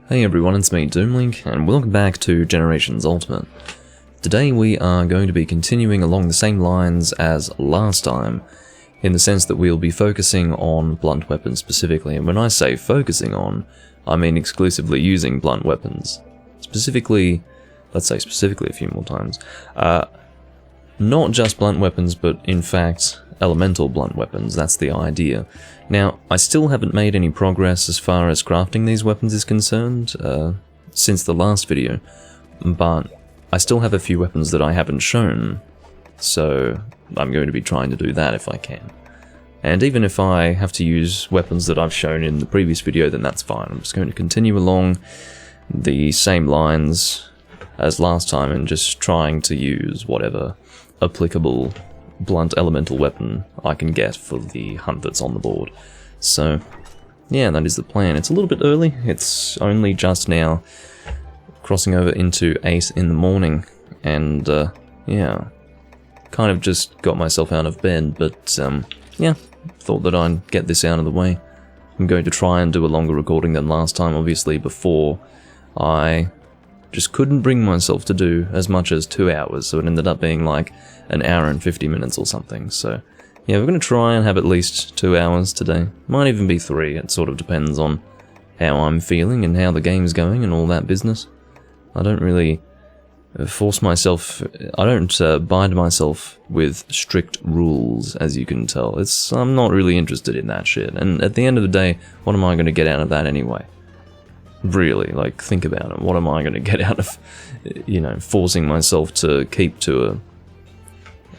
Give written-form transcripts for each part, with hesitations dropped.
Hey everyone, it's me, Doomlink, and welcome back to Generations Ultimate. Today we are going to be continuing along the same lines as last time, in the sense that we'll be focusing on blunt weapons specifically, and when I say focusing on, I mean exclusively using blunt weapons. Specifically, let's say specifically a few more times, not just blunt weapons, but in fact, elemental blunt weapons, that's the idea. Now, I still haven't made any progress as far as crafting these weapons is concerned, since the last video, but I still have a few weapons that I haven't shown, so I'm going to be trying to do that if I can. And even if I have to use weapons that I've shown in the previous video, then that's fine. I'm just going to continue along the same lines as last time and just trying to use whatever applicable blunt elemental weapon I can get for the hunt that's on the board. So, yeah, that is the plan. It's a little bit early. It's only just now crossing over into 8 in the morning, and yeah, kind of just got myself out of bed, but yeah, thought that I'd get this out of the way. I'm going to try and do a longer recording than last time, obviously. Before, I just couldn't bring myself to do as much as 2 hours, so it ended up being like an hour and 50 minutes or something. So yeah, we're going to try and have at least 2 hours today. Might even be 3, it sort of depends on how I'm feeling and how the game's going and all that business. I don't really force myself, I don't bind myself with strict rules, as you can tell. I'm not really interested in that shit, and at the end of the day, what am I going to get out of that anyway? Really, like, think about it. What am I going to get out of, you know, forcing myself to keep to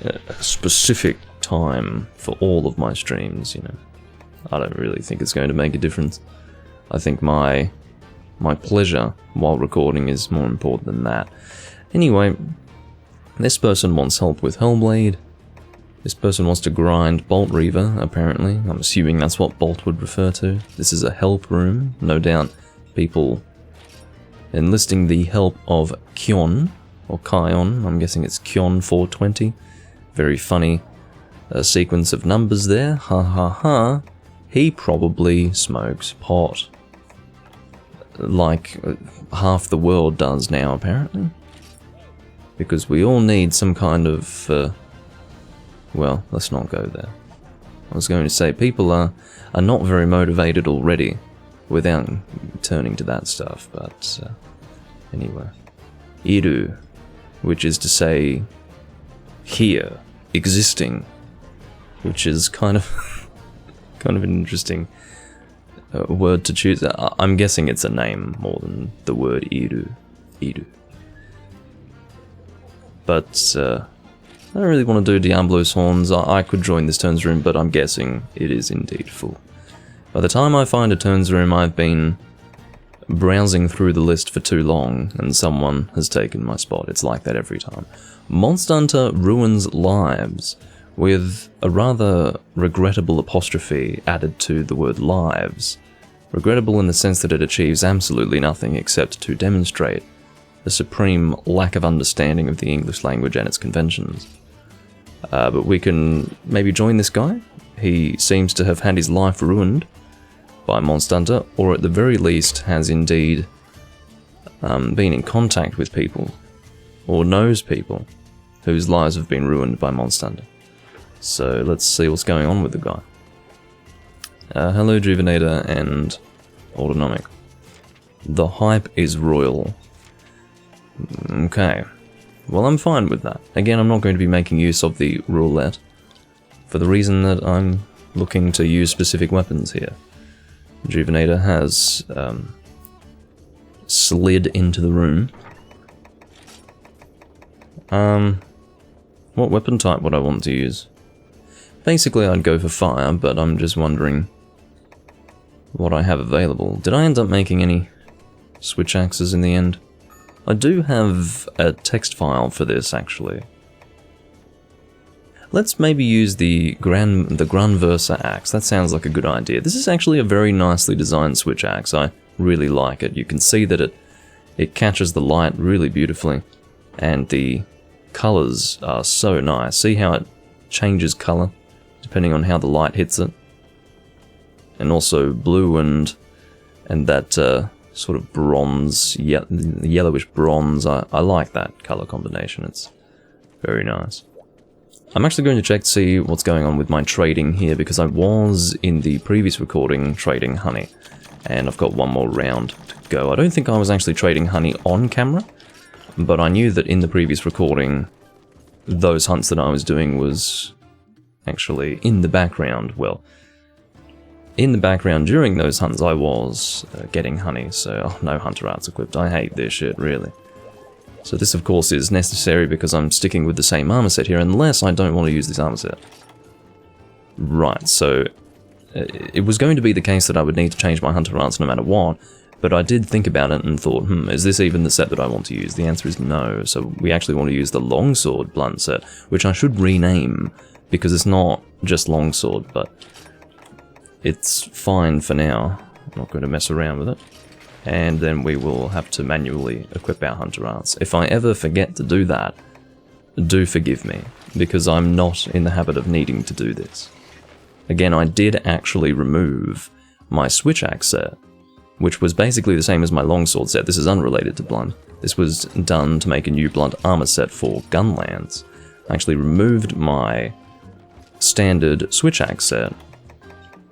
a specific time for all of my streams, you know? I don't really think it's going to make a difference. I think my pleasure while recording is more important than that. Anyway, this person wants help with Hellblade. This person wants to grind Bolt Reaver, apparently. I'm assuming that's what Bolt would refer to. This is a help room, no doubt. People enlisting the help of Kion, or Kion, I'm guessing it's Kion 420. Very funny sequence of numbers there, ha ha ha. He probably smokes pot. Like half the world does now, apparently. Because we all need some kind of, well, let's not go there. I was going to say, people are not very motivated already without turning to that stuff, but anyway. Iru, which is to say here, existing, which is kind of kind of an interesting word to choose. I'm guessing it's a name more than the word Iru. But I don't really want to do Diablo's Horns. I could join this turns room, but I'm guessing it is indeed full. By the time I find a turns room, I've been browsing through the list for too long, and someone has taken my spot. It's like that every time. Monster Hunter Ruins Lives, with a rather regrettable apostrophe added to the word lives. Regrettable in the sense that it achieves absolutely nothing except to demonstrate a supreme lack of understanding of the English language and its conventions. But we can maybe join this guy. He seems to have had his life ruined by Monster Hunter, or at the very least has indeed been in contact with people, or knows people, whose lives have been ruined by Monster Hunter. So let's see what's going on with the guy. Hello Juvenator and Autonomic. The hype is royal. Okay, well I'm fine with that. Again, I'm not going to be making use of the roulette, for the reason that I'm looking to use specific weapons here. Juvenator has slid into the room. What weapon type would I want to use? Basically I'd go for fire, but I'm just wondering what I have available. Did I end up making any switch axes in the end? I do have a text file for this, actually. Let's maybe use the Granversa axe. That sounds like a good idea. This is actually a very nicely designed switch axe. I really like it. You can see that it catches the light really beautifully, and the colors are so nice. See how it changes color depending on how the light hits it? And also blue and that sort of bronze, yellowish bronze. I like that color combination. It's very nice. I'm actually going to check to see what's going on with my trading here, because I was in the previous recording trading honey, and I've got one more round to go. I don't think I was actually trading honey on camera, but I knew that in the previous recording, those hunts that I was doing was actually in the background. Well, in the background during those hunts I was getting honey, so no hunter arts equipped. I hate this shit, really. So this, of course, is necessary because I'm sticking with the same armor set here, unless I don't want to use this armor set. Right, so it was going to be the case that I would need to change my hunter arts no matter what, but I did think about it and thought, is this even the set that I want to use? The answer is no, so we actually want to use the longsword blunt set, which I should rename, because it's not just longsword, but it's fine for now. I'm not going to mess around with it. And then we will have to manually equip our hunter arts. If I ever forget to do that, do forgive me, because I'm not in the habit of needing to do this. Again, I did actually remove my switch axe set, which was basically the same as my longsword set. This is unrelated to blunt. This was done to make a new blunt armor set for Gunlands. I actually removed my standard switch axe set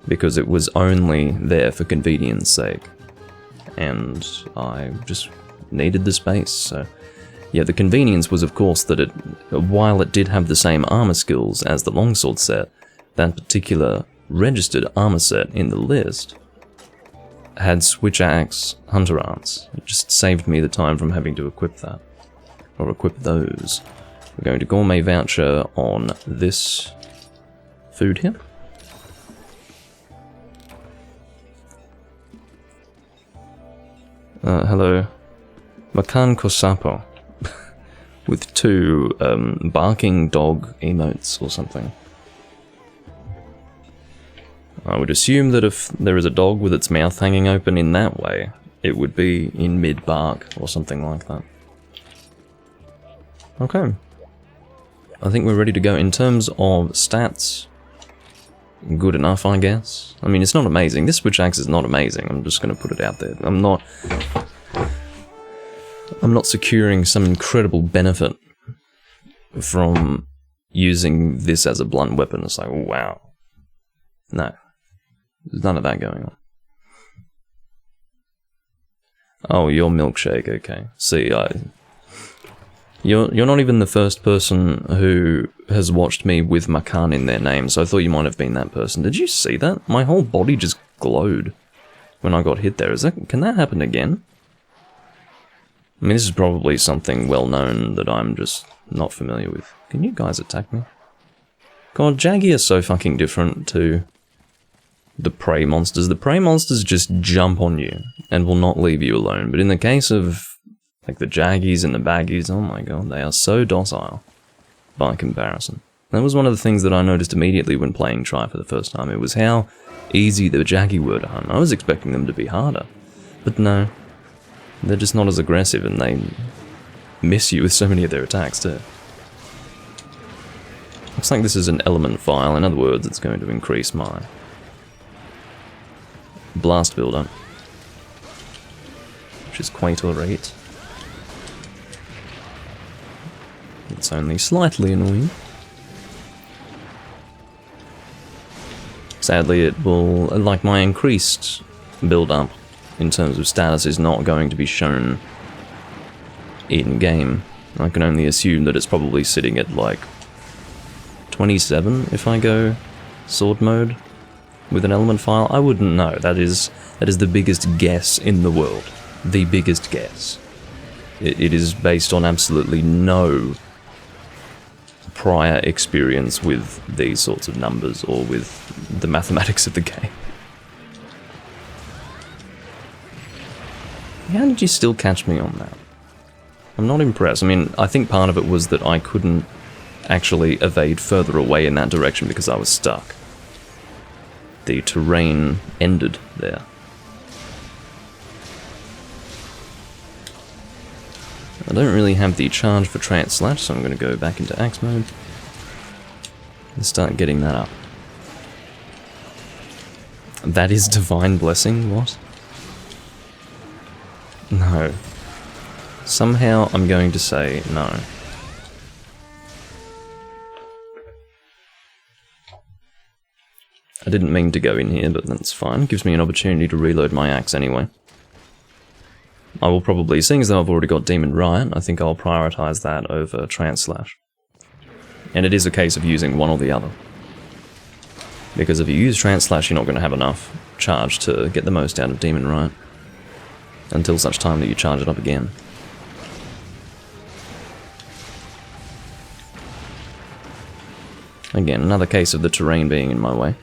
because it was only there for convenience sake, and I just needed the space. So yeah, the convenience was, of course, that while it did have the same armor skills as the longsword set, that particular registered armor set in the list had switch axe hunter arts. It just saved me the time from having to equip that, or equip those. We're going to gourmet voucher on this food here. Hello. Makan Kosapo. With two barking dog emotes or something. I would assume that if there is a dog with its mouth hanging open in that way, it would be in mid-bark or something like that. Okay. I think we're ready to go. In terms of stats, good enough, I guess. I mean, it's not amazing. This switch axe is not amazing. I'm just going to put it out there. I'm not securing some incredible benefit from using this as a blunt weapon. It's like, wow. No. There's none of that going on. Oh, your milkshake, okay. See, You're not even the first person who has watched me with Makan in their name, so I thought you might have been that person. Did you see that? My whole body just glowed when I got hit there. Can that happen again? I mean, this is probably something well known that I'm just not familiar with. Can you guys attack me? God, Jaggy are so fucking different to the prey monsters. The prey monsters just jump on you and will not leave you alone, but in the case of like the Jaggies and the Baggies, oh my god, they are so docile by comparison. That was one of the things that I noticed immediately when playing Try for the first time. It was how easy the Jaggy were to hunt. I was expecting them to be harder, but no. They're just not as aggressive, and they miss you with so many of their attacks too. Looks like this is an element file. In other words, it's going to increase my blast buildup, which is quite alright. It's only slightly annoying. Sadly, it will, like my increased build-up in terms of status, is not going to be shown in-game. I can only assume that it's probably sitting at like 27 if I go sword mode with an element file. I wouldn't know. That is the biggest guess in the world. The biggest guess. It is based on absolutely no prior experience with these sorts of numbers or with the mathematics of the game. How did you still catch me on that? I'm not impressed. I mean, I think part of it was that I couldn't actually evade further away in that direction because I was stuck. The terrain ended there. I don't really have the charge for Trant Slash, so I'm going to go back into axe mode and start getting that up. That is Divine Blessing? What? No. Somehow I'm going to say no. I didn't mean to go in here, but that's fine. Gives me an opportunity to reload my axe anyway. I will probably, seeing as though I've already got Demon Riot, I think I'll prioritise that over Translash. And it is a case of using one or the other. Because if you use Translash, you're not going to have enough charge to get the most out of Demon Riot. Until such time that you charge it up again. Again, another case of the terrain being in my way.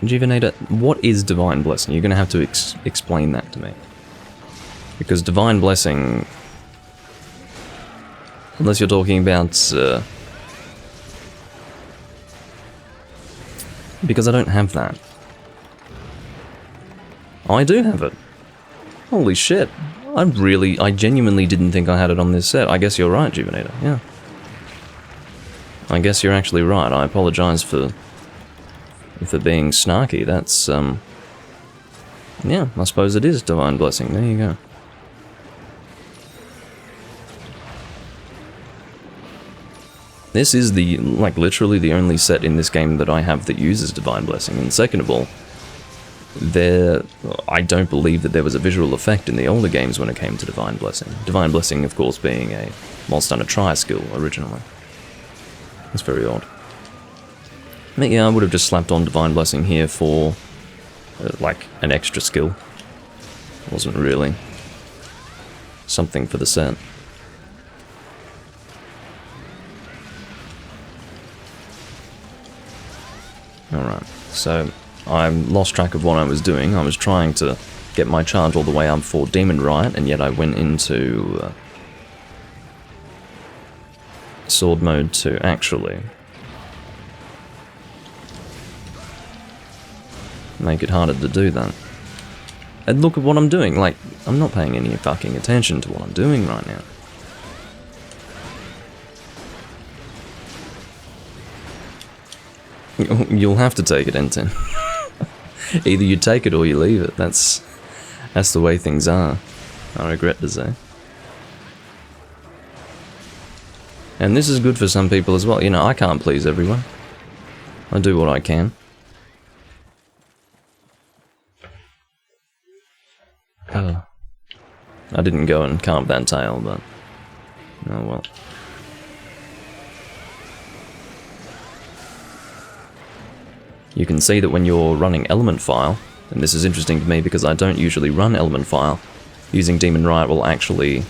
Rejuvenator, what is Divine Blessing? You're going to have to explain that to me. Because Divine Blessing... Unless you're talking about... because I don't have that. Oh, I do have it. Holy shit. I genuinely didn't think I had it on this set. I guess you're right, Juvenator, yeah. I guess you're actually right. I apologise for being snarky. That's, yeah, I suppose it is Divine Blessing. There you go. This is the, like, literally the only set in this game that I have that uses Divine Blessing. And second of all, I don't believe that there was a visual effect in the older games when it came to Divine Blessing. Divine Blessing, of course, being a Monster Hunter Tri skill originally. That's very odd. But yeah, I would have just slapped on Divine Blessing here for, like, an extra skill. It wasn't really something for the set. Alright, so I lost track of what I was doing. I was trying to get my charge all the way up for Demon Riot, and yet I went into sword mode to actually make it harder to do that. And look at what I'm doing, like, I'm not paying any fucking attention to what I'm doing right now. You'll have to take it, Enten. Either you take it or you leave it. That's the way things are, I regret to say. And this is good for some people as well. You know, I can't please everyone. I do what I can. I didn't go and carve that tail, but... oh well. You can see that when you're running Element File, and this is interesting to me because I don't usually run Element File, using Demon Riot will actually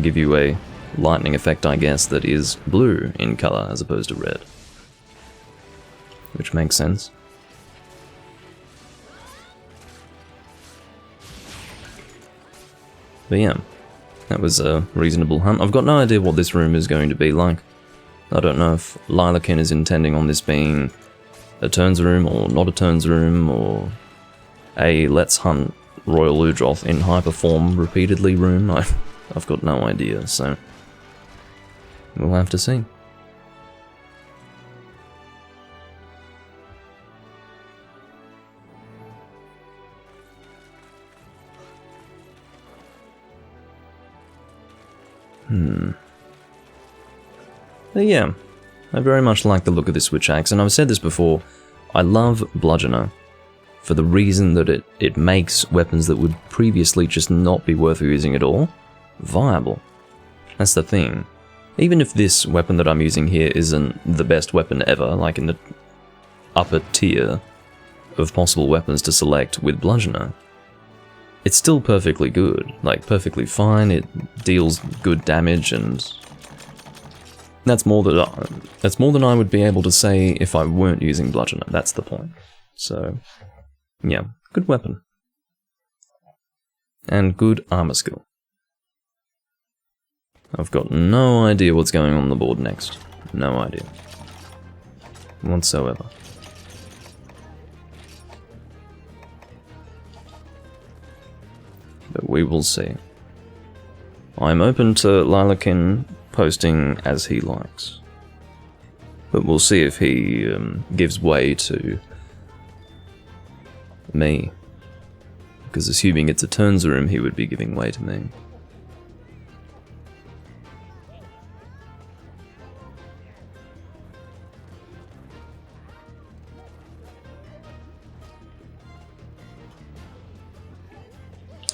give you a lightning effect, I guess, that is blue in colour as opposed to red. Which makes sense. But yeah, that was a reasonable hunt. I've got no idea what this room is going to be like. I don't know if Lilakin is intending on this being a turns room or not a turns room, or a let's hunt Royal Udroth in hyper form repeatedly room. I've got no idea, so we'll have to see. But yeah, I very much like the look of this Switch Axe, and I've said this before, I love Bludgeoner for the reason that it makes weapons that would previously just not be worth using at all, viable. That's the thing. Even if this weapon that I'm using here isn't the best weapon ever, like in the upper tier of possible weapons to select with Bludgeoner, it's still perfectly good, like perfectly fine, it deals good damage, and that's more than I would be able to say if I weren't using Bludgeoner, that's the point. So, yeah, good weapon. And good armor skill. I've got no idea what's going on the board next. No idea. Whatsoever. But we will see. I'm open to Lilakin posting as he likes. But we'll see if he gives way to me. Because assuming it's a turns room, he would be giving way to me.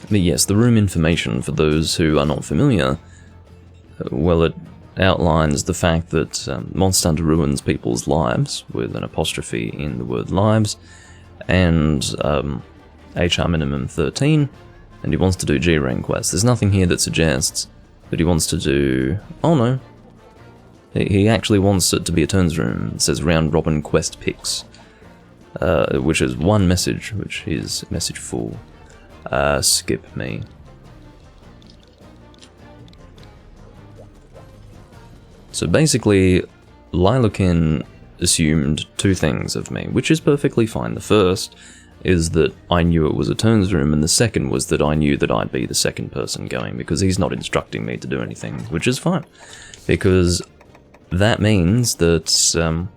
But yes, the room information, for those who are not familiar, well, it outlines the fact that Monster Hunter ruins people's lives, with an apostrophe in the word lives, and HR minimum 13, and he wants to do G-rank quests. There's nothing here that suggests that he wants to do... Oh no. He actually wants it to be a turns room. It says round robin quest picks, which is one message, which is message 4. Skip me. So basically, Lilakin assumed two things of me, which is perfectly fine. The first is that I knew it was a turns room, and the second was that I knew that I'd be the second person going, because he's not instructing me to do anything, which is fine. Because that means that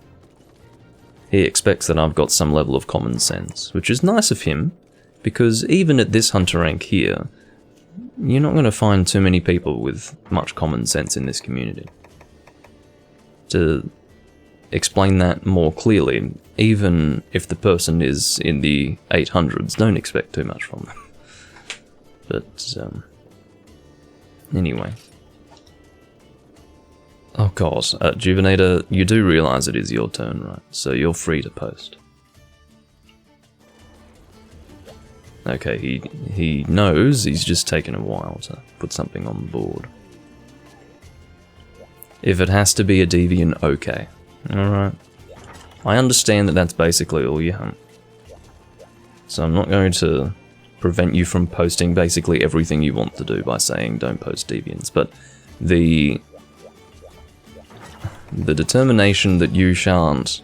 he expects that I've got some level of common sense, which is nice of him, because even at this hunter rank here, you're not going to find too many people with much common sense in this community. To explain that more clearly, even if the person is in the 800s, don't expect too much from them. But, anyway. Oh god, Juvenator, you do realise it is your turn, right? So you're free to post. Okay, he knows, he's just taken a while to put something on the board. If it has to be a deviant, okay. Alright. I understand that that's basically all you hunt. So I'm not going to prevent you from posting basically everything you want to do by saying don't post deviants, but the determination that you shan't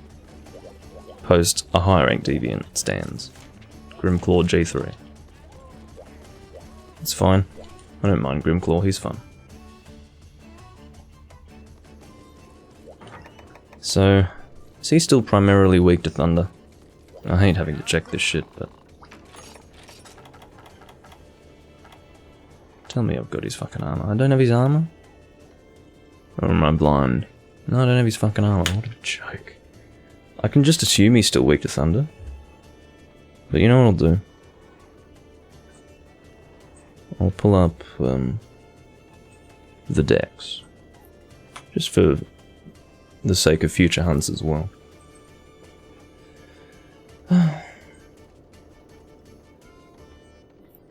post a higher rank deviant stands. Grimclaw G3. It's fine. I don't mind Grimclaw, he's fun. So, is he still primarily weak to thunder? I hate having to check this shit, but... Tell me I've got his fucking armor. I don't have his armor? Or am I blind? No, I don't have his fucking armor. What a joke. I can just assume he's still weak to thunder. But you know what I'll do? I'll pull up the decks. Just for the sake of future hunts as well.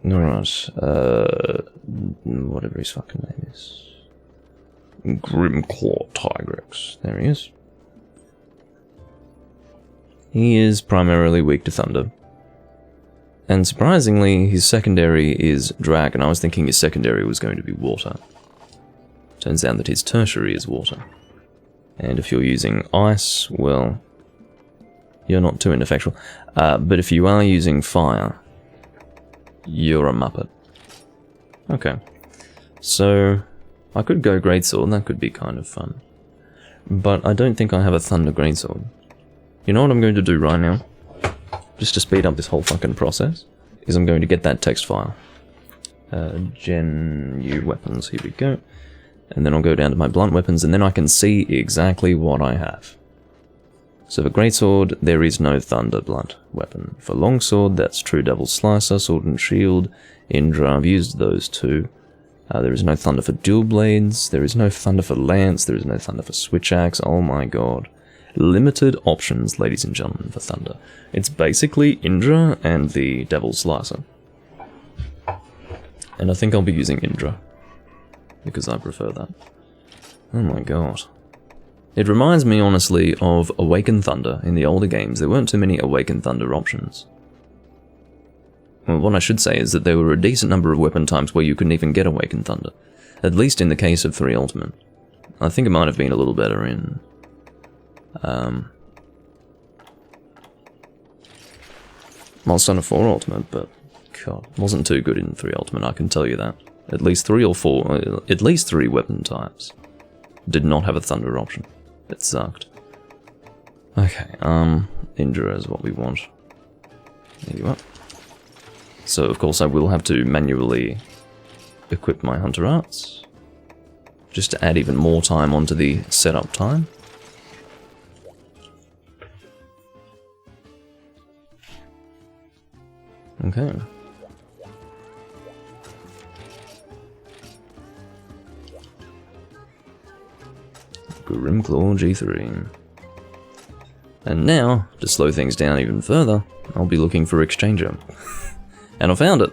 Alright, whatever his fucking name is. Grimclaw Tigrex. There he is. He is primarily weak to thunder. And surprisingly, his secondary is dragon. I was thinking his secondary was going to be water. Turns out that his tertiary is water. And if you're using ice, well, you're not too ineffectual. But if you are using fire, you're a muppet. Okay. So, I could go greatsword, that could be kind of fun. But I don't think I have a thunder greatsword. You know what I'm going to do right now? Just to speed up this whole fucking process, is I'm going to get that text file. Gen U weapons, here we go. And then I'll go down to my blunt weapons, and then I can see exactly what I have. So for greatsword, there is no thunder blunt weapon. For longsword, that's True Devil Slicer, Sword and Shield, Indra, I've used those two. There is no thunder for dual blades, there is no thunder for lance, there is no thunder for switch axe, oh my god. Limited options, ladies and gentlemen, for thunder. It's basically Indra and the Devil Slicer. And I think I'll be using Indra, because I prefer that. Oh my god. It reminds me, honestly, of Awakened Thunder in the older games. There weren't too many Awakened Thunder options. Well, what I should say is that there were a decent number of weapon types where you couldn't even get Awakened Thunder. At least in the case of 3 Ultimate. I think it might have been a little better in... Monster Hunter 4 Ultimate, but... God, wasn't too good in 3 Ultimate, I can tell you that. At least 3 or 4, at least 3 weapon types did not have a thunder option. It sucked. Okay, Indra is what we want. There you are. So, of course, I will have to manually equip my Hunter Arts, just to add even more time onto the setup time. Okay. Grimclaw G3. And now, to slow things down even further, I'll be looking for Exchanger. And I found it!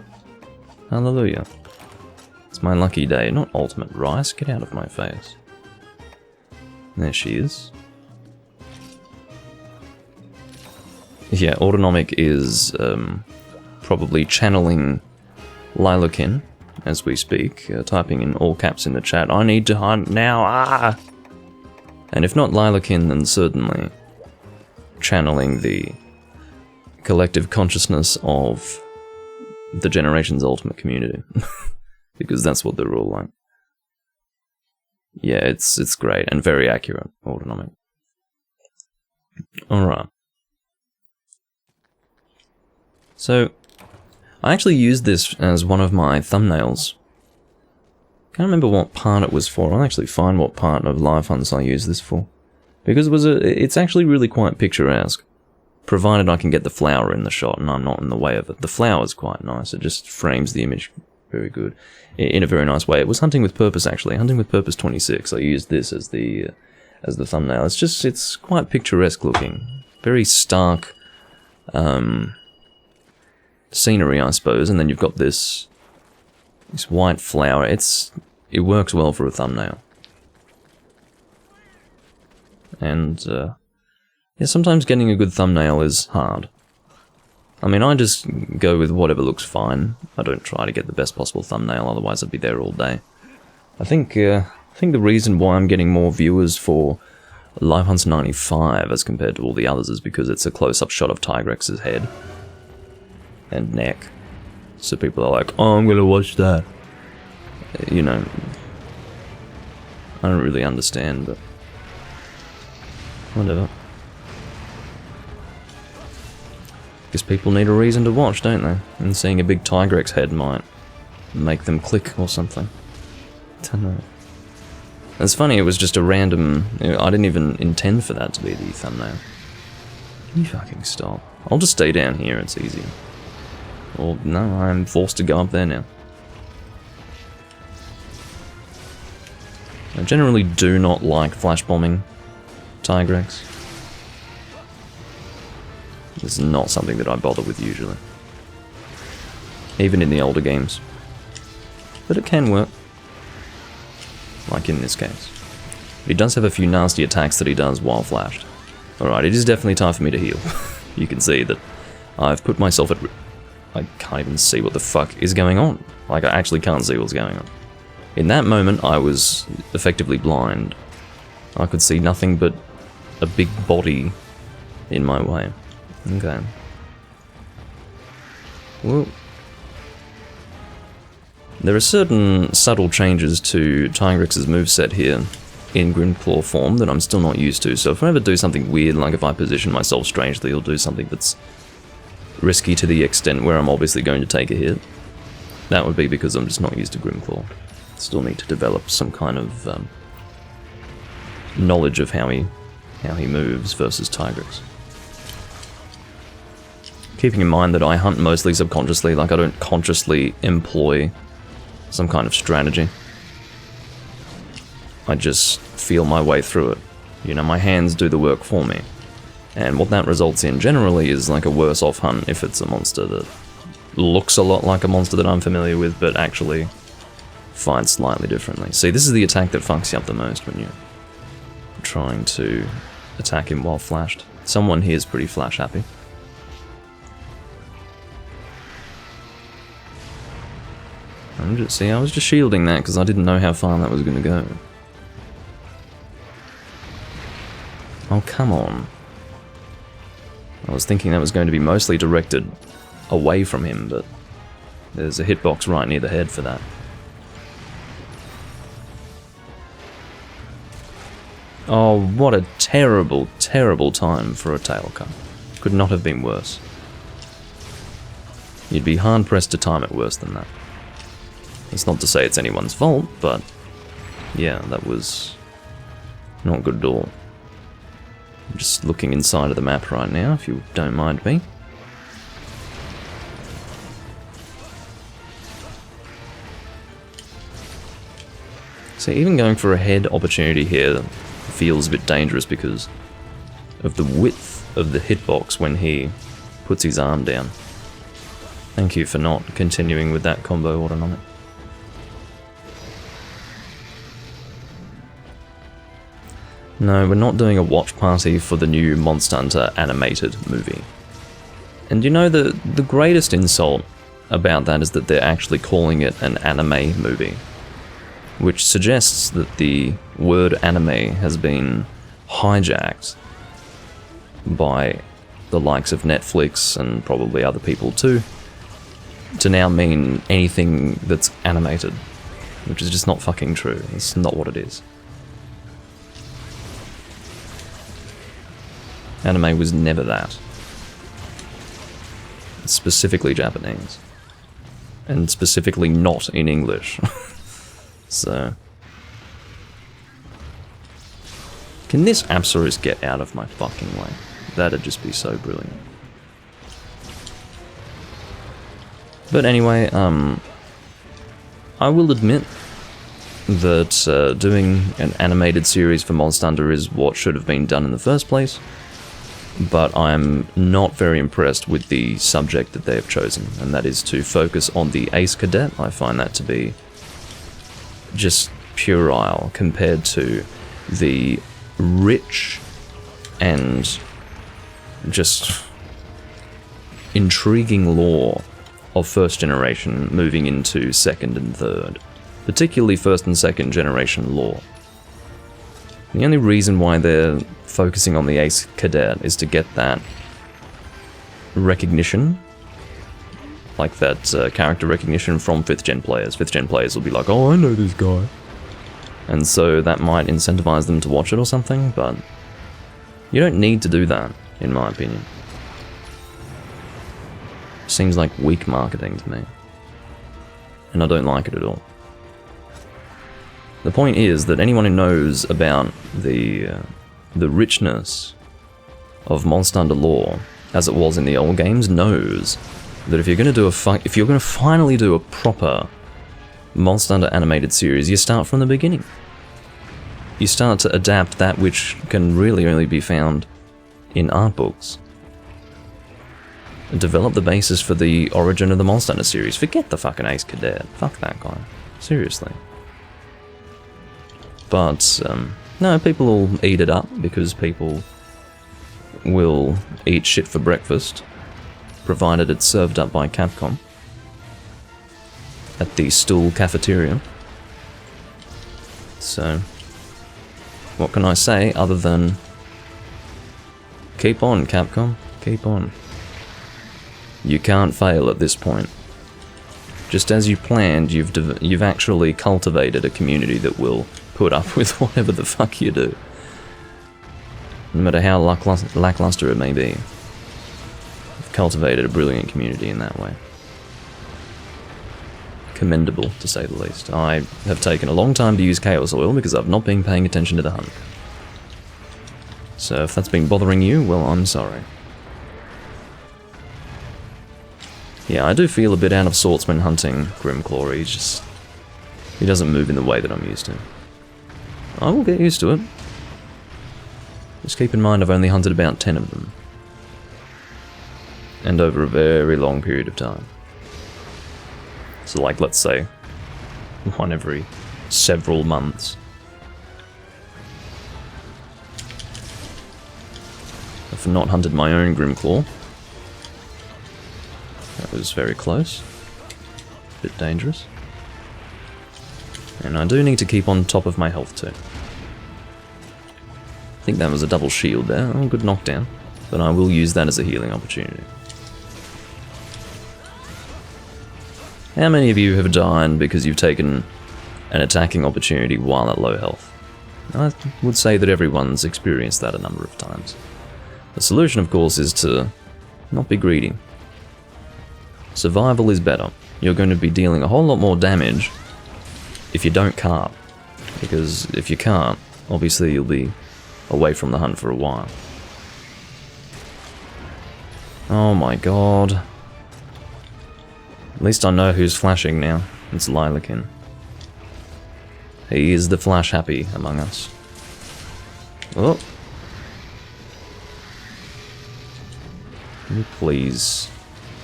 Hallelujah. It's my lucky day, not Ultimate Rice, get out of my face. There she is. Yeah, Autonomic is probably channeling Lilakin as we speak, typing in all caps in the chat, I need to hunt now, ah! And if not Lilakin, then certainly channeling the collective consciousness of the Generations Ultimate community. Because that's what they're all like. Yeah, it's great and very accurate, Autonomic. Alright. So, I actually used this as one of my thumbnails. Can't remember what part it was for. I'll actually find what part of Live Hunts I used this for. Because it's actually really quite picturesque. Provided I can get the flower in the shot and I'm not in the way of it. The flower's quite nice, it just frames the image very good. In a very nice way. It was Hunting with Purpose actually, Hunting with Purpose 26. I used this as the thumbnail. It's quite picturesque looking. Very stark scenery, I suppose, and then you've got this white flower. It works well for a thumbnail. And yeah, sometimes getting a good thumbnail is hard. I mean, I just go with whatever looks fine. I don't try to get the best possible thumbnail, otherwise I'd be there all day. I think the reason why I'm getting more viewers for Live Hunts 95 as compared to all the others is because it's a close-up shot of Tigrex's head and neck. So people are like, oh, I'm gonna watch that. You know, I don't really understand, but whatever. Guess people need a reason to watch, don't they? And seeing a big Tigrex head might make them click or something. I don't know. It's funny, it was just a random... I didn't even intend for that to be the thumbnail. Can you fucking stop? I'll just stay down here, it's easier. Or, no, I'm forced to go up there now. I generally do not like flash bombing Tigrex. This is not something that I bother with usually. Even in the older games. But it can work. Like in this case. He does have a few nasty attacks that he does while flashed. Alright, it is definitely time for me to heal. You can see that I've put myself at... I can't even see what the fuck is going on. Like, I actually can't see what's going on. In that moment, I was effectively blind. I could see nothing but a big body in my way. Okay. Whoa. There are certain subtle changes to Tigrex's moveset here in Grimclaw form that I'm still not used to, so if I ever do something weird, like if I position myself strangely or do something that's risky to the extent where I'm obviously going to take a hit, that would be because I'm just not used to Grimclaw. Still need to develop some kind of knowledge of how he moves versus Tigrex. Keeping in mind that I hunt mostly subconsciously, like I don't consciously employ some kind of strategy. I just feel my way through it. You know, my hands do the work for me. And what that results in generally is like a worse off hunt if it's a monster that looks a lot like a monster that I'm familiar with, but actually fights slightly differently. See, this is the attack that fucks you up the most when you're trying to attack him while flashed. Someone here is pretty flash happy. I was just shielding that because I didn't know how far that was going to go. Oh, come on. I was thinking that was going to be mostly directed away from him, but there's a hitbox right near the head for that. Oh, what a terrible, terrible time for a tail cut. Could not have been worse. You'd be hard-pressed to time it worse than that. It's not to say it's anyone's fault, but yeah, that was not good at all. I'm just looking inside of the map right now, if you don't mind me. So even going for a head opportunity here feels a bit dangerous because of the width of the hitbox when he puts his arm down. Thank you for not continuing with that combo autonomic. No, we're not doing a watch party for the new Monster Hunter animated movie. And you know, the greatest insult about that is that they're actually calling it an anime movie, which suggests that the word anime has been hijacked by the likes of Netflix and probably other people too, to now mean anything that's animated, which is just not fucking true. It's not what it is. Anime was never that. It's specifically Japanese. And specifically not in English. So... Can this Apsaurus get out of my fucking way? That'd just be so brilliant. But anyway, I will admit that doing an animated series for Monster Hunter is what should have been done in the first place, but I'm not very impressed with the subject that they have chosen, and that is to focus on the Ace Cadet. I find that to be just puerile compared to the rich and just intriguing lore of first generation moving into second and third, particularly first and second generation lore. The only reason why they're focusing on the Ace Cadet is to get that recognition, like that character recognition from 5th gen players. 5th gen players will be like, oh, I know this guy. And so that might incentivize them to watch it or something, but you don't need to do that, in my opinion. Seems like weak marketing to me. And I don't like it at all. The point is that anyone who knows about the richness of Monster Hunter lore, as it was in the old games, knows that if you're going to do if you're going to finally do a proper Monster Hunter animated series, you start from the beginning. You start to adapt that which can really only be found in art books. And develop the basis for the origin of the Monster Hunter series. Forget the fucking Ace Cadet. Fuck that guy. Seriously. But, no, people will eat it up because people will eat shit for breakfast, provided it's served up by Capcom at the Stool Cafeteria. So, what can I say other than keep on, Capcom, keep on. You can't fail at this point. Just as you planned, you've actually cultivated a community that will put up with whatever the fuck you do. No matter how lackluster it may be. You've cultivated a brilliant community in that way. Commendable, to say the least. I have taken a long time to use Chaos Oil because I've not been paying attention to the hunt. So if that's been bothering you, well, I'm sorry. Yeah, I do feel a bit out of sorts when hunting Grimclaw. He doesn't move in the way that I'm used to. I will get used to it. Just keep in mind I've only hunted about 10 of them. And over a very long period of time. So like, let's say, one every several months. I've not hunted my own Grimclaw. That was very close. A bit dangerous. And I do need to keep on top of my health too. I think that was a double shield there. Oh, good knockdown. But I will use that as a healing opportunity. How many of you have died because you've taken an attacking opportunity while at low health? I would say that everyone's experienced that a number of times. The solution, of course, is to not be greedy. Survival is better. You're going to be dealing a whole lot more damage if you don't carp. Because if you can't, obviously you'll be away from the hunt for a while. Oh my god. At least I know who's flashing now. It's Lilakin. He is the flash happy among us. Oh. Can you please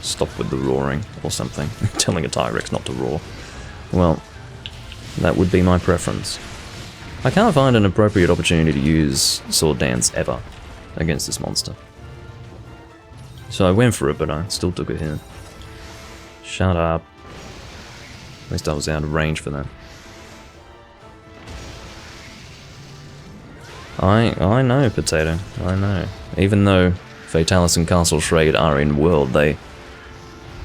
stop with the roaring or something? Telling a Tyrex not to roar. Well, that would be my preference. I can't find an appropriate opportunity to use Sword Dance ever against this monster. So I went for it, but I still took a hit. Shut up. At least I was out of range for that. I know, Potato. I know. Even though Fatalis and Castle Shrade are in world, they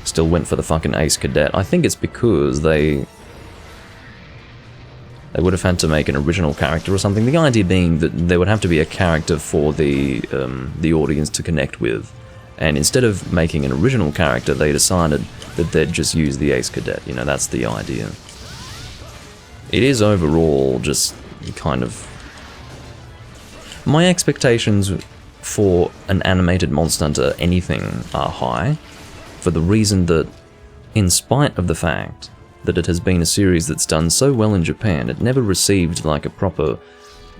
still went for the fucking Ace Cadet. I think it's because they would have had to make an original character or something. The idea being that there would have to be a character for the audience to connect with. And instead of making an original character, they decided that they'd just use the Ace Cadet. You know, that's the idea. It is overall just kind of... My expectations for an animated Monster Hunter anything are high, for the reason that, in spite of the fact that it has been a series that's done so well in Japan, it never received like a proper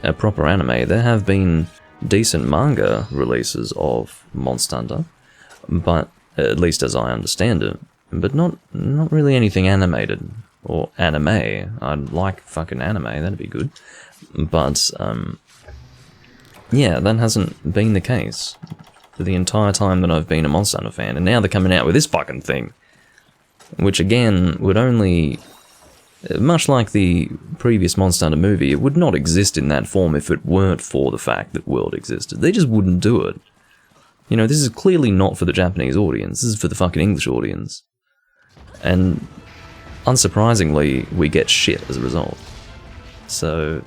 anime. There have been decent manga releases of Monster Hunter, but at least as I understand it, but not really anything animated or anime. I'd like fucking anime, that'd be good. But yeah, that hasn't been the case for the entire time that I've been a Monster Hunter fan, and now they're coming out with this fucking thing, which again would only, much like the previous Monster Hunter movie, it would not exist in that form if it weren't for the fact that World existed. They just wouldn't do it. You know, this is clearly not for the Japanese audience, this is for the fucking English audience. And unsurprisingly, we get shit as a result. So,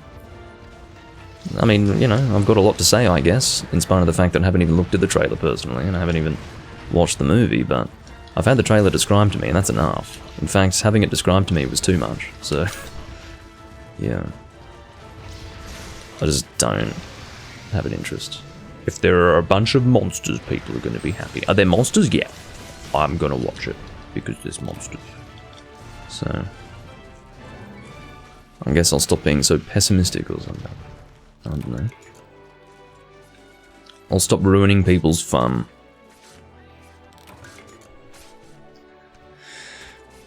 I mean, you know, I've got a lot to say, I guess, in spite of the fact that I haven't even looked at the trailer personally, and I haven't even watched the movie, but I've had the trailer described to me, and that's enough. In fact, having it described to me was too much, so... yeah. I just don't have an interest. If there are a bunch of monsters, people are going to be happy. Are there monsters? Yeah. I'm going to watch it, because there's monsters. So... I guess I'll stop being so pessimistic or something. I don't know. I'll stop ruining people's fun.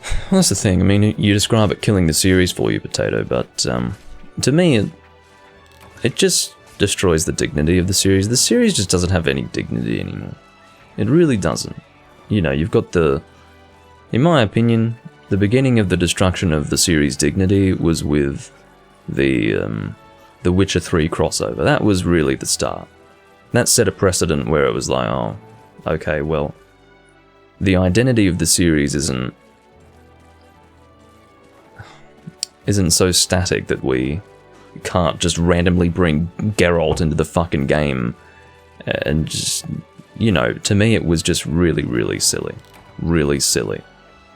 Well, that's the thing. I mean, you describe it killing the series for you, Potato, but to me, it just destroys the dignity of the series. The series just doesn't have any dignity anymore. It really doesn't. You know, you've got the... In my opinion, the beginning of the destruction of the series' dignity was with the Witcher 3 crossover. That was really the start. That set a precedent where it was like, oh, okay, well, the identity of the series isn't so static that we can't just randomly bring Geralt into the fucking game and just, you know, to me it was just really, really silly. Really silly.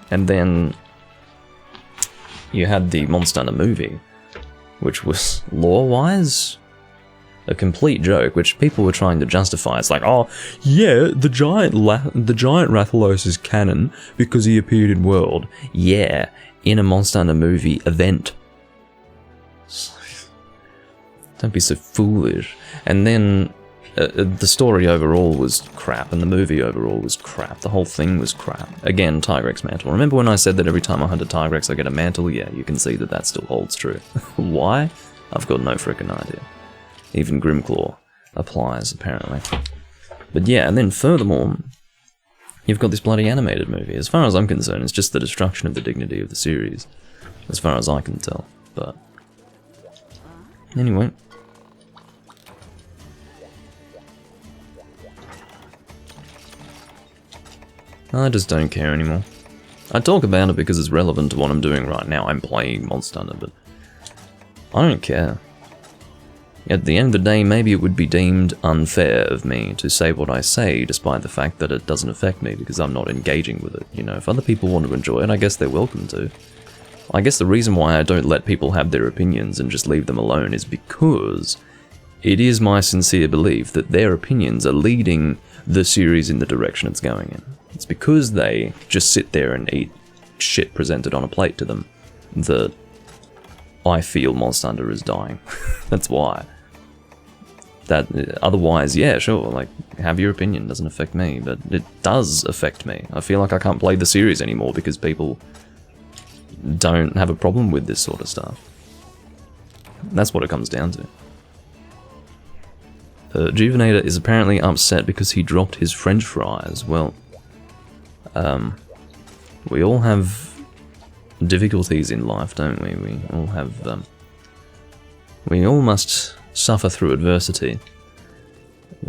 And then you had the Monster Hunter movie, which was, lore-wise, a complete joke, which people were trying to justify. It's like, oh, yeah, the giant Rathalos is canon because he appeared in World. Yeah, in a Monster Hunter movie event. Don't be so foolish. And then the story overall was crap, and the movie overall was crap. The whole thing was crap. Again, Tigrex mantle. Remember when I said that every time I hunt a Tigrex I get a mantle? Yeah, you can see that that still holds true. Why? I've got no frickin' idea. Even Grimclaw applies, apparently. But yeah, and then furthermore, you've got this bloody animated movie. As far as I'm concerned, it's just the destruction of the dignity of the series. As far as I can tell. But anyway. I just don't care anymore. I talk about it because it's relevant to what I'm doing right now. I'm playing Monster Hunter, but I don't care. At the end of the day, maybe it would be deemed unfair of me to say what I say, despite the fact that it doesn't affect me, because I'm not engaging with it. You know, if other people want to enjoy it, I guess they're welcome to. I guess the reason why I don't let people have their opinions and just leave them alone is because it is my sincere belief that their opinions are leading the series in the direction it's going in. It's because they just sit there and eat shit presented on a plate to them that I feel Monster Hunter is dying. That's why. Otherwise, yeah, sure, like, have your opinion, doesn't affect me, but it does affect me. I feel like I can't play the series anymore because people don't have a problem with this sort of stuff. That's what it comes down to. Juvenator is apparently upset because he dropped his french fries. Well, we all have difficulties in life, don't we? We all have, we all must suffer through adversity,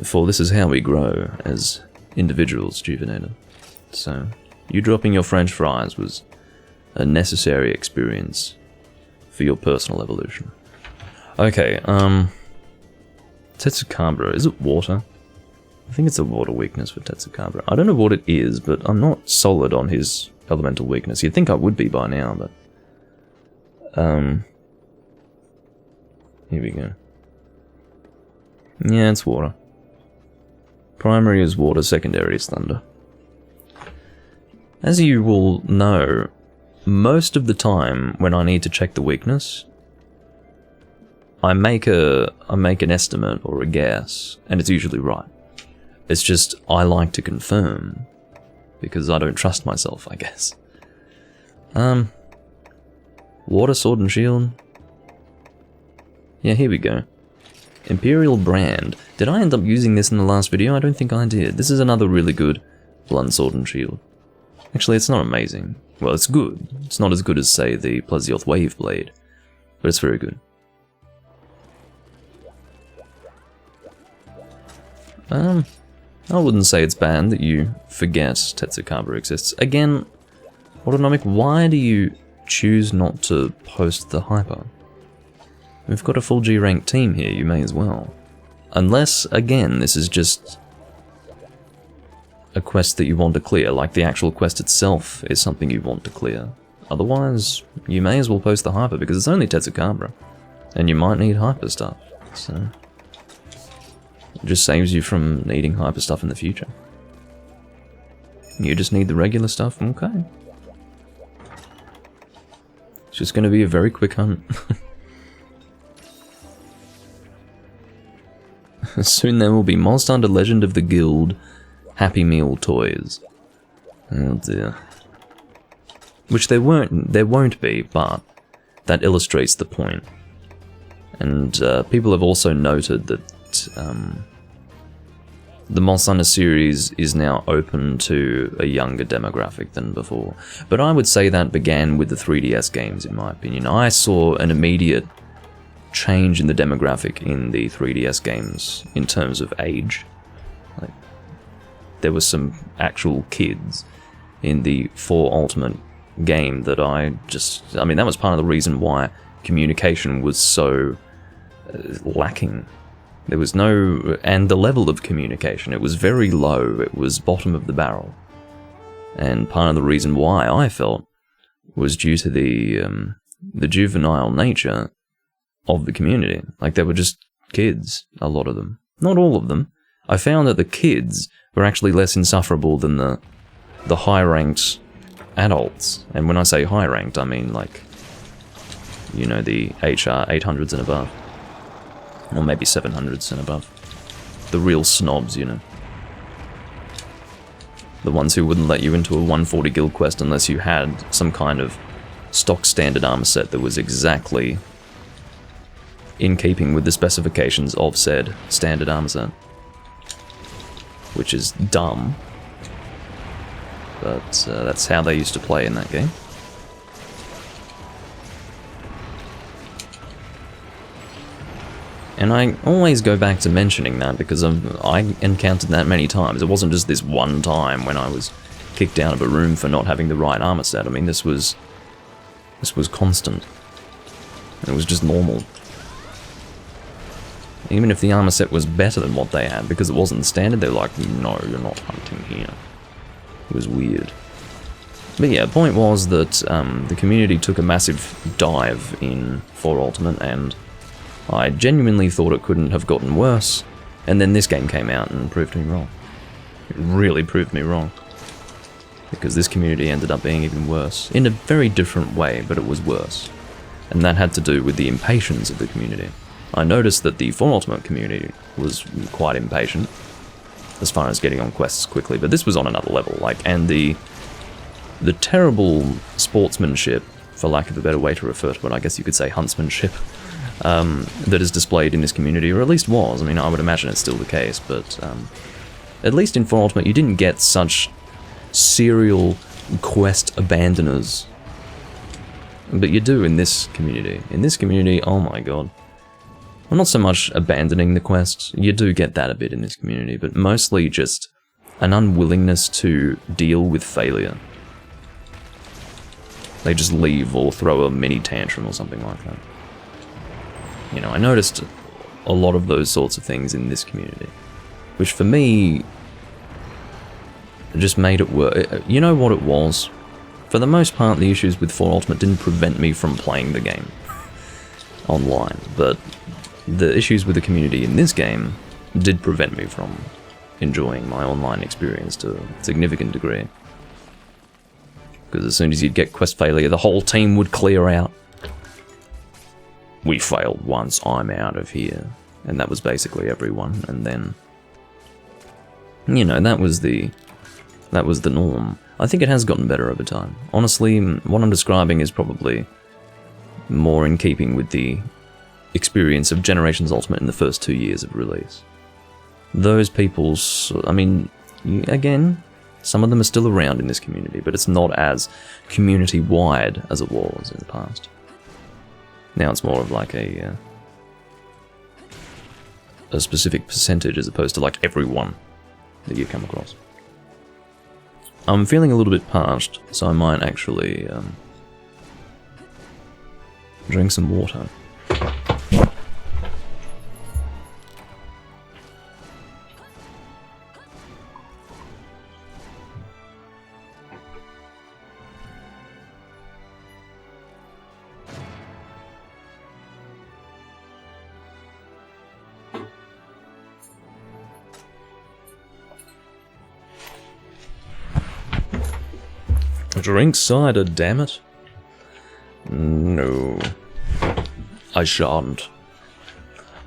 for this is how we grow as individuals, Juvenator. So, you dropping your french fries was a necessary experience for your personal evolution. Okay, Tetsukabra, is it water? I think it's a water weakness for Tetsukabra. I don't know what it is, but I'm not solid on his elemental weakness. You'd think I would be by now, but... here we go. Yeah, it's water. Primary is water, secondary is thunder. As you will know, most of the time when I need to check the weakness, I make an estimate or a guess, and it's usually right. It's just I like to confirm because I don't trust myself, I guess. Water, sword and shield. Yeah, here we go. Imperial brand. Did I end up using this in the last video? I don't think I did. This is another really good blunt sword and shield. Actually, it's not amazing. Well, it's good. It's not as good as, say, the Plesioth Wave Blade, but it's very good. I wouldn't say it's bad that you forget Tetsukabra exists. Again, Autonomic, why do you choose not to post the hyper? We've got a full G-rank team here, you may as well. Unless, again, this is just a quest that you want to clear, like the actual quest itself is something you want to clear. Otherwise, you may as well post the hyper, because it's only Tetsukabra, and you might need hyper stuff, so... it just saves you from needing hyper stuff in the future. You just need the regular stuff, okay. It's just going to be a very quick hunt. Soon there will be Monster Hunter Legend of the Guild Happy Meal toys. Oh dear. Which there won't be, but that illustrates the point. And people have also noted that the Monster Hunter series is now open to a younger demographic than before. But I would say that began with the 3DS games, in my opinion. I saw an immediate change in the demographic in the 3DS games in terms of age. Like, there were some actual kids in the 4 Ultimate game that I mean, that was part of the reason why communication was so lacking. There was no... and the level of communication, it was very low, it was bottom of the barrel. And part of the reason why I felt was due to the juvenile nature of the community. Like, they were just kids, a lot of them. Not all of them. I found that the kids were actually less insufferable than the high-ranked adults. And when I say high-ranked, I mean, like, you know, the HR 800s and above. Or maybe 700s and above. The real snobs, you know. The ones who wouldn't let you into a 140 guild quest unless you had some kind of stock standard armor set that was exactly in keeping with the specifications of said standard armor set. Which is dumb. But that's how they used to play in that game. And I always go back to mentioning that because I encountered that many times. It wasn't just this one time when I was kicked out of a room for not having the right armor set. I mean, this was constant. It was just normal. Even if the armor set was better than what they had, because it wasn't standard, they were like, no, you're not hunting here. It was weird. But yeah, the point was that the community took a massive dive in 4 Ultimate, and I genuinely thought it couldn't have gotten worse, and then this game came out and proved me wrong. It really proved me wrong. Because this community ended up being even worse. In a very different way, but it was worse. And that had to do with the impatience of the community. I noticed that the 4 Ultimate community was quite impatient, as far as getting on quests quickly, but this was on another level, and the terrible sportsmanship, for lack of a better way to refer to it, I guess you could say huntsmanship, that is displayed in this community, or at least was. I mean, I would imagine it's still the case, but at least in 4 Ultimate you didn't get such serial quest abandoners. But you do in this community. In this community, oh my god. Well, not so much abandoning the quests, you do get that a bit in this community, but mostly just an unwillingness to deal with failure. They just leave or throw a mini tantrum or something like that. You know, I noticed a lot of those sorts of things in this community, which for me just made it work. You know what it was? For the most part, the issues with 4 Ultimate didn't prevent me from playing the game online, but the issues with the community in this game did prevent me from enjoying my online experience to a significant degree. Because as soon as you'd get quest failure, the whole team would clear out. We failed once, I'm out of here. And that was basically everyone, and then, you know, that was the norm. I think it has gotten better over time. Honestly, what I'm describing is probably more in keeping with the experience of Generations Ultimate in the first 2 years of release. Those people's, I mean, again, some of them are still around in this community, but it's not as community-wide as it was in the past. Now it's more of like a specific percentage as opposed to like everyone that you come across. I'm feeling a little bit parched, so I might actually drink some water. Drink cider, damn it. No. I shan't.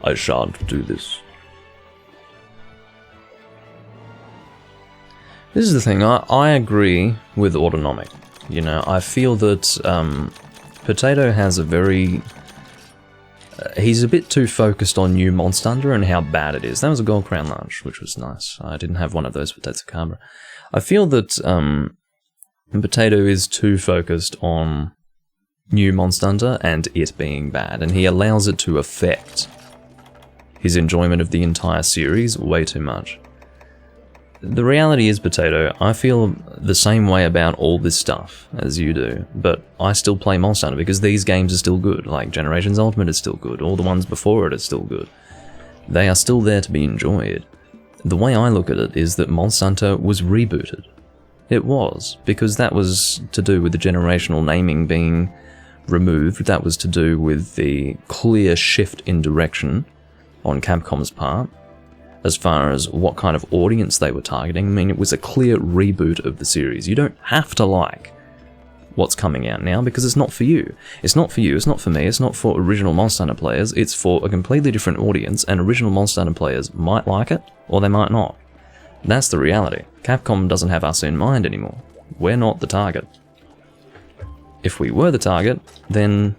I shan't do this. This is the thing, I agree with Autonomic. You know, I feel that Potato has a very... he's a bit too focused on New Monster Hunter and how bad it is. That was a Gold Crown Lunch, which was nice. I didn't have one of those with Tetsukabra. I feel that Potato is too focused on New Monster Hunter and it being bad, and he allows it to affect his enjoyment of the entire series way too much. The reality is, Potato, I feel the same way about all this stuff as you do, but I still play Monster Hunter because these games are still good. Like, Generations Ultimate is still good, all the ones before it are still good. They are still there to be enjoyed. The way I look at it is that Monster Hunter was rebooted. It was, because that was to do with the generational naming being removed. That was to do with the clear shift in direction on Capcom's part, as far as what kind of audience they were targeting. I mean, it was a clear reboot of the series. You don't have to like what's coming out now, because it's not for you. It's not for you, it's not for me, it's not for original Monster Hunter players, it's for a completely different audience, and original Monster Hunter players might like it, or they might not. That's the reality. Capcom doesn't have us in mind anymore. We're not the target. If we were the target, then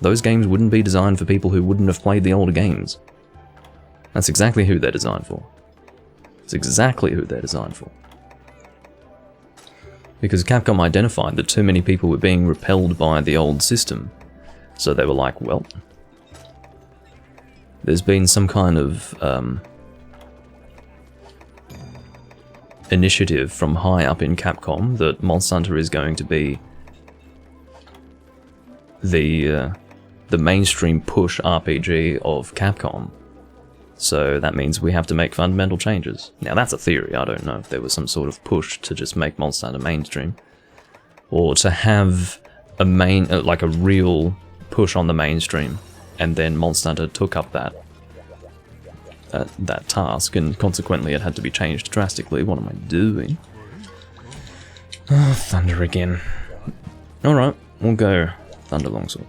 those games wouldn't be designed for people who wouldn't have played the older games. That's exactly who they're designed for. It's exactly who they're designed for. Because Capcom identified that too many people were being repelled by the old system. So they were like, well, there's been some kind of initiative from high up in Capcom that Monster Hunter is going to be the mainstream push RPG of Capcom So that means we have to make fundamental changes. Now that's a theory, I don't know if there was some sort of push to just make Monster mainstream. Or to have a like a real push on the mainstream, and then Monster Hunter took up that task, and consequently it had to be changed drastically. What am I doing? Oh, Thunder again. Alright, we'll go Thunder Longsword.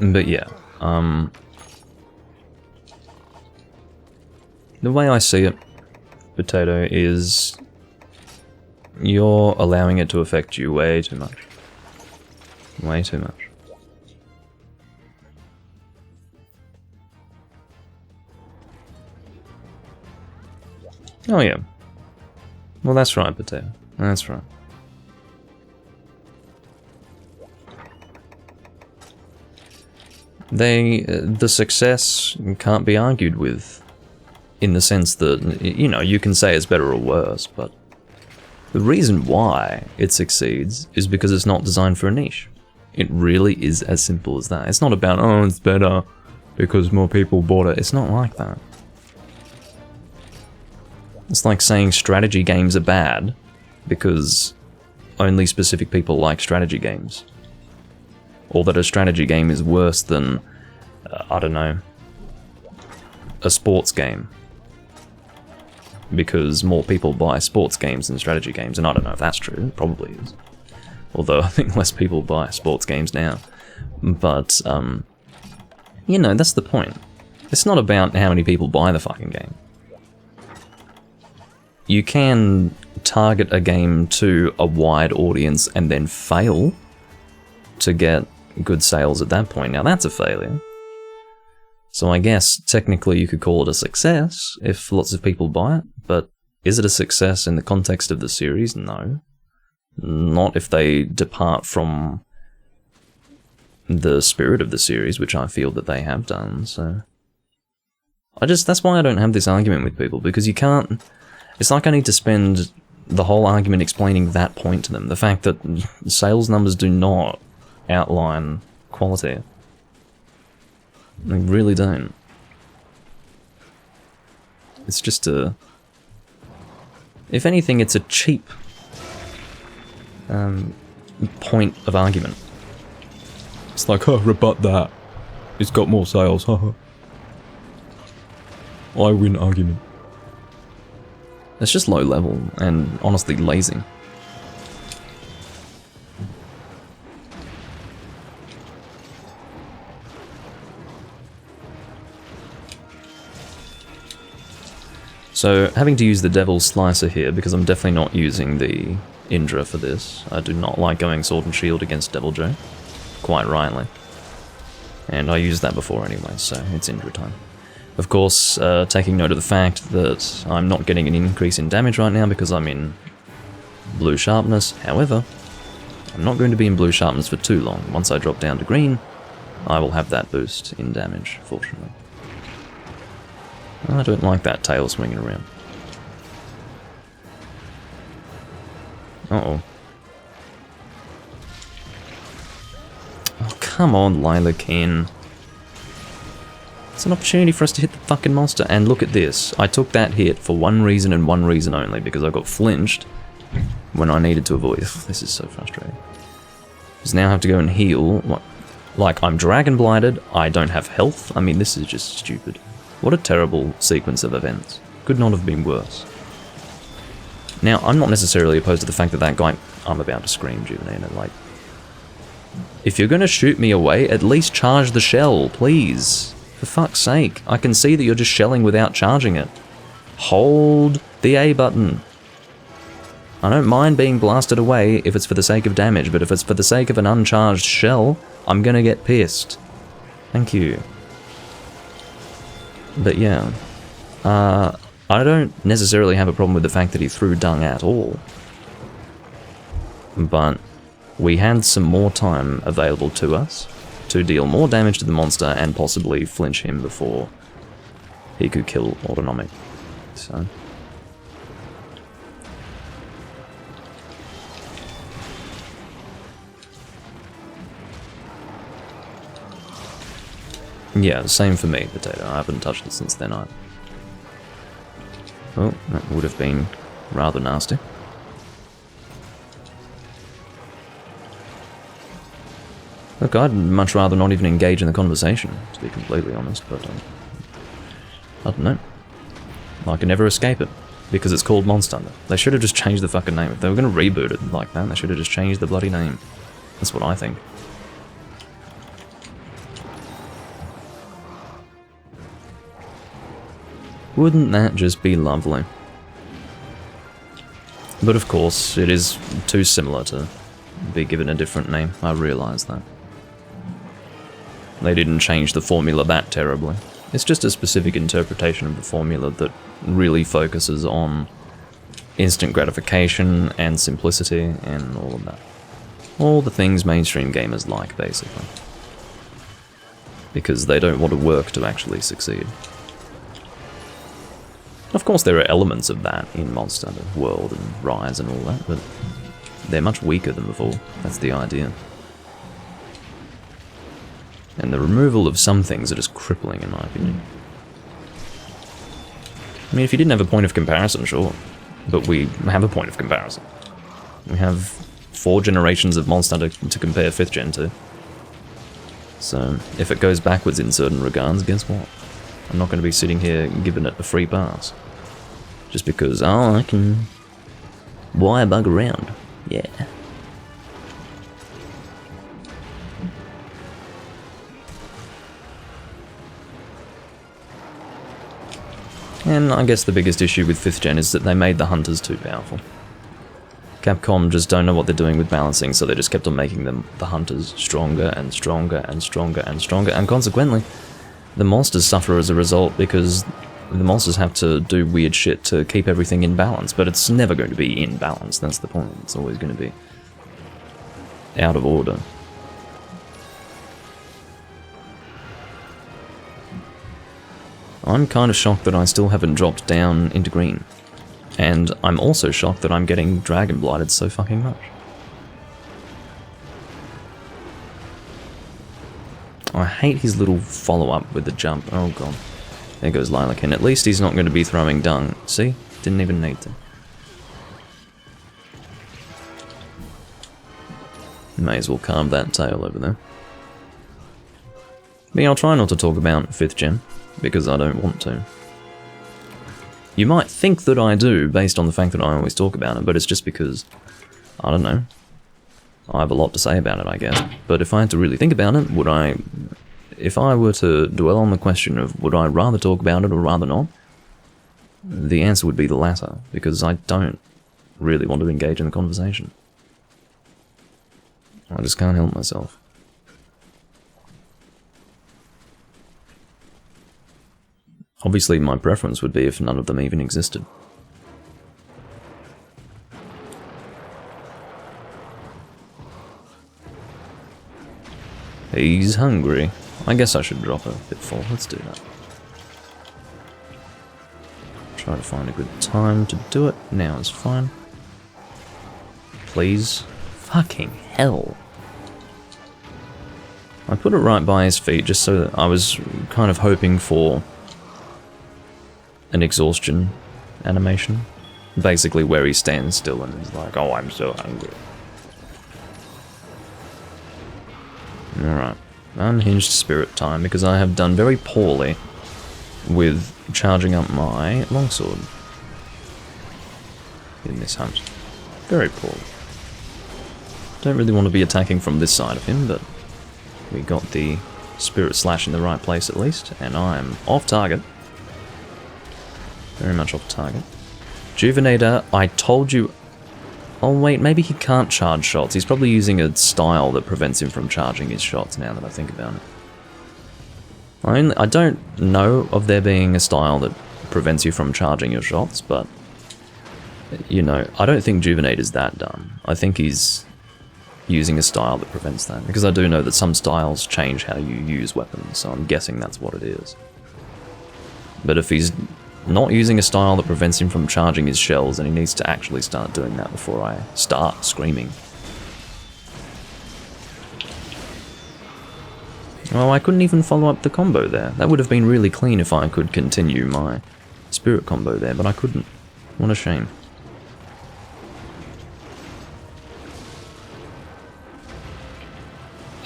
But yeah, the way I see it, Potato, is you're allowing it to affect you way too much. Way too much. Oh yeah. Well, that's right, Potato. That's right. The success can't be argued with, in the sense that, you know, you can say it's better or worse, but the reason why it succeeds is because it's not designed for a niche. It really is as simple as that. It's not about, oh, it's better because more people bought it. It's not like that. It's like saying strategy games are bad because only specific people like strategy games. Or that a strategy game is worse than, I don't know, a sports game. Because more people buy sports games than strategy games, and I don't know if that's true, it probably is. Although I think less people buy sports games now. But, you know, that's the point. It's not about how many people buy the fucking game. You can target a game to a wide audience and then fail to get good sales at that point. Now that's a failure. So I guess technically you could call it a success if lots of people buy it, but is it a success in the context of the series? No. Not if they depart from the spirit of the series, which I feel that they have done, so... that's why I don't have this argument with people, because you can't... It's like I need to spend the whole argument explaining that point to them. The fact that sales numbers do not outline quality. They really don't. It's just a... If anything, it's a cheap point of argument. It's like, oh, rebut that. It's got more sales, haha. I win argument. It's just low level and honestly lazy. So, having to use the Devil's Slicer here, because I'm definitely not using the Indra for this. I do not like going Sword and Shield against Devil Joe. Quite rightly. And I used that before anyway, so it's Indra time. Of course, taking note of the fact that I'm not getting an increase in damage right now because I'm in blue sharpness. However, I'm not going to be in blue sharpness for too long. Once I drop down to green, I will have that boost in damage, fortunately. I don't like that tail swinging around. Uh-oh. Oh, come on, Lila Ken. It's an opportunity for us to hit the fucking monster. And look at this. I took that hit for one reason and one reason only, because I got flinched when I needed to avoid. This is so frustrating. Because now I have to go and heal. What? Like, I'm dragon blighted, I don't have health. I mean, this is just stupid. What a terrible sequence of events. Could not have been worse. Now, I'm not necessarily opposed to the fact that that guy... I'm about to scream, Juvenator, like... If you're gonna shoot me away, at least charge the shell, please. For fuck's sake. I can see that you're just shelling without charging it. Hold the A button. I don't mind being blasted away if it's for the sake of damage, but if it's for the sake of an uncharged shell, I'm gonna get pissed. Thank you. But yeah, I don't necessarily have a problem with the fact that he threw dung at all. But we had some more time available to us to deal more damage to the monster and possibly flinch him before he could kill Autonomic. So... Yeah, same for me, Potato. I haven't touched it since then either. Oh, that would have been rather nasty. Look, I'd much rather not even engage in the conversation, to be completely honest, but I don't know. I can never escape it, because it's called Monster Hunter. They should have just changed the fucking name. If they were going to reboot it like that, they should have just changed the bloody name. That's what I think. Wouldn't that just be lovely? But of course, it is too similar to be given a different name. I realise that. They didn't change the formula that terribly. It's just a specific interpretation of the formula that really focuses on instant gratification and simplicity and all of that. All the things mainstream gamers like, basically. Because they don't want to work to actually succeed. Of course there are elements of that in Monster Hunter World and Rise and all that, but they're much weaker than before. That's the idea. And the removal of some things are just crippling, in my opinion. I mean, if you didn't have a point of comparison, sure. But we have a point of comparison. We have 4 generations of Monster Hunter to compare 5th gen to. So, if it goes backwards in certain regards, guess what? I'm not going to be sitting here giving it a free pass. Just because, oh, I can wire bug around. Yeah. And I guess the biggest issue with 5th gen is that they made the hunters too powerful. Capcom just don't know what they're doing with balancing, so they just kept on making the hunters stronger and stronger and stronger and stronger, and consequently, the monsters suffer as a result because the monsters have to do weird shit to keep everything in balance, but it's never going to be in balance, that's the point. It's always going to be out of order. I'm kind of shocked that I still haven't dropped down into green. And I'm also shocked that I'm getting dragon blighted so fucking much. I hate his little follow-up with the jump. Oh god. There goes Lilac, at least he's not going to be throwing dung. See? Didn't even need to. May as well calm that tail over there. Me, I'll try not to talk about 5th gen, because I don't want to. You might think that I do, based on the fact that I always talk about it, but it's just because, I don't know, I have a lot to say about it, I guess. But if I had to really think about it, if I were to dwell on the question of would I rather talk about it or rather not, the answer would be the latter, because I don't really want to engage in the conversation. I just can't help myself. Obviously, my preference would be if none of them even existed. He's hungry. I guess I should drop a bit full. Let's do that. Try to find a good time to do it. Now is fine. Please. Fucking hell. I put it right by his feet just so that I was kind of hoping for an exhaustion animation. Basically where he stands still and is like, oh, I'm so hungry. Alright. Unhinged spirit time, because I have done very poorly with charging up my longsword in this hunt. Very poorly. Don't really want to be attacking from this side of him, but we got the spirit slash in the right place at least, and I'm off target. Very much off target. Juvenator, I told you... Oh wait, maybe he can't charge shots. He's probably using a style that prevents him from charging his shots, now that I think about it. I don't know of there being a style that prevents you from charging your shots, but... You know, I don't think Juvenator's that dumb. I think he's using a style that prevents that, because I do know that some styles change how you use weapons, so I'm guessing that's what it is. But if he's not using a style that prevents him from charging his shells, then he needs to actually start doing that before I start screaming. Well, I couldn't even follow up the combo there. That would have been really clean if I could continue my spirit combo there, but I couldn't. What a shame.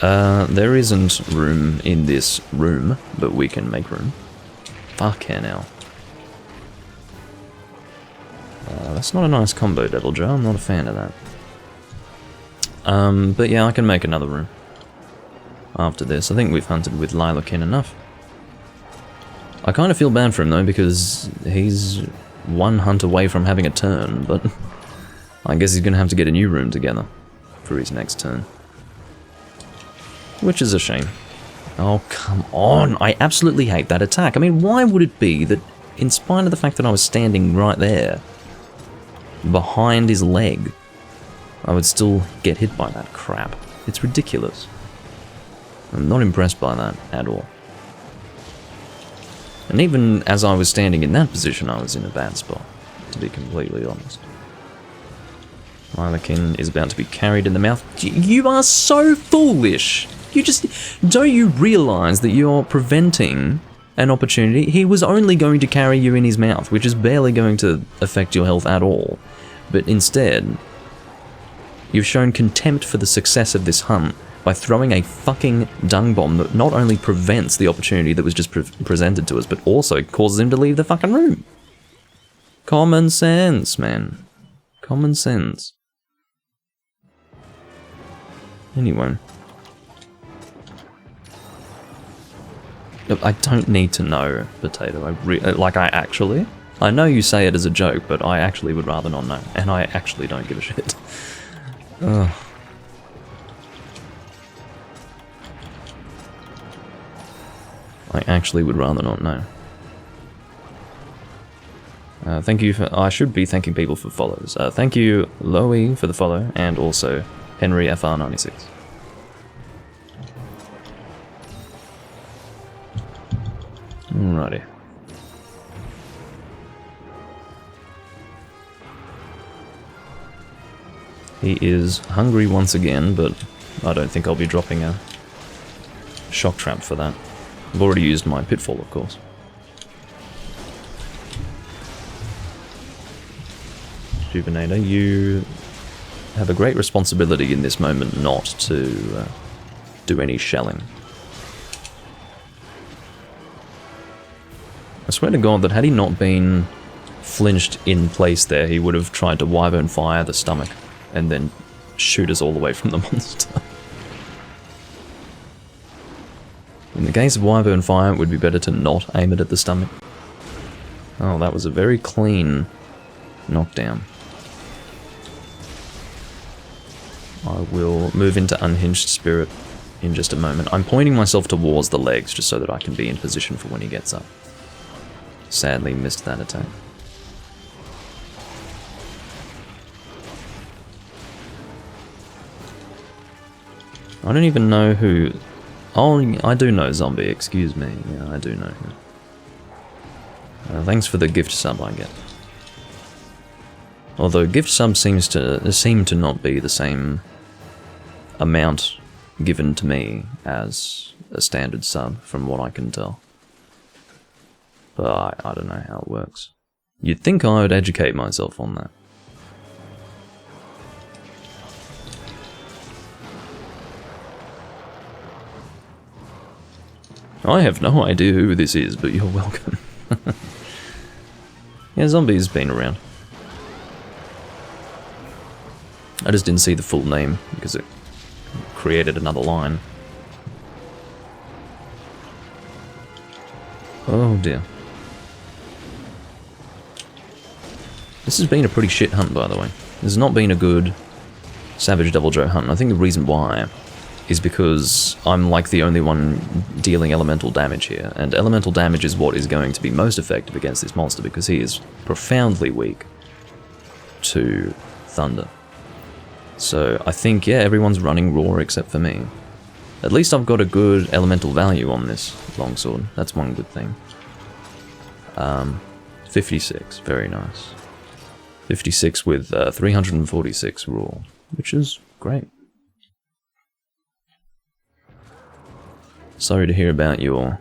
There isn't room in this room, but we can make room. Fuck yeah now. That's not a nice combo, Devil Joe. I'm not a fan of that. But yeah, I can make another room after this. I think we've hunted with Lilakin enough. I kind of feel bad for him though, because he's one hunt away from having a turn, but I guess he's going to have to get a new room together for his next turn. Which is a shame. Oh, come on. I absolutely hate that attack. I mean, why would it be that, in spite of the fact that I was standing right there, behind his leg, I would still get hit by that crap? It's ridiculous. I'm not impressed by that at all. And even as I was standing in that position, I was in a bad spot, to be completely honest. Lilakin is about to be carried in the mouth. You are so foolish! Don't you realise that you're preventing an opportunity? He was only going to carry you in his mouth, which is barely going to affect your health at all. But instead, you've shown contempt for the success of this hunt by throwing a fucking dung bomb that not only prevents the opportunity that was just presented to us, but also causes him to leave the fucking room. Common sense, man. Common sense. Anyway. Look, I don't need to know, Potato. I know you say it as a joke, but I actually would rather not know. And I actually don't give a shit. Ugh. I actually would rather not know. Thank you for... I should be thanking people for follows. Thank you, Loey, for the follow, and also Henry FR96. Alrighty. He is hungry once again, but I don't think I'll be dropping a shock trap for that. I've already used my pitfall, of course. Juvenator, you have a great responsibility in this moment not to do any shelling. I swear to God that had he not been flinched in place there, he would have tried to wyvern fire the stomach and then shoot us all away from the monster. In the case of wyvern fire, it would be better to not aim it at the stomach. Oh, that was a very clean knockdown. I will move into Unhinged Spirit in just a moment. I'm pointing myself towards the legs just so that I can be in position for when he gets up. Sadly missed that attack. I don't even know who... Oh, I do know Zombie, excuse me. Yeah, I do know him. Thanks for the gift sub I get. Although gift sub seem to not be the same amount given to me as a standard sub, from what I can tell. But I don't know how it works. You'd think I would educate myself on that. I have no idea who this is, but you're welcome. Yeah, Zombie's been around. I just didn't see the full name, because it created another line. Oh dear. This has been a pretty shit hunt, by the way. This has not been a good Savage Devil Joe hunt. I think the reason why is because I'm like the only one dealing elemental damage here, and elemental damage is what is going to be most effective against this monster because he is profoundly weak to thunder. So I think, yeah, everyone's running Roar except for me. At least I've got a good elemental value on this longsword. That's one good thing. 56, very nice. 56 with 346 Roar, which is great. sorry to hear about your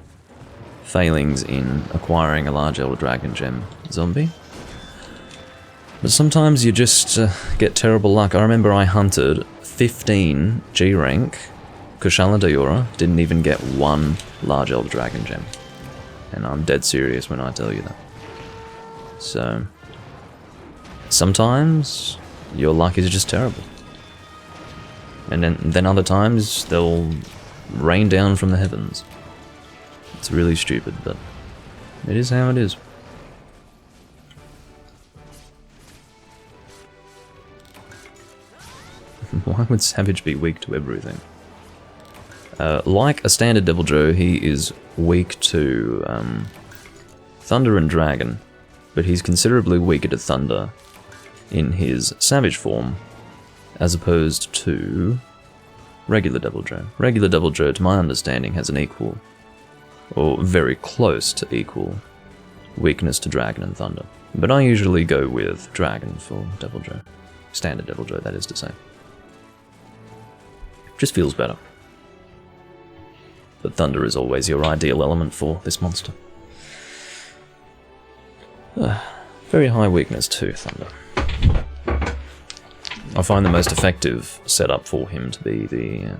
failings in acquiring a large Elder Dragon gem, zombie. But sometimes you just get terrible luck. I remember I hunted 15 G-rank Kushala Daora, didn't even get one large Elder Dragon gem. And I'm dead serious when I tell you that. So, sometimes your luck is just terrible. And then other times they'll rain down from the heavens. It's really stupid, but it is how it is. Why would Savage be weak to everything? Like a standard Devil Joe, he is weak to Thunder and Dragon, but he's considerably weaker to Thunder in his Savage form, as opposed to regular Devil Joe. Regular Devil Joe, to my understanding, has an equal, or very close to equal, weakness to Dragon and Thunder. But I usually go with Dragon for Devil Joe. Standard Devil Joe, that is to say. Just feels better. But Thunder is always your ideal element for this monster. Very high weakness to Thunder. I find the most effective setup for him to be the...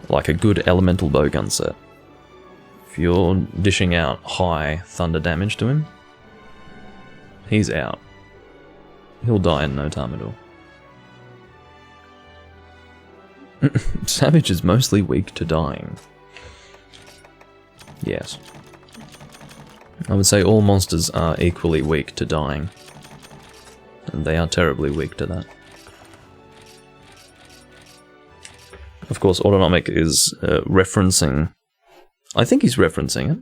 like a good elemental bowgun set. If you're dishing out high Thunder damage to him, he's out. He'll die in no time at all. Savage is mostly weak to dying. Yes. I would say all monsters are equally weak to dying. And they are terribly weak to that. Of course, Autonomic is referencing... I think he's referencing it.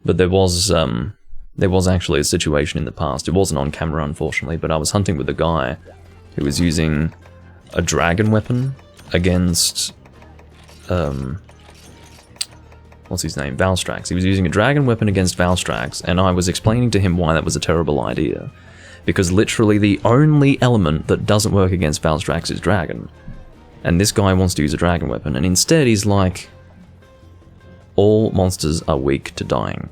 But there was actually a situation in the past. It wasn't on camera, unfortunately, but I was hunting with a guy who was using a dragon weapon against, what's his name? Valstrax. He was using a dragon weapon against Valstrax, and I was explaining to him why that was a terrible idea. Because literally the only element that doesn't work against Valstrax is dragon. And this guy wants to use a dragon weapon, and instead he's like, all monsters are weak to dying.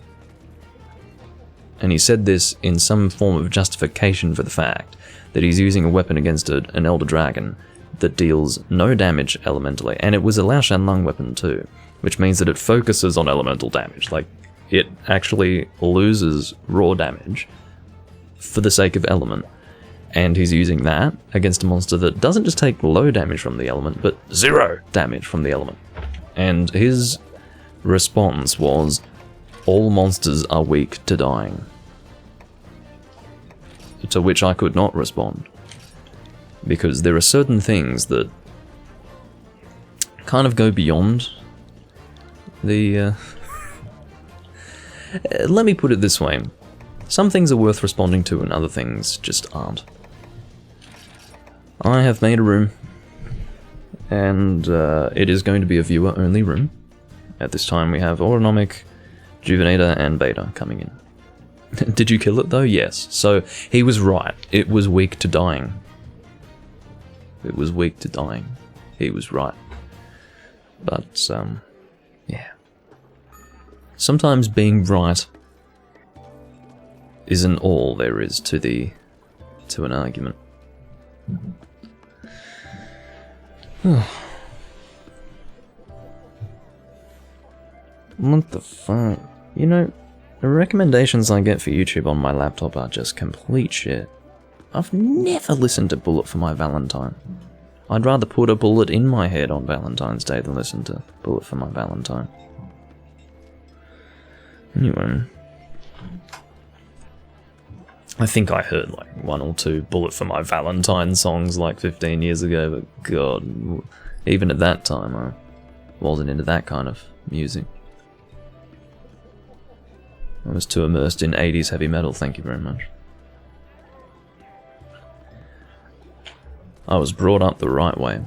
And he said this in some form of justification for the fact that he's using a weapon against an Elder Dragon that deals no damage elementally, and it was a Lao Shan Lung weapon too, which means that it focuses on elemental damage. Like, it actually loses raw damage for the sake of element, and he's using that against a monster that doesn't just take low damage from the element, but 0 damage from the element. And his response was, all monsters are weak to dying. To which I could not respond. Because there are certain things that kind of go beyond the... Let me put it this way. Some things are worth responding to and other things just aren't. I have made a room, and it is going to be a viewer-only room. At this time we have Autonomic, Juvenator, and Beta coming in. Did you kill it though? Yes. So he was right. It was weak to dying. It was weak to dying. He was right. But, yeah. Sometimes being right isn't all there is to an argument. What the fuck? You know, the recommendations I get for YouTube on my laptop are just complete shit. I've never listened to Bullet for My Valentine. I'd rather put a bullet in my head on Valentine's Day than listen to Bullet for My Valentine. Anyway. I think I heard like 1 or 2 Bullet for My Valentine songs like 15 years ago, but god, even at that time I wasn't into that kind of music. I was too immersed in 80s heavy metal, thank you very much. I was brought up the right way.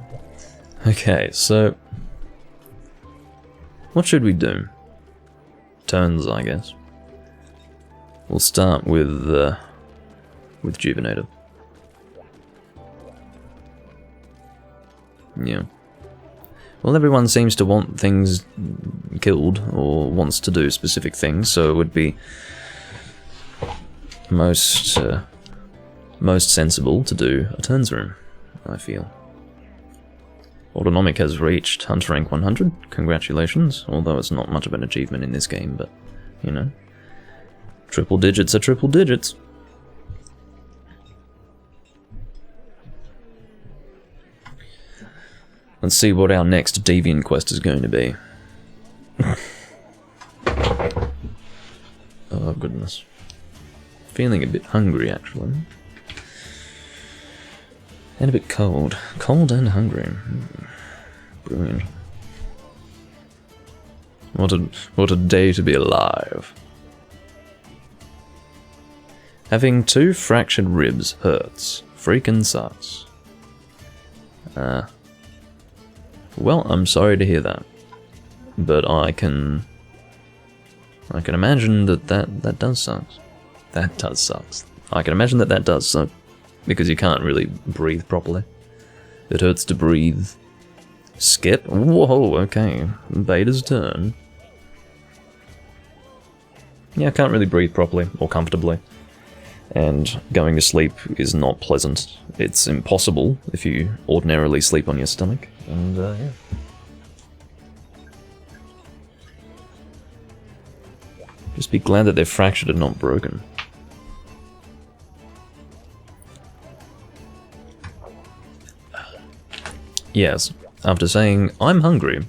Okay, so... what should we do? Turns, I guess. We'll start with Juvenator. Yeah. Well, everyone seems to want things killed, or wants to do specific things, so it would be most sensible to do a turns room, I feel. Autonomic has reached Hunter rank 100, congratulations, although it's not much of an achievement in this game, but, you know. Triple digits are triple digits. Let's see what our next Deviant quest is going to be. Oh goodness. Feeling a bit hungry, actually. And a bit cold. Cold and hungry. Brilliant. What a day to be alive. Having 2 fractured ribs hurts. Freaking sucks. Well, I'm sorry to hear that. But I can imagine that does suck. That does suck. I can imagine that does suck. Because you can't really breathe properly. It hurts to breathe. Skip? Whoa, okay. Beta's turn. Yeah, I can't really breathe properly or comfortably. And going to sleep is not pleasant. It's impossible if you ordinarily sleep on your stomach. And, yeah. Just be glad that they're fractured and not broken. Yes, after saying, I'm hungry,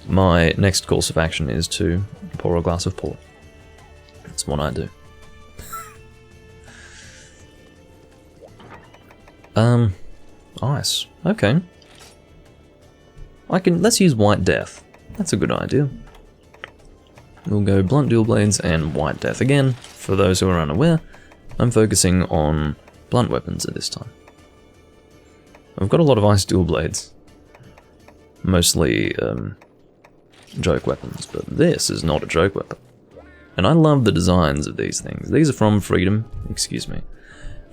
my next course of action is to pour a glass of port. That's what I do. Ice. Okay. Let's use White Death. That's a good idea. We'll go Blunt Dual Blades and White Death again. For those who are unaware, I'm focusing on blunt weapons at this time. I've got a lot of Ice Dual Blades. Mostly, joke weapons, but this is not a joke weapon. And I love the designs of these things. These are from Freedom, excuse me.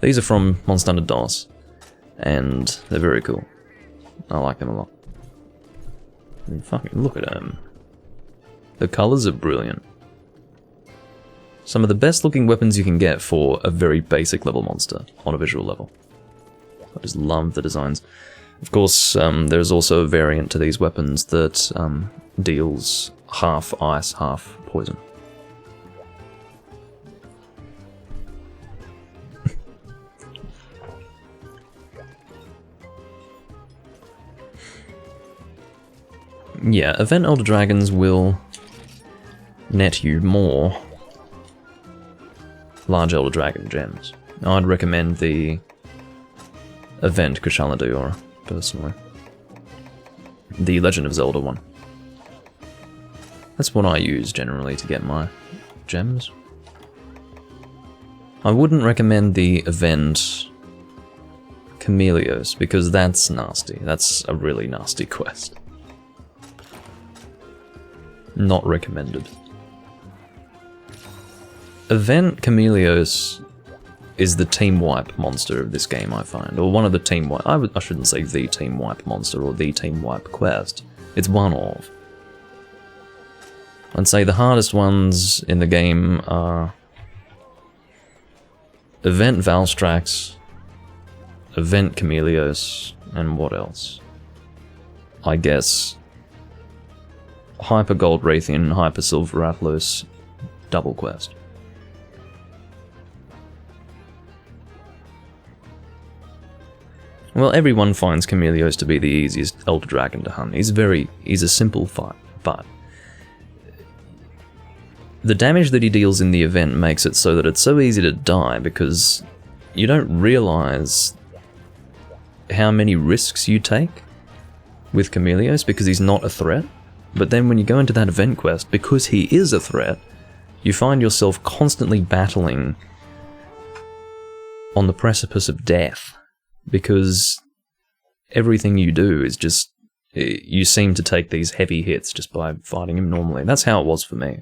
These are from Monster Hunter DOS, and they're very cool. I like them a lot. And fucking look at them. The colours are brilliant. Some of the best looking weapons you can get for a very basic level monster on a visual level. I just love the designs. Of course, there's also a variant to these weapons that deals half ice, half poison. Yeah, Event Elder Dragons will net you more large Elder Dragon gems. I'd recommend the Event Kushala Daora, personally. The Legend of Zelda one. That's what I use generally to get my gems. I wouldn't recommend the Event Chameleos, because that's nasty. That's a really nasty quest. Not recommended. Event Chameleos is the team wipe monster of this game, I find. Or one of the team wipe. I shouldn't say the team wipe monster or the team wipe quest. It's one of. I'd say the hardest ones in the game are Event Valstrax, Event Chameleos, and what else? I guess Hyper Gold Raytheon, Hyper Silver Rathalos, double quest. Well, everyone finds Chameleos to be the easiest Elder Dragon to hunt. He's a simple fight, but the damage that he deals in the event makes it so that it's so easy to die because you don't realize how many risks you take with Chameleos because he's not a threat. But then when you go into that event quest, because he is a threat, you find yourself constantly battling on the precipice of death. Because everything you do is just, you seem to take these heavy hits just by fighting him normally. That's how it was for me.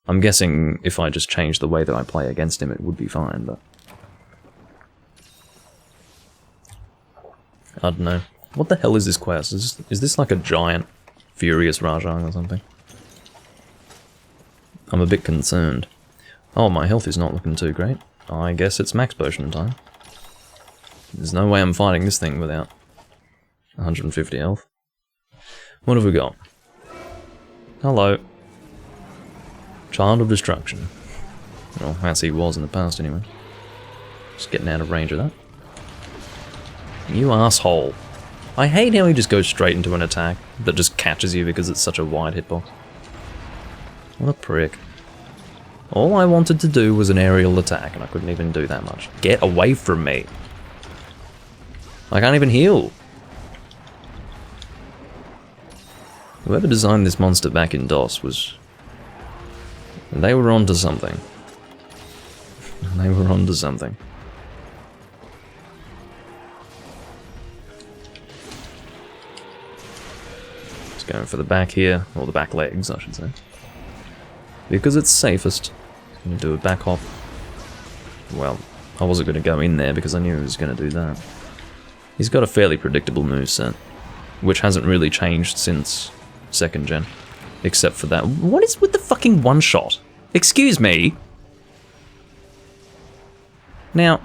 I'm guessing if I just changed the way that I play against him, it would be fine, but I don't know. What the hell is this quest? Is this like a giant, furious Rajang or something? I'm a bit concerned. Oh, my health is not looking too great. I guess it's max potion time. There's no way I'm fighting this thing without 150 health. What have we got? Hello. Child of Destruction. Well, as he was in the past anyway. Just getting out of range of that. You asshole. I hate how he just goes straight into an attack that just catches you because it's such a wide hitbox. What a prick. All I wanted to do was an aerial attack and I couldn't even do that much. Get away from me. I can't even heal. Whoever designed this monster back in DOS was... They were onto something. They were onto something. Just going for the back here, or the back legs, I should say. Because it's safest. I'm gonna do a back hop. Well, I wasn't going to go in there because I knew he was going to do that. He's got a fairly predictable moveset, which hasn't really changed since 2nd gen. Except for that. What is with the fucking one-shot? Excuse me? Now,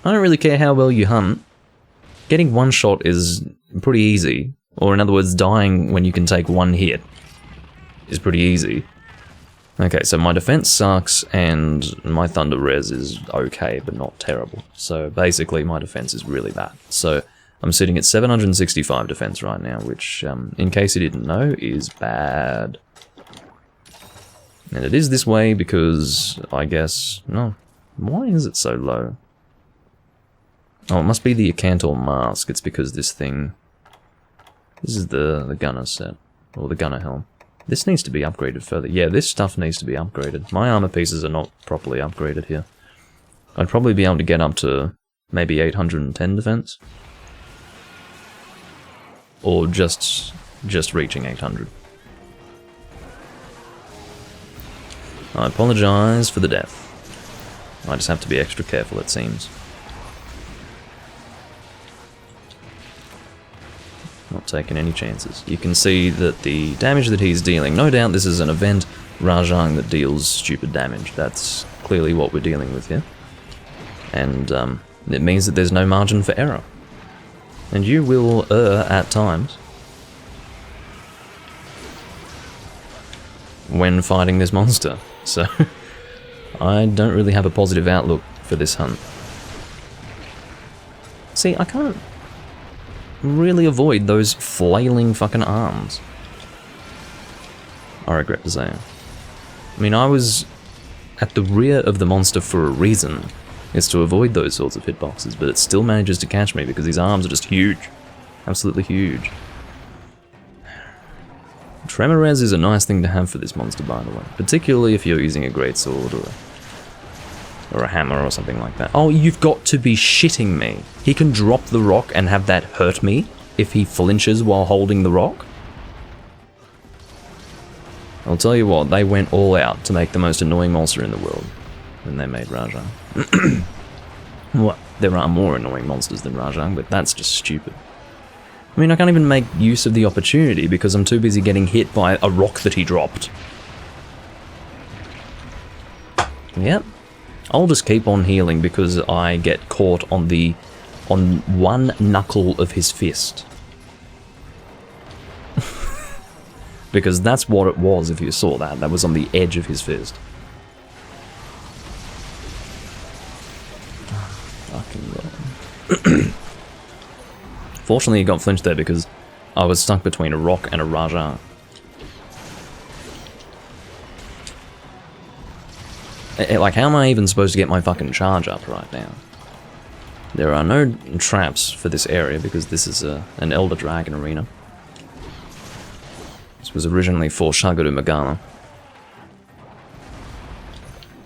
I don't really care how well you hunt. Getting one shot is pretty easy. Or in other words, dying when you can take one hit is pretty easy. Okay, so my defense sucks and my thunder res is okay, but not terrible. So basically my defense is really bad. So I'm sitting at 765 defense right now, which, in case you didn't know, is bad. And it is this way because, I guess... No. Why is it so low? Oh, it must be the Acantor mask. It's because this thing... This is the gunner set. Or the gunner helm. This needs to be upgraded further. Yeah, this stuff needs to be upgraded. My armor pieces are not properly upgraded here. I'd probably be able to get up to maybe 810 defense. Or just reaching 800. I apologize for the death. I just have to be extra careful, it seems. Not taking any chances. You can see that the damage that he's dealing, no doubt this is an event Rajang that deals stupid damage. That's clearly what we're dealing with here. And it means that there's no margin for error. And you will err at times when fighting this monster. So I don't really have a positive outlook for this hunt. See, I can't really avoid those flailing fucking arms. I regret to say. I mean, I was at the rear of the monster for a reason. It's to avoid those sorts of hitboxes, but it still manages to catch me because these arms are just huge. Absolutely huge. Tremor res is a nice thing to have for this monster, by the way. Particularly if you're using a greatsword or a hammer or something like that. Oh, you've got to be shitting me. He can drop the rock and have that hurt me if he flinches while holding the rock? I'll tell you what, they went all out to make the most annoying monster in the world when they made Rajang. Well, there are more annoying monsters than Rajang, but that's just stupid. I mean, I can't even make use of the opportunity because I'm too busy getting hit by a rock that he dropped. Yep. I'll just keep on healing because I get caught on one knuckle of his fist. Because that's what it was, if you saw that. That was on the edge of his fist. Fucking God. Fortunately, he got flinched there because I was stuck between a rock and a Raja. Like, how am I even supposed to get my fucking charge up right now? There are no traps for this area because this is an Elder Dragon arena. This was originally for Shaguru Magala.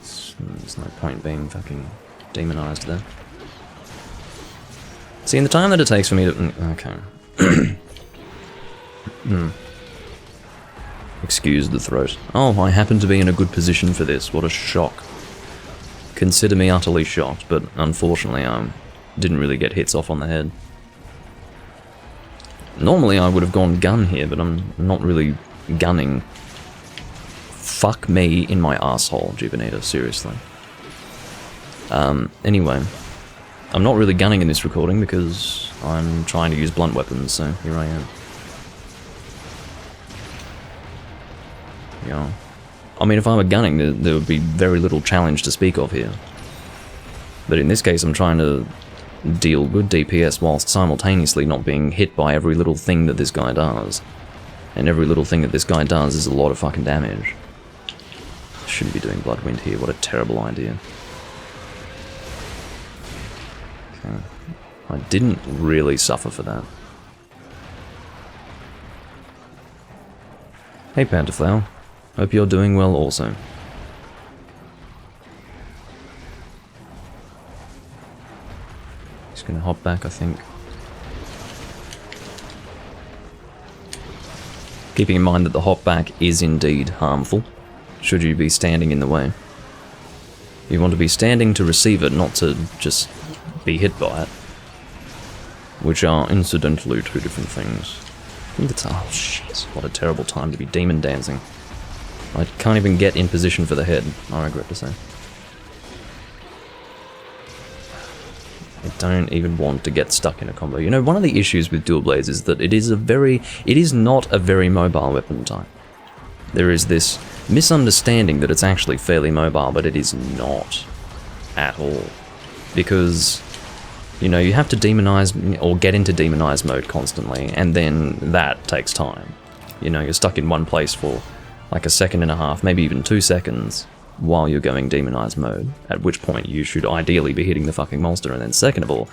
There's no point being fucking demonized there. See, in the time that it takes for me to... Okay. Excuse the throat. Oh, I happen to be in a good position for this. What a shock. Consider me utterly shocked, but unfortunately I didn't really get hits off on the head. Normally I would have gone gun here, but I'm not really gunning. Fuck me in my asshole, Juvenator, seriously. Anyway, I'm not really gunning in this recording because I'm trying to use blunt weapons, so here I am. Yeah. I mean, if I were gunning, there would be very little challenge to speak of here. But in this case, I'm trying to deal with DPS whilst simultaneously not being hit by every little thing that this guy does. And every little thing that this guy does is a lot of fucking damage. Shouldn't be doing Bloodwind here, what a terrible idea. Okay. I didn't really suffer for that. Hey Pantherflower, hope you're doing well also. Just gonna hop back, I think. Keeping in mind that the hop back is indeed harmful, should you be standing in the way. You want to be standing to receive it, not to just be hit by it. Which are incidentally two different things. I think it's... oh shit, what a terrible time to be demon dancing. I can't even get in position for the head, I regret to say. I don't even want to get stuck in a combo. You know, one of the issues with dual blades is that it is not a very mobile weapon type. There is this misunderstanding that it's actually fairly mobile, but it is not at all. Because, you know, you have to demonize, or get into demonize mode constantly, and then that takes time. You know, you're stuck in one place for like a second and a half, maybe even 2 seconds, while you're going demonize mode, at which point you should ideally be hitting the fucking monster. And then second of all,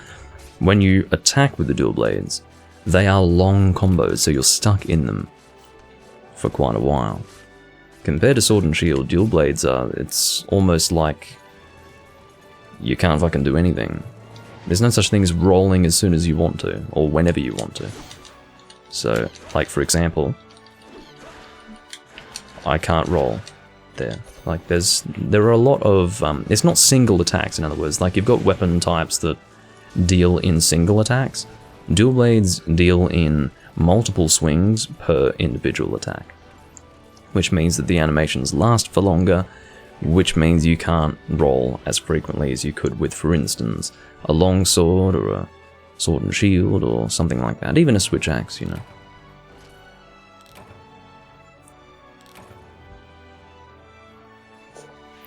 when you attack with the dual blades, they are long combos, so you're stuck in them for quite a while. Compared to Sword and Shield, dual blades are, it's almost like you can't fucking do anything. There's no such thing as rolling as soon as you want to, or whenever you want to. So, like for example, I can't roll there. Like there are a lot of, it's not single attacks, in other words. Like you've got weapon types that deal in single attacks. Dual blades deal in multiple swings per individual attack. Which means that the animations last for longer, which means you can't roll as frequently as you could with, for instance, a long sword or a sword and shield or something like that. Even a switch axe, you know.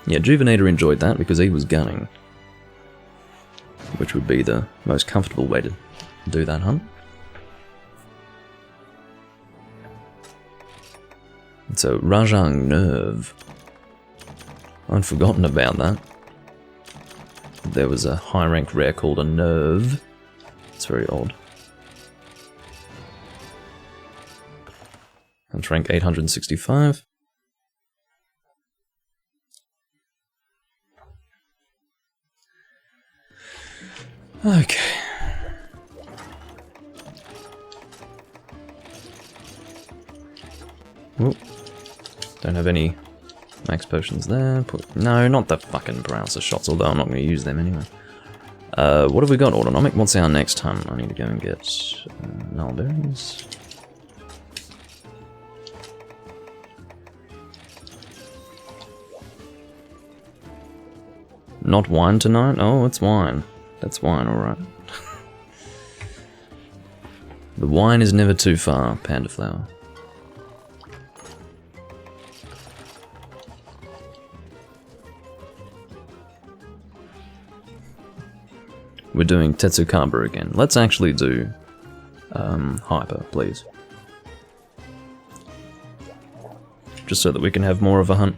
Yeah, Juvenator enjoyed that because he was gunning. Which would be the most comfortable way to do that hunt. So, Rajang Nerve. I'd forgotten about that. There was a high rank rare called a Nerve. It's very odd. That's rank 865. Okay. Whoop. Don't have any max potions there. No, not the fucking paralysis shots, although I'm not going to use them anyway. What have we got? Autonomic? What's our next hunt? I need to go and get null berries. Not wine tonight? Oh, it's wine. That's wine, alright. The wine is never too far, Pantherflower. We're doing Tetsukaba again. Let's actually do Hyper, please. Just so that we can have more of a hunt.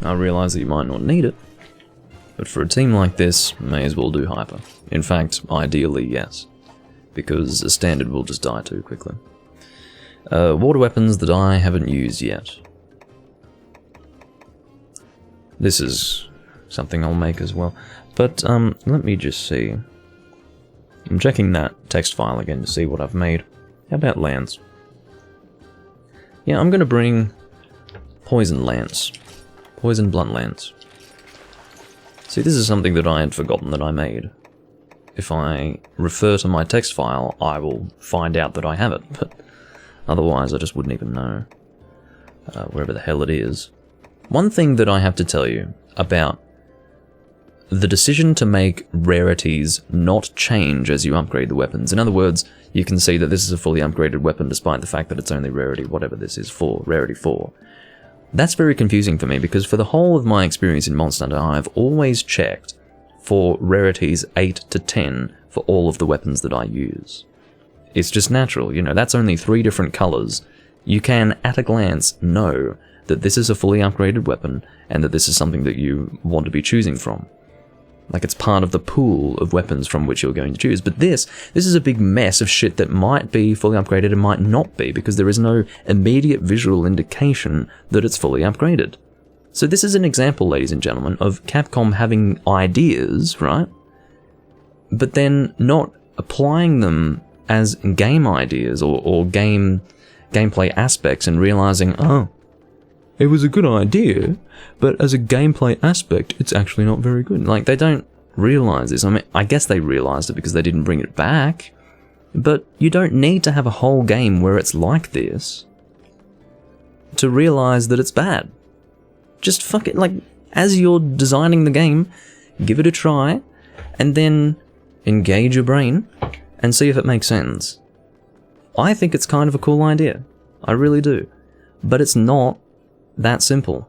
I realise that you might not need it, but for a team like this, may as well do Hyper. In fact, ideally, yes. Because a standard will just die too quickly. Water weapons that I haven't used yet. This is something I'll make as well. But, let me just see. I'm checking that text file again to see what I've made. How about Lance? Yeah, I'm gonna bring Poison Lance. Poison Blunt Lance. See, this is something that I had forgotten that I made. if I refer to my text file, I will find out that I have it, but otherwise I just wouldn't even know wherever the hell it is. One thing that I have to tell you about the decision to make rarities not change as you upgrade the weapons. In other words, you can see that this is a fully upgraded weapon despite the fact that it's only rarity, whatever this is for, rarity 4. That's very confusing for me because for the whole of my experience in Monster Hunter, I've always checked for rarities 8 to 10 for all of the weapons that I use. It's just natural, you know, that's only 3 different colors. You can, at a glance, know that this is a fully upgraded weapon and that this is something that you want to be choosing from. Like, it's part of the pool of weapons from which you're going to choose. But this is a big mess of shit that might be fully upgraded and might not be, because there is no immediate visual indication that it's fully upgraded. So this is an example, ladies and gentlemen, of Capcom having ideas, right? But then not applying them as game ideas or gameplay aspects and realizing, oh, it was a good idea, but as a gameplay aspect, it's actually not very good. Like, they don't realize this. I mean, I guess they realized it because they didn't bring it back, but you don't need to have a whole game where it's like this to realize that it's bad. Just fuck it, like, as you're designing the game, give it a try, and then engage your brain and see if it makes sense. I think it's kind of a cool idea. I really do. But it's not that simple.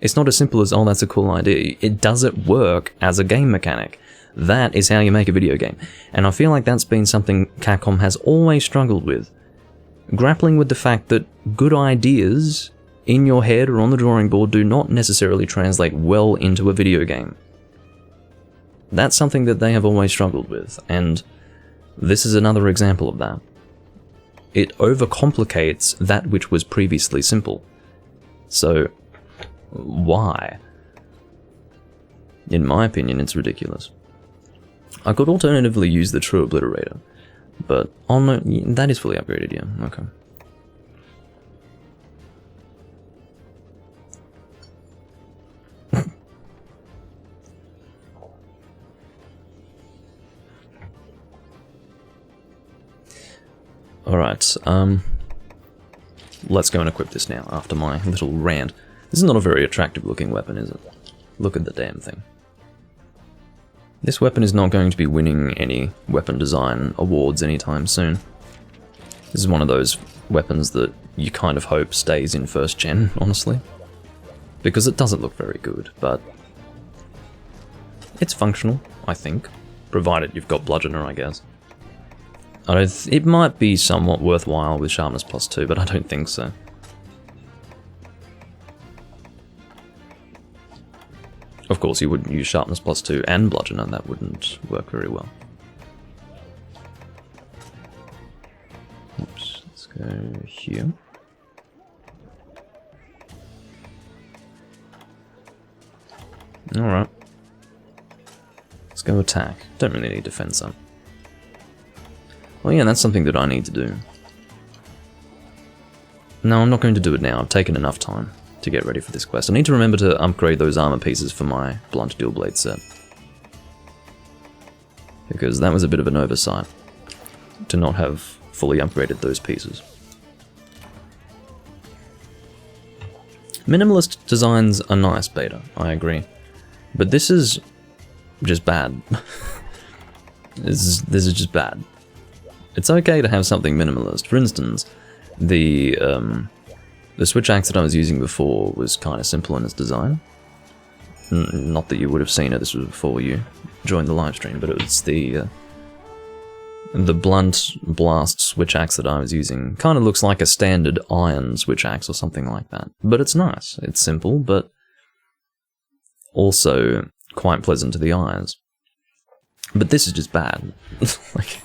It's not as simple as, oh, that's a cool idea. It doesn't work as a game mechanic. That is how you make a video game. And I feel like that's been something Capcom has always struggled with. Grappling with the fact that good ideas in your head or on the drawing board do not necessarily translate well into a video game. That's something that they have always struggled with, and this is another example of that. It overcomplicates that which was previously simple. So, why? In my opinion, it's ridiculous. I could alternatively use the True Obliterator, but oh no, that is fully upgraded, yeah, okay. Alright, let's go and equip this now, after my little rant. This is not a very attractive looking weapon, is it? Look at the damn thing. This weapon is not going to be winning any weapon design awards anytime soon. This is one of those weapons that you kind of hope stays in first gen, honestly. Because it doesn't look very good, but it's functional, I think. Provided you've got Bludgeoner, I guess. It might be somewhat worthwhile with Sharpness +2, but I don't think so. Of course, you wouldn't use Sharpness +2 and Bludgeoner, that wouldn't work very well. Oops, let's go here. Alright. Let's go attack. Don't really need defense up. Well, yeah, that's something that I need to do. No, I'm not going to do it now. I've taken enough time to get ready for this quest. I need to remember to upgrade those armor pieces for my Blunt Dual Blade set. Because that was a bit of an oversight to not have fully upgraded those pieces. Minimalist designs are nice, Beta, I agree. But this is just bad. This is just bad. It's okay to have something minimalist. For instance, the switch axe that I was using before was kind of simple in its design. Not that you would have seen it, this was before you joined the live stream, but it was the blunt blast switch axe that I was using. Kind of looks like a standard iron switch axe or something like that. But it's nice. It's simple, but also quite pleasant to the eyes. But this is just bad. Like,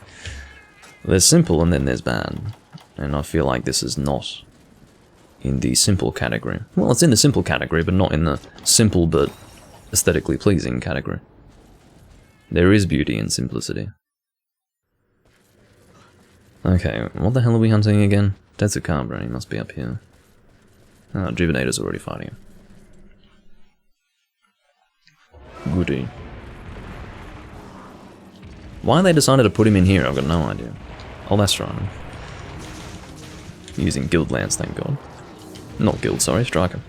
there's simple and then there's bad. And I feel like this is not in the simple category. Well, it's in the simple category, but not in the simple but aesthetically pleasing category. There is beauty in simplicity. Okay, what the hell are we hunting again? Desert Carbra, he must be up here. Oh, Juvenator's already fighting him. Goody. Why they decided to put him in here, I've got no idea. Oh, that's right. Using Guild Lance, thank God. Not Guild, sorry, Striker.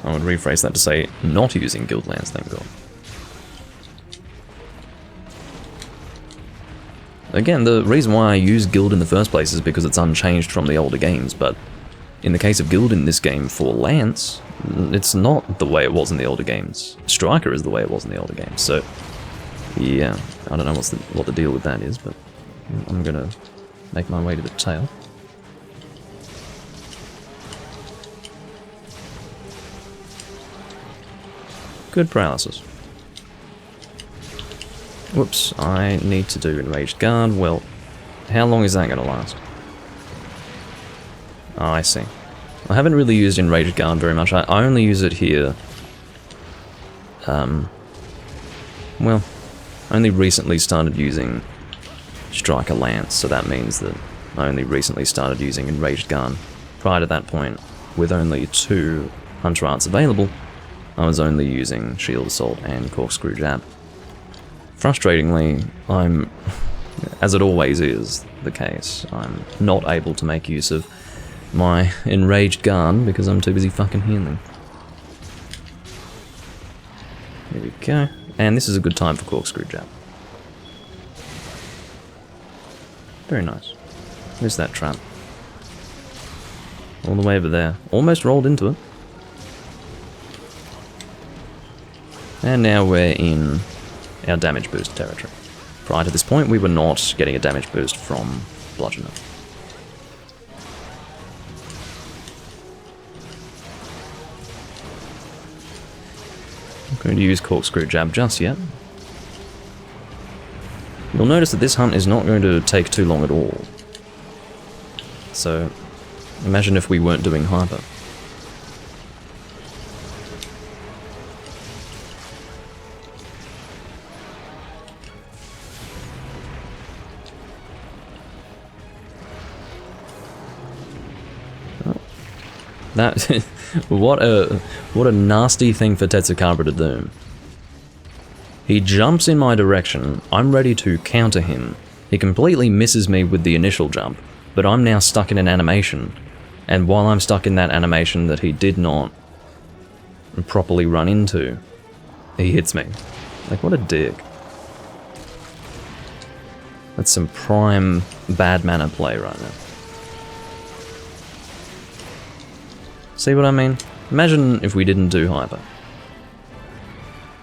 I would rephrase that to say, not using Guild Lance, thank God. Again, the reason why I use Guild in the first place is because it's unchanged from the older games, but in the case of Guild in this game for Lance, it's not the way it was in the older games. Striker is the way it was in the older games, so yeah, I don't know what the deal with that is, but I'm gonna make my way to the tail. Good paralysis. Whoops, I need to do Enraged Guard. Well, how long is that going to last? Oh, I see. I haven't really used Enraged Guard very much. I only use it here. Well, I only recently started using Striker Lance, so that means that I only recently started using Enraged Guard. Prior to that point, with only 2 Hunter Arts available, I was only using Shield Assault and Corkscrew Jab. Frustratingly, as it always is the case, I'm not able to make use of my Enraged Guard because I'm too busy fucking healing. There we go. And this is a good time for Corkscrew Jab. Very nice. Where's that trap? All the way over there. Almost rolled into it. And now we're in our damage boost territory. Prior to this point, we were not getting a damage boost from Bludgeoner. I'm going to use Corkscrew Jab just yet. You'll notice that this hunt is not going to take too long at all. So, imagine if we weren't doing Hyper. That what a nasty thing for Tetsukabra to do. He jumps in my direction, I'm ready to counter him. He completely misses me with the initial jump, but I'm now stuck in an animation. And while I'm stuck in that animation that he did not properly run into, he hits me. Like, what a dick. That's some prime bad manner play right now. See what I mean? Imagine if we didn't do Hyper.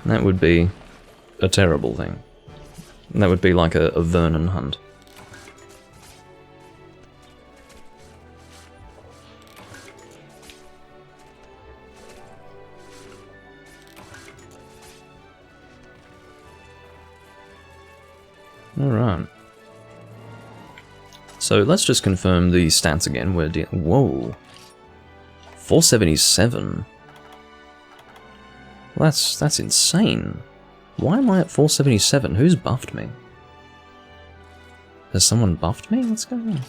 That would be a terrible thing. That would be like a Vernon hunt. Alright. So let's just confirm the stats again. We're whoa. 477? Well, that's insane. Why am I at 477? Who's buffed me? Has someone buffed me? What's going on?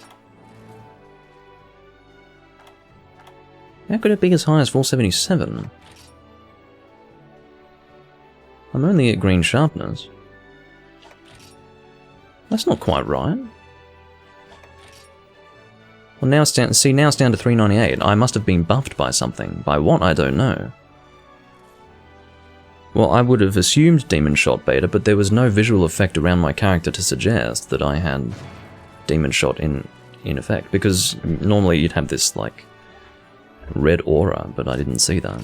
How could it be as high as 477? I'm only at green sharpness. That's not quite right. Well, now it's down. See, now it's down to 398. I must have been buffed by something. By what? I don't know. Well, I would have assumed Demon Shot beta, but there was no visual effect around my character to suggest that I had Demon Shot in effect. Because normally you'd have this like red aura, but I didn't see that.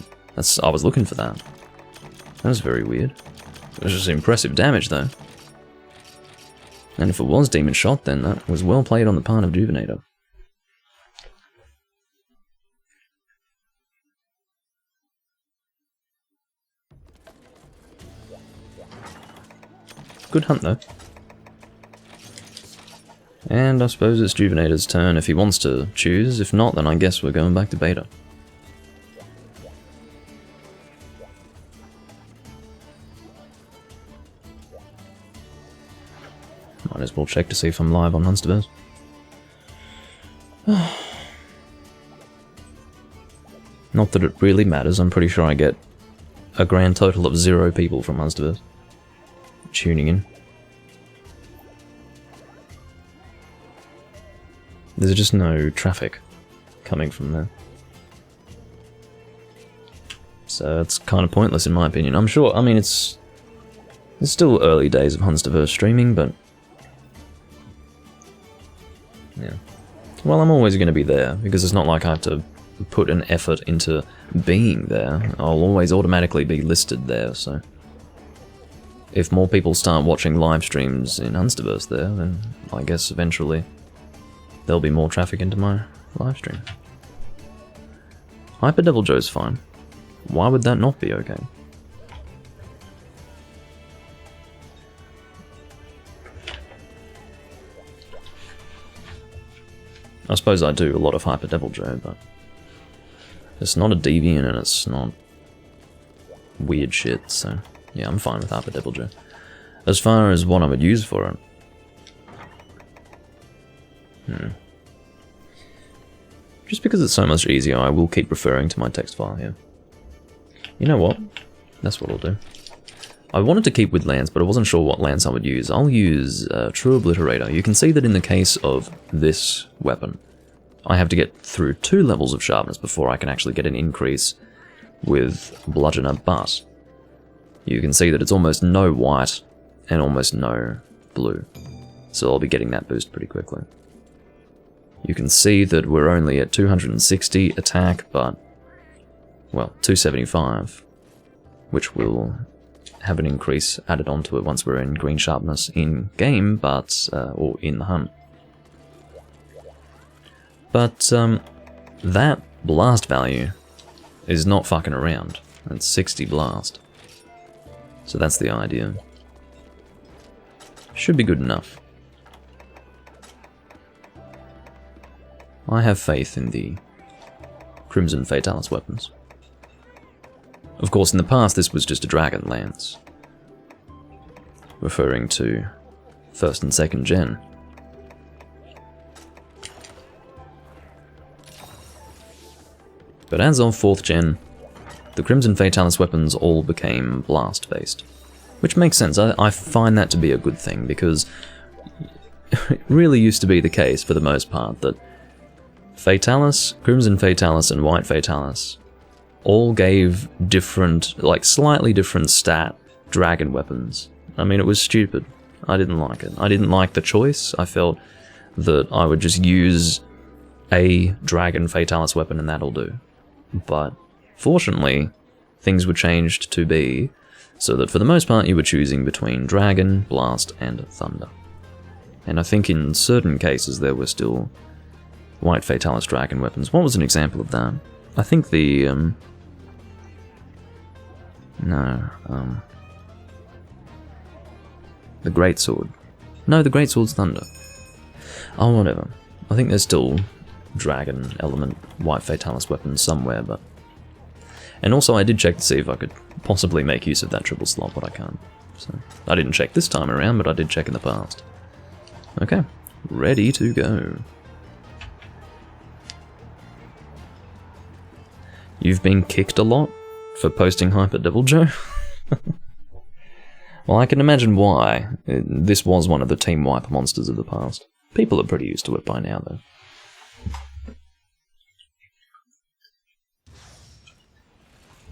I was looking for that. That was very weird. It was just impressive damage, though. And if it was Demon Shot, then that was well played on the part of Juvenator. Good hunt, though. And I suppose it's Juvenator's turn if he wants to choose. If not, then I guess we're going back to beta. Might as well check to see if I'm live on Hunsterverse. Not that it really matters, I'm pretty sure I get a grand total of 0 people from Hunsterverse. tuning in. There's just no traffic coming from there. So it's kind of pointless in my opinion. I'm sure, I mean, it's still early days of Hunsterverse streaming, but yeah. Well, I'm always going to be there, because it's not like I have to put an effort into being there. I'll always automatically be listed there, so if more people start watching live streams in Hunsterverse there, then I guess eventually there'll be more traffic into my live stream. Hyper Devil Joe's fine. Why would that not be okay? I suppose I do a lot of Hyper Devil Joe, but it's not a deviant and it's not weird shit, so yeah, I'm fine with Hyper Devil Joe. As far as what I would use for it, just because it's so much easier, I will keep referring to my text file here. You know what? That's what I'll do. I wanted to keep with lance, but I wasn't sure what lance I would use. I'll use True Obliterator. You can see that in the case of this weapon, I have to get through 2 levels of sharpness before I can actually get an increase with Bludgeoner, but you can see that it's almost no white and almost no blue. So I'll be getting that boost pretty quickly. You can see that we're only at 260 attack, but, well, 275, which will have an increase added onto it once we're in green sharpness in game, but, or in the hunt. But, that blast value is not fucking around. It's 60 blast. So that's the idea. Should be good enough. I have faith in the Crimson Fatalis weapons. Of course, in the past this was just a Dragon Lance, referring to 1st and 2nd gen. But as of 4th gen, the Crimson Fatalis weapons all became blast-based. Which makes sense. I find that to be a good thing, because it really used to be the case, for the most part, that Fatalis, Crimson Fatalis, and White Fatalis all gave different, like slightly different stat dragon weapons. I mean, it was stupid. I didn't like it. I didn't like the choice. I felt that I would just use a dragon Fatalis weapon and that'll do. But fortunately, things were changed to be so that for the most part you were choosing between dragon, blast, and thunder. And I think in certain cases there were still White Fatalis dragon weapons. What was an example of that? I think the, the Greatsword. No, the Greatsword's thunder. Oh, whatever. I think there's still dragon element White Fatalis weapons somewhere, but... And also I did check to see if I could possibly make use of that triple slot, but I can't. So I didn't check this time around, but I did check in the past. Okay, ready to go. You've been kicked a lot for posting Hyper Devil Joe? Well, I can imagine why. This was one of the Team Wipe monsters of the past. People are pretty used to it by now, though.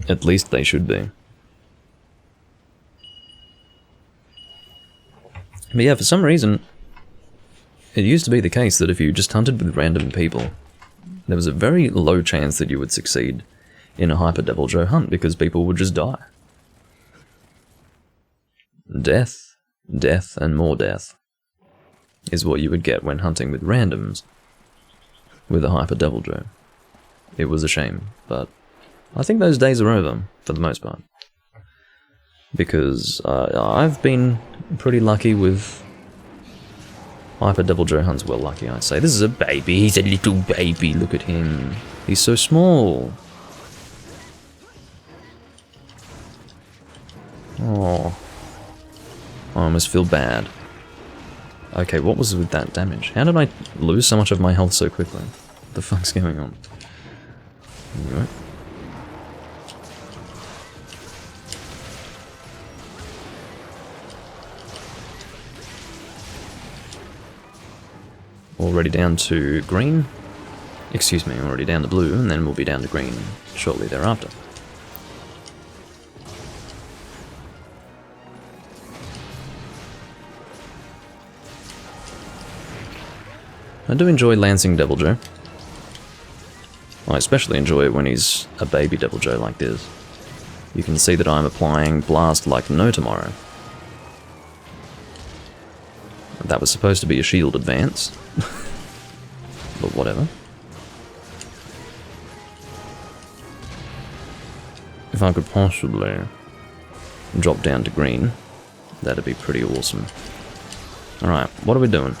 At least they should be. But yeah, for some reason, it used to be the case that if you just hunted with random people, there was a very low chance that you would succeed in a Hyper Devil Joe hunt, because people would just die. Death, death, and more death is what you would get when hunting with randoms with a Hyper Devil Joe. It was a shame, but I think those days are over, for the most part. Because I've been pretty lucky with Hyper Devil Joe hunts. Well, lucky, I'd say. This is a baby. He's a little baby. Look at him. He's so small. Oh. I almost feel bad. Okay, what was with that damage? How did I lose so much of my health so quickly? What the fuck's going on? Anyway. Already down to green. Excuse me, already down to blue, and then we'll be down to green shortly thereafter. I do enjoy lancing Devil Joe. I especially enjoy it when he's a baby Devil Joe like this. You can see that I'm applying Blast like no tomorrow. That was supposed to be a shield advance. But whatever. If I could possibly drop down to green, that'd be pretty awesome. Alright, what are we doing?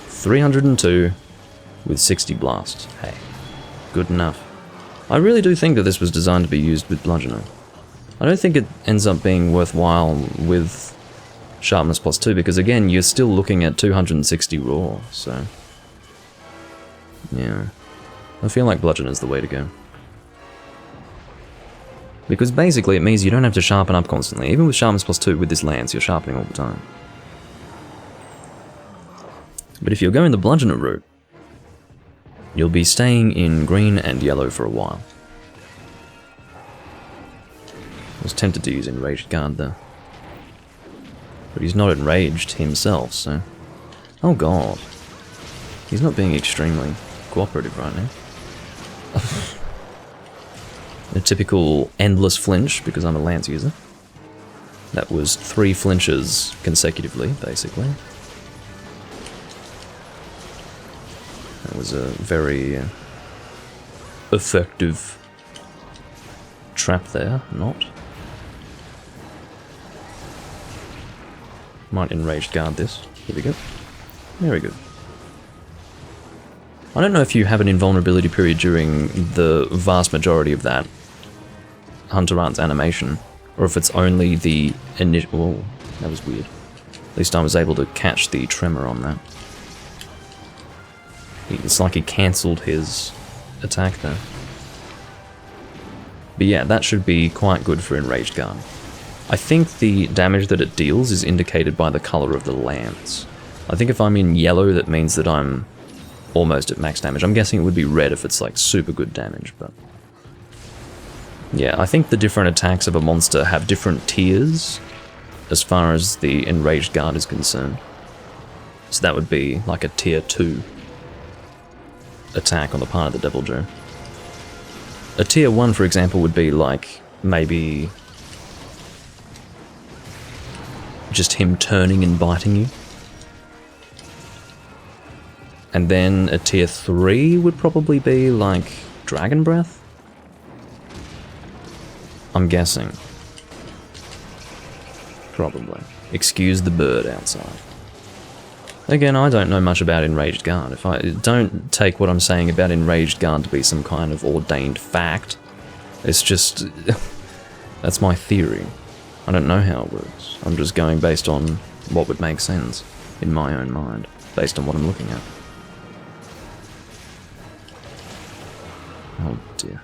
302 with 60 blast. Hey, good enough. I really do think that this was designed to be used with bludgeoner. I don't think it ends up being worthwhile with sharpness plus 2 because again you're still looking at 260 raw, so yeah. I feel like bludgeoner is the way to go. Because basically it means you don't have to sharpen up constantly. Even with sharpness plus 2 with this lance, you're sharpening all the time. But if you're going the bludgeoner route, you'll be staying in green and yellow for a while. I was tempted to use Enraged Guard there. But he's not enraged himself, so... Oh god. He's not being extremely cooperative right now. A typical endless flinch, because I'm a lance user. That was 3 flinches consecutively, basically. That was a very effective trap there, not. Might Enraged Guard this. Here we go. Very good. I don't know if you have an invulnerability period during the vast majority of that Hunter Art's animation, or if it's only the initial... Oh, that was weird. At least I was able to catch the tremor on that. It's like he cancelled his attack there. But yeah, that should be quite good for Enraged Guard. I think the damage that it deals is indicated by the colour of the lance. I think if I'm in yellow, that means that I'm almost at max damage. I'm guessing it would be red if it's like super good damage, but... Yeah, I think the different attacks of a monster have different tiers as far as the Enraged Guard is concerned. So that would be like a tier 2 attack on the part of the Devil Joe. A tier 1, for example, would be like maybe just him turning and biting you. And then a tier 3 would probably be like Dragon Breath? I'm guessing. Probably. Excuse the bird outside. Again, I don't know much about Enraged Guard. If I don't take what I'm saying about Enraged Guard to be some kind of ordained fact. It's just... that's my theory. I don't know how it works. I'm just going based on what would make sense in my own mind, based on what I'm looking at. Oh dear.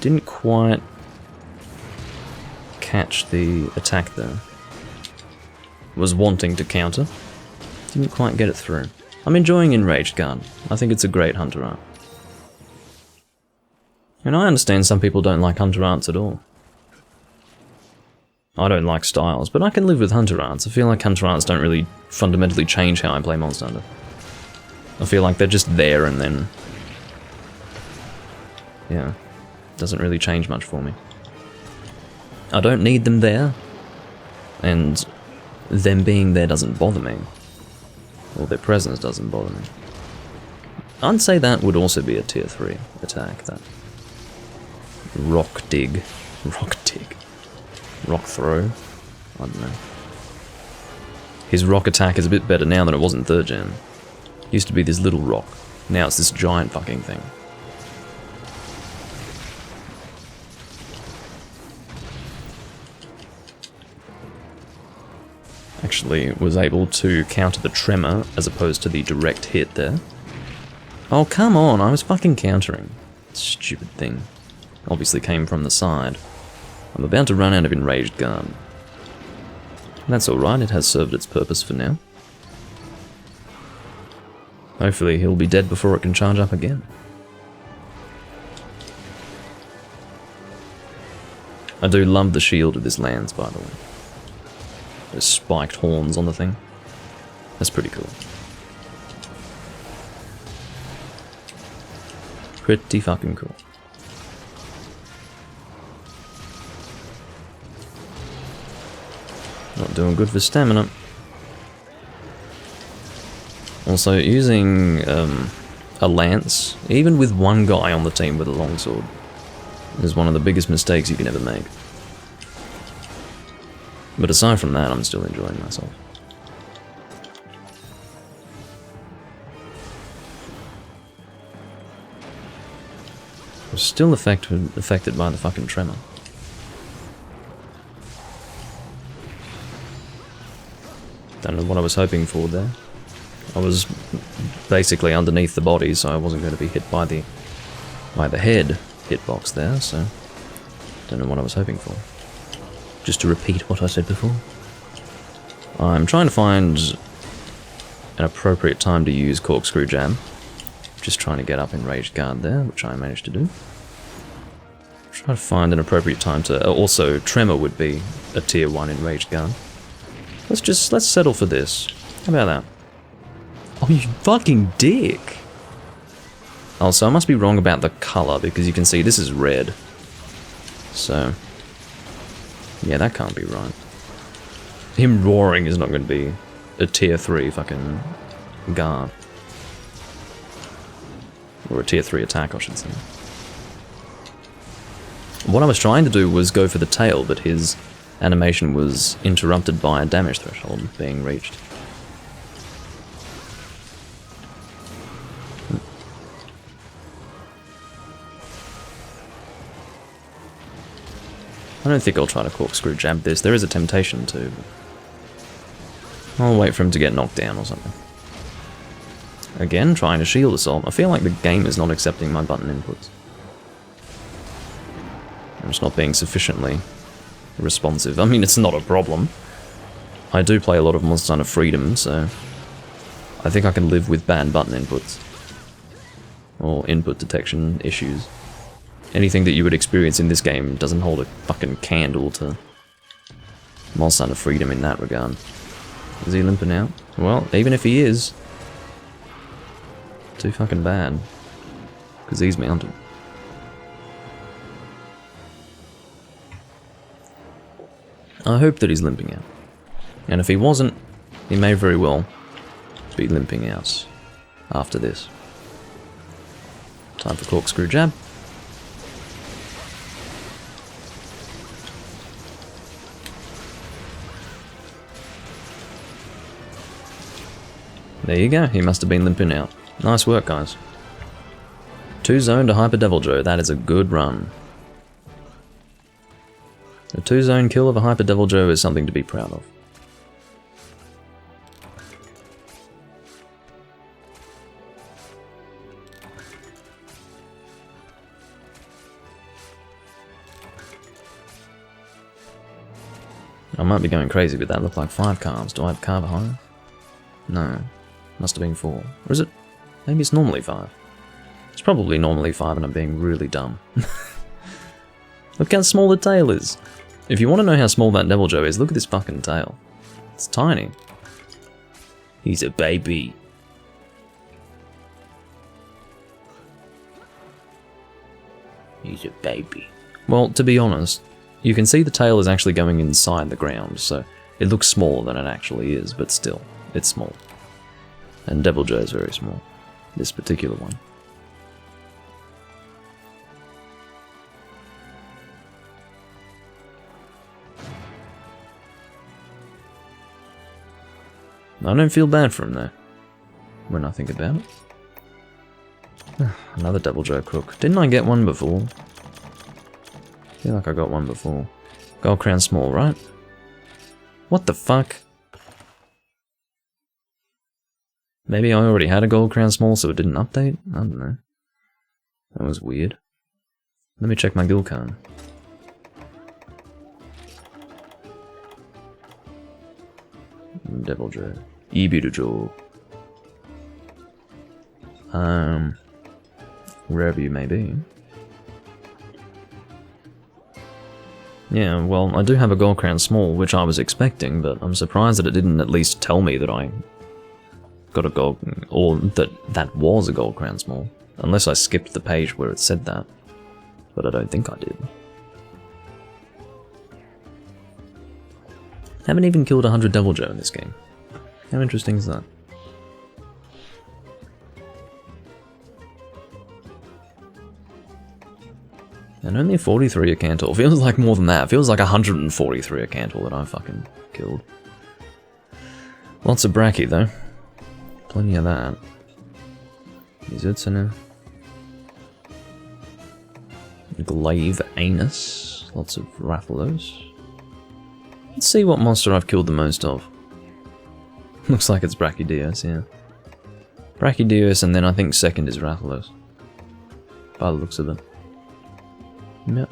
Didn't quite catch the attack there. Was wanting to counter. Didn't quite get it through. I'm enjoying Enraged Guard. I think it's a great Hunter Art. And I understand some people don't like Hunter Arts at all. I don't like styles, but I can live with Hunter Arts. I feel like Hunter Arts don't really fundamentally change how I play Monster Hunter. I feel like they're just there and then... yeah. Doesn't really change much for me. I don't need them there, and them being there doesn't bother me. Or their presence doesn't bother me. I'd say that would also be a tier 3 attack, that. Rock dig. Rock dig. Rock throw? I don't know. His rock attack is a bit better now than it was in 3rd gen. Used to be this little rock. Now it's this giant fucking thing. Actually was able to counter the tremor as opposed to the direct hit there. Oh, come on, I was fucking countering. Stupid thing. Obviously came from the side. I'm about to run out of Enraged Guard. That's alright, it has served its purpose for now. Hopefully he'll be dead before it can charge up again. I do love the shield of this Lance, by the way. Those spiked horns on the thing. That's pretty cool. Pretty fucking cool. Not doing good for stamina. Also, using a lance, even with one guy on the team with a longsword, is one of the biggest mistakes you can ever make. But aside from that, I'm still enjoying myself. I'm still affected by the fucking tremor. Don't know what I was hoping for there. I was basically underneath the body, so I wasn't going to be hit by the head hitbox there, so don't know what I was hoping for. Just to repeat what I said before. I'm trying to find an appropriate time to use corkscrew jab. Just trying to get up in raged guard there, which I managed to do. Try to find an appropriate time to... also, tremor would be a tier 1 in raged guard. Let's settle for this. How about that? Oh, you fucking dick! Oh, so I must be wrong about the colour, because you can see this is red. So... yeah, that can't be right. Him roaring is not going to be a tier 3 fucking guard. Or a tier 3 attack, I should say. What I was trying to do was go for the tail, but his animation was interrupted by a damage threshold being reached. I don't think I'll try to corkscrew jab this. There is a temptation to. I'll wait for him to get knocked down or something. Again, trying to shield assault. I feel like the game is not accepting my button inputs. I'm just not being sufficiently responsive. I mean, it's not a problem. I do play a lot of Monster Hunter Freedom, so I think I can live with bad button inputs. Or input detection issues. Anything that you would experience in this game doesn't hold a fucking candle to Monster Hunter Freedom in that regard. Is he limping out? Well, even if he is, too fucking bad. Because he's mounted. I hope that he's limping out. And if he wasn't, he may very well be limping out after this. Time for corkscrew jab. There you go, he must have been limping out. Nice work, guys. 2-zone to Hyper Devil Joe, that is a good run. A 2-zone kill of a Hyper Devil Joe is something to be proud of. I might be going crazy with that, look like 5 carbs. Do I have carb higher? No. Must have been 4. Or is it? Maybe it's normally 5. It's probably normally 5 and I'm being really dumb. Look how small the tail is. If you want to know how small that Devil Joe is, look at this fucking tail. It's tiny. He's a baby. He's a baby. Well, to be honest, you can see the tail is actually going inside the ground, so it looks smaller than it actually is, but still, it's small. And Devil Joe is very small. This particular one. I don't feel bad for him though, when I think about it. Another Devil Joe Crook. Didn't I get one before? I feel like I got one before. Gold Crown Small, right? What the fuck? Maybe I already had a Gold Crown Small so it didn't update? I don't know. That was weird. Let me check my guild card. Devil Joe. Ibiru Joe. Wherever you may be. Yeah, well, I do have a gold crown small, which I was expecting, but I'm surprised that it didn't at least tell me that I got a gold, or that was a gold crown small. Unless I skipped the page where it said that. But I don't think I did. Haven't even killed 100 Devil Joe in this game. How interesting is that? And only 43 a Cantor. Feels like more than that. Feels like 143 a Cantor that I fucking killed. Lots of Bracky though. Plenty of that. Izutsuna. Glaive Anus. Lots of Rathalos. Let's see what monster I've killed the most of. Looks like it's Brachydios, yeah. Brachydios, and then I think second is Rathalos. By the looks of it. Yep.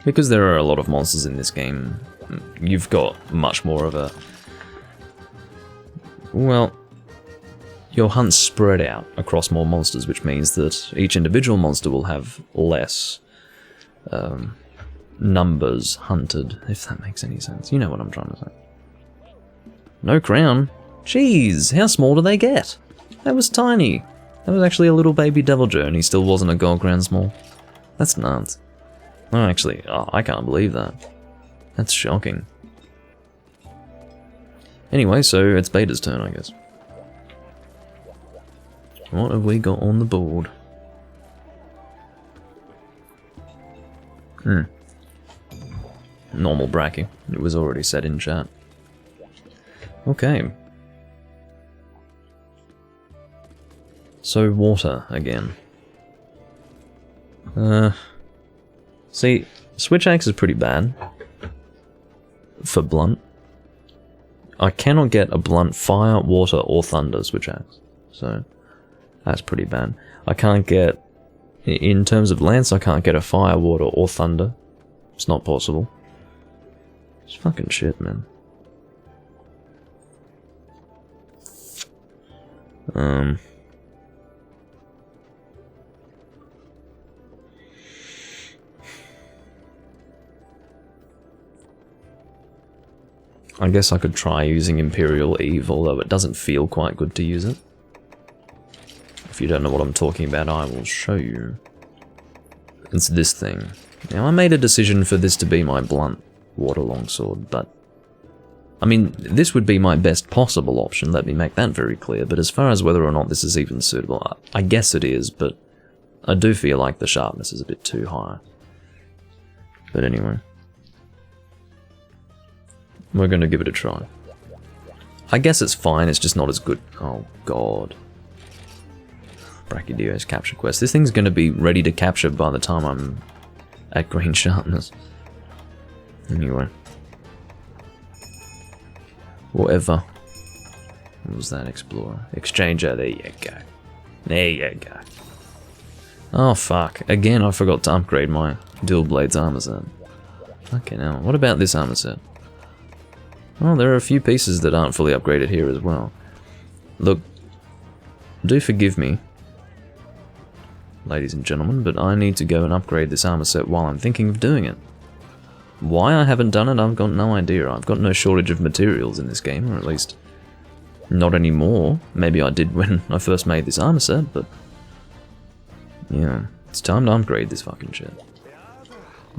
Because there are a lot of monsters in this game, you've got much more of a... Well, your hunt's spread out across more monsters, which means that each individual monster will have less numbers hunted, if that makes any sense. You know what I'm trying to say. No crown? Jeez, how small do they get? That was tiny. That was actually a little baby Devil Joe and he still wasn't a gold crown small. That's nuts. Oh, actually, I can't believe that. That's shocking. Anyway, so it's Beta's turn, I guess. What have we got on the board? Normal Bracky. It was already set in chat. Okay. So water again. See, Switch Axe is pretty bad. For blunt. I cannot get a blunt fire, water, or thunder Switch Axe. So, that's pretty bad. I can't get... In terms of lance, I can't get a fire, water, or thunder. It's not possible. It's fucking shit, man. I guess I could try using Imperial Eve, although it doesn't feel quite good to use it. If you don't know what I'm talking about, I will show you. It's this thing. Now, I made a decision for this to be my blunt water longsword, but... I mean, this would be my best possible option, let me make that very clear, but as far as whether or not this is even suitable, I guess it is, but I do feel like the sharpness is a bit too high. But anyway. We're gonna give it a try. I guess it's fine, it's just not as good. Oh god. Brachydios capture quest. This thing's gonna be ready to capture by the time I'm at green sharpness. Anyway. Whatever. What was that, Explorer? Exchanger, there you go. There you go. Oh fuck. Again, I forgot to upgrade my Dual Blades armor set. Fucking hell. What about this armor set? Well, there are a few pieces that aren't fully upgraded here as well. Look, do forgive me, ladies and gentlemen, but I need to go and upgrade this armor set while I'm thinking of doing it. Why I haven't done it, I've got no idea. I've got no shortage of materials in this game, or at least not anymore. Maybe I did when I first made this armor set, but yeah, it's time to upgrade this fucking shit.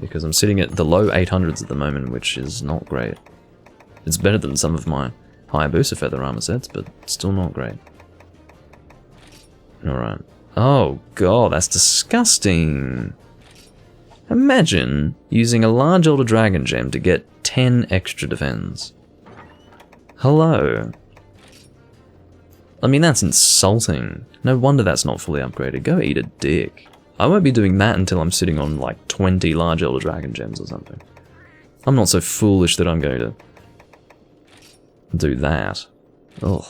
Because I'm sitting at the low 800s at the moment, which is not great. It's better than some of my Hayabusa Feather armor sets, but still not great. Alright. Oh god, that's disgusting! Imagine using a large Elder Dragon gem to get 10 extra defense. Hello? I mean, that's insulting. No wonder that's not fully upgraded. Go eat a dick. I won't be doing that until I'm sitting on like 20 large Elder Dragon gems or something. I'm not so foolish that I'm going to do that. Ugh.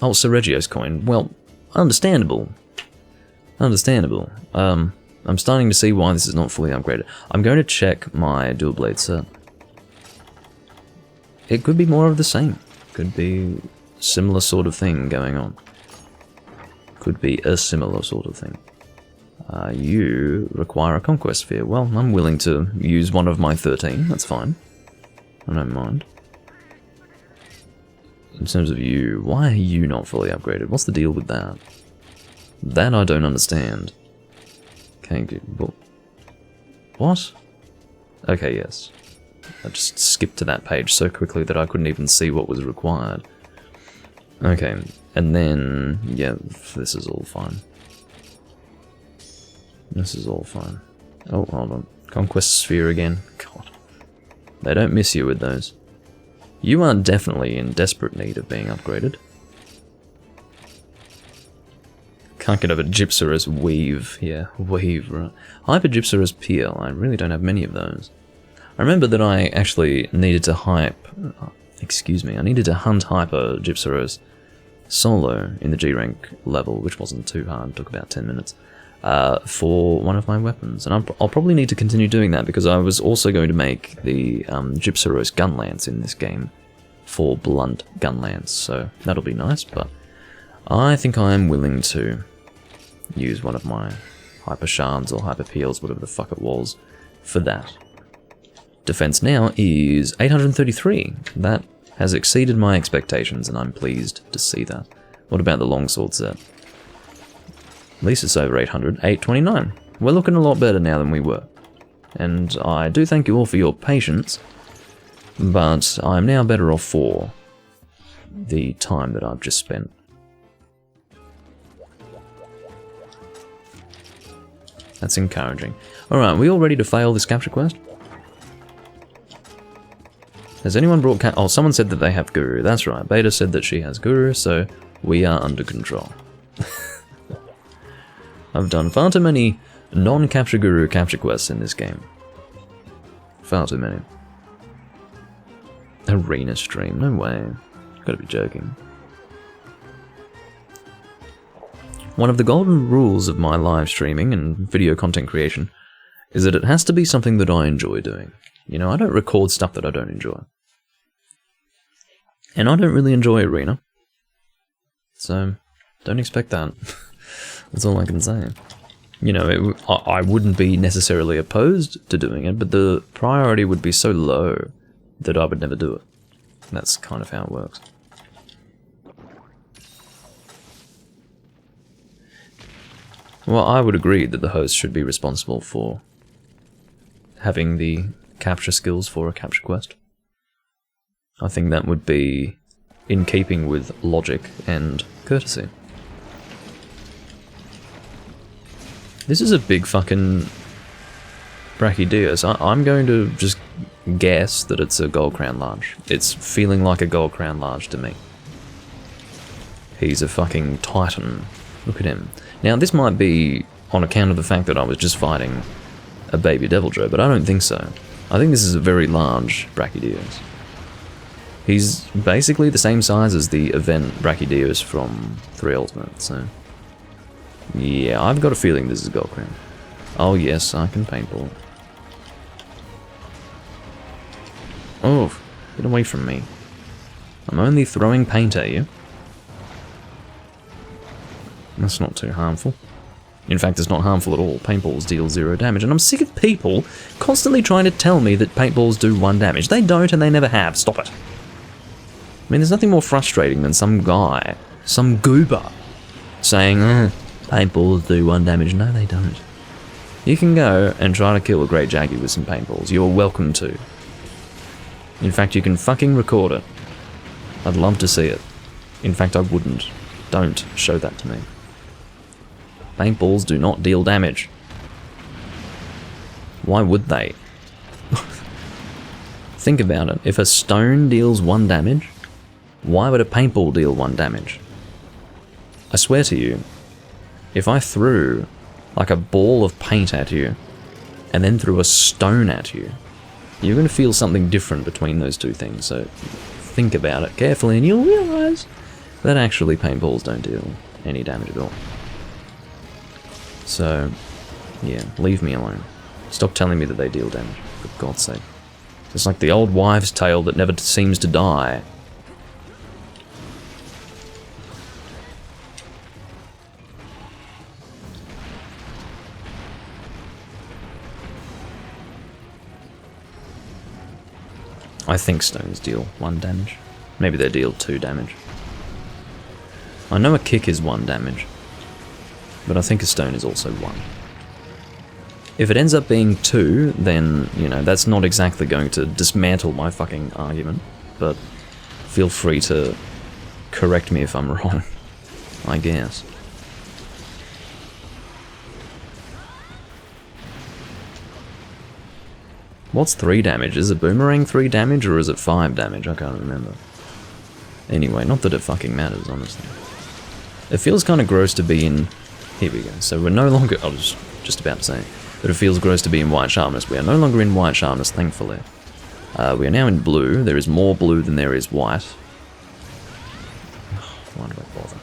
Oh, Sir Regio's coin. Well, understandable. Understandable. I'm starting to see why this is not fully upgraded. I'm going to check my dual blade set. It could be more of the same. Could be a similar sort of thing going on. Could be a similar sort of thing. You require a conquest sphere. Well, I'm willing to use one of my 13. That's fine. I don't mind. In terms of you, why are you not fully upgraded? What's the deal with that? That I don't understand. Okay, good. Well, what? Okay, yes. I just skipped to that page so quickly that I couldn't even see what was required. Okay, and then, yeah, this is all fine. This is all fine. Oh, hold on. Conquest Sphere again. God. They don't miss you with those. You are definitely in desperate need of being upgraded. Can't get over Gypserus Weave. Yeah, Weave, right. Hyper Gypserus Peel. I really don't have many of those. I remember that I actually needed to I needed to hunt Hyper Gypserus solo in the G rank level, which wasn't too hard, took about 10 minutes, for one of my weapons. And I'll probably need to continue doing that because I was also going to make the Gypserus gun lance in this game for blunt gun lance, so that'll be nice, but I think I'm willing to use one of my Hyper Shards or Hyper Peels, whatever the fuck it was, for that. Defense now is 833. That has exceeded my expectations, and I'm pleased to see that. What about the longsword set? At least it's over 800. 829. We're looking a lot better now than we were. And I do thank you all for your patience, but I'm now better off for the time that I've just spent. That's encouraging. Alright, we all ready to fail this capture quest? Has anyone brought oh, someone said that they have Guru. That's right. Beta said that she has Guru, so we are under control. I've done far too many non-capture Guru capture quests in this game. Far too many. Arena stream, no way. Gotta be joking. One of the golden rules of my live streaming and video content creation is that it has to be something that I enjoy doing. You know, I don't record stuff that I don't enjoy. And I don't really enjoy Arena. So, don't expect that. That's all I can say. You know, I wouldn't be necessarily opposed to doing it, but the priority would be so low that I would never do it. That's kind of how it works. Well, I would agree that the host should be responsible for having the capture skills for a capture quest. I think that would be in keeping with logic and courtesy. This is a big fucking Brachydios. I'm going to just guess that it's a Gold Crown Large. It's feeling like a Gold Crown Large to me. He's a fucking titan. Look at him. Now, this might be on account of the fact that I was just fighting a baby Deviljho, but I don't think so. I think this is a very large Brachydios. He's basically the same size as the event Brachydios from 3 Ultimate, so... yeah, I've got a feeling this is Gold Crown. Oh yes, I can paintball. Oh, get away from me. I'm only throwing paint at you. That's not too harmful. In fact, it's not harmful at all. Paintballs deal 0 damage, and I'm sick of people constantly trying to tell me that paintballs do 1 damage. They don't, and they never have. Stop it. I mean, there's nothing more frustrating than some guy, some goober, saying, paintballs do 1 damage. No, they don't. You can go and try to kill a great Jaggy with some paintballs. You're welcome to. In fact, you can fucking record it. I'd love to see it. In fact, I wouldn't. Don't show that to me. Paintballs do not deal damage. Why would they? Think about it. If a stone deals 1 damage, why would a paintball deal 1 damage? I swear to you, if I threw like a ball of paint at you and then threw a stone at you, you're going to feel something different between those two things. So think about it carefully and you'll realize that actually paintballs don't deal any damage at all. So, Yeah, leave me alone. Stop telling me that they deal damage, for God's sake. It's like the old wives' tale that never seems to die. I think stones deal 1 damage. Maybe they deal 2 damage. I know a kick is 1 damage, but I think a stone is also 1. If it ends up being 2, then, you know, that's not exactly going to dismantle my fucking argument, but feel free to correct me if I'm wrong, I guess. What's 3 damage? Is it boomerang 3 damage or is it 5 damage? I can't remember. Anyway, not that it fucking matters, honestly. It feels kind of gross to be in... Here we go. So we're no longer... I was just about to say. But it feels gross to be in white sharpness. We are no longer in white sharpness, thankfully. We are now in blue. There is more blue than there is white. Why do I bother?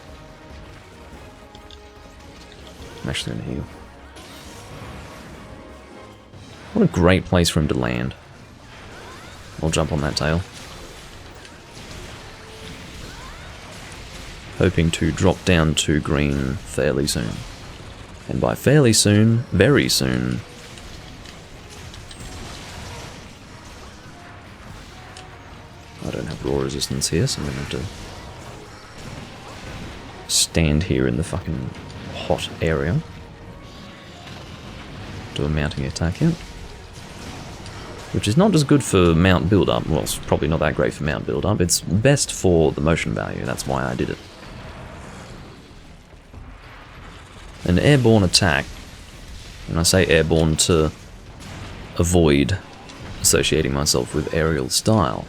I'm actually going to heal. What a great place for him to land. I'll jump on that tail. Hoping to drop down to green fairly soon. And by fairly soon, very soon. I don't have raw resistance here, so I'm going to have to stand here in the fucking hot area. Do a mounting attack here. Which is not just good for mount build-up. Well, it's probably not that great for mount build-up. It's best for the motion value. That's why I did it. An airborne attack, and I say airborne to avoid associating myself with aerial style.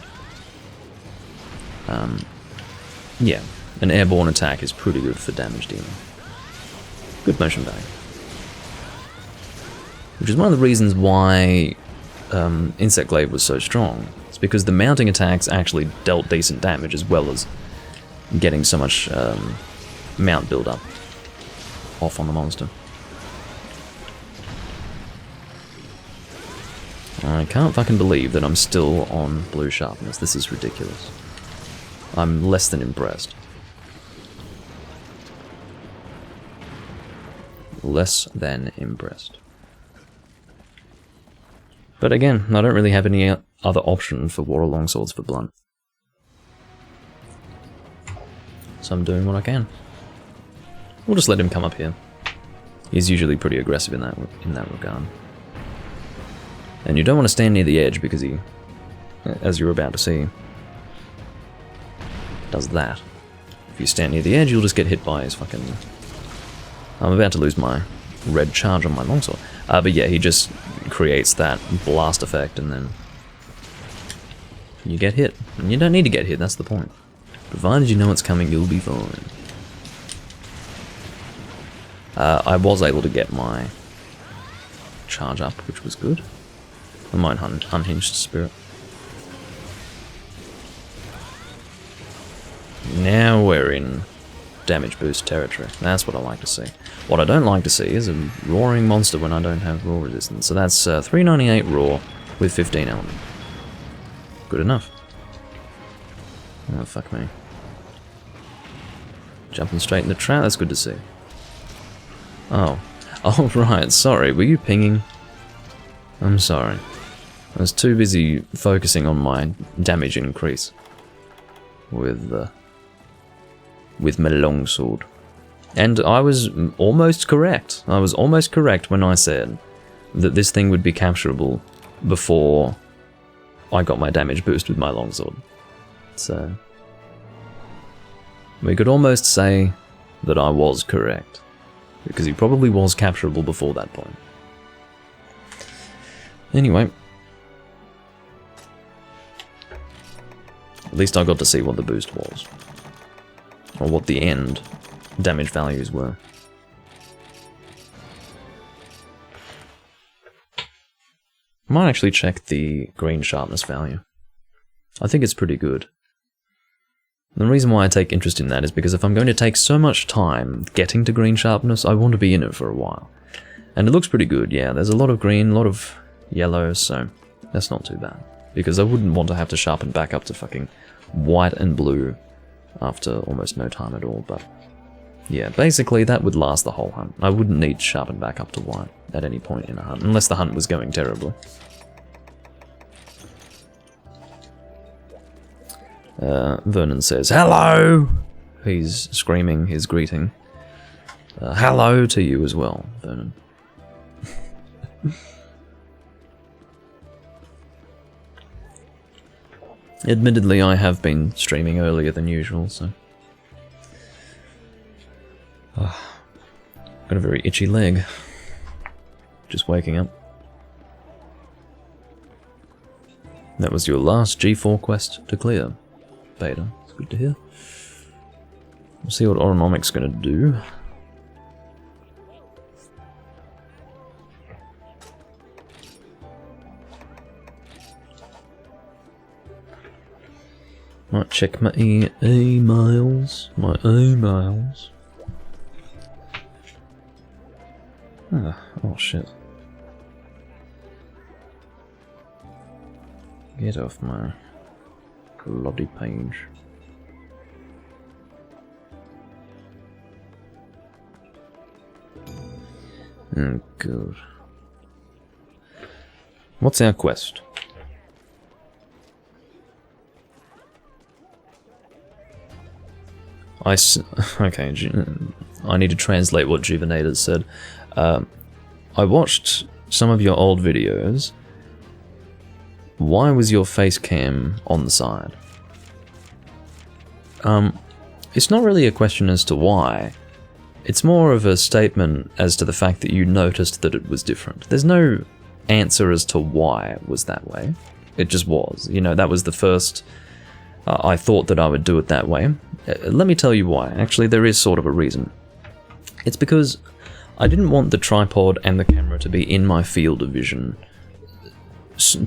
Yeah, an airborne attack is pretty good for damage dealing. Good motion value. Which is one of the reasons why Insect Glaive was so strong. It's because the mounting attacks actually dealt decent damage as well as getting so much mount build-up off on the monster. I can't fucking believe that I'm still on blue sharpness. This is ridiculous. I'm less than impressed. Less than impressed. But again, I don't really have any other option for War of Longswords for blunt. So I'm doing what I can. We'll just let him come up here. He's usually pretty aggressive in that regard. And you don't want to stand near the edge because he, as you're about to see, does that. If you stand near the edge, you'll just get hit by his fucking... I'm about to lose my red charge on my longsword. But yeah, he just creates that blast effect and then you get hit. And you don't need to get hit, that's the point. Provided you know it's coming, you'll be fine. I was able to get my charge up, which was good. I might unhinged spirit. Now we're in damage boost territory. That's what I like to see. What I don't like to see is a roaring monster when I don't have raw resistance. So that's 398 raw with 15 element. Good enough. Oh, fuck me. Jumping straight in the trap, that's good to see. Oh. Oh, right, sorry. Were you pinging? I'm sorry. I was too busy focusing on my damage increase. With my longsword. And I was almost correct. I was almost correct when I said that this thing would be capturable before I got my damage boost with my longsword. So we could almost say that I was correct. Because he probably was capturable before that point. Anyway. At least I got to see what the boost was. Or what the end damage values were. I might actually check the green sharpness value. I think it's pretty good. And the reason why I take interest in that is because if I'm going to take so much time getting to green sharpness, I want to be in it for a while. And it looks pretty good, yeah. There's a lot of green, a lot of yellow, so that's not too bad. Because I wouldn't want to have to sharpen back up to fucking white and blue after almost no time at all, but yeah, basically that would last the whole hunt. I wouldn't need to sharpen back up to white at any point in a hunt, unless the hunt was going terribly. Vernon says, "Hello!" He's screaming his greeting. Hello to you as well, Vernon. Admittedly, I have been streaming earlier than usual, so... got a very itchy leg. Just waking up. That was your last G4 quest to clear, Beta. It's good to hear. We'll see what Autonomic's gonna do. Might check my emails. My emails. Oh shit. Get off my bloody page. Oh, good. What's our quest? Okay, I need to translate what Juvenator said. I watched some of your old videos. Why was your face cam on the side? It's not really a question as to why. It's more of a statement as to the fact that you noticed that it was different. There's no answer as to why it was that way. It just was. You know, that was the first... I thought that I would do it that way. Let me tell you why. Actually, there is sort of a reason. It's because I didn't want the tripod and the camera to be in my field of vision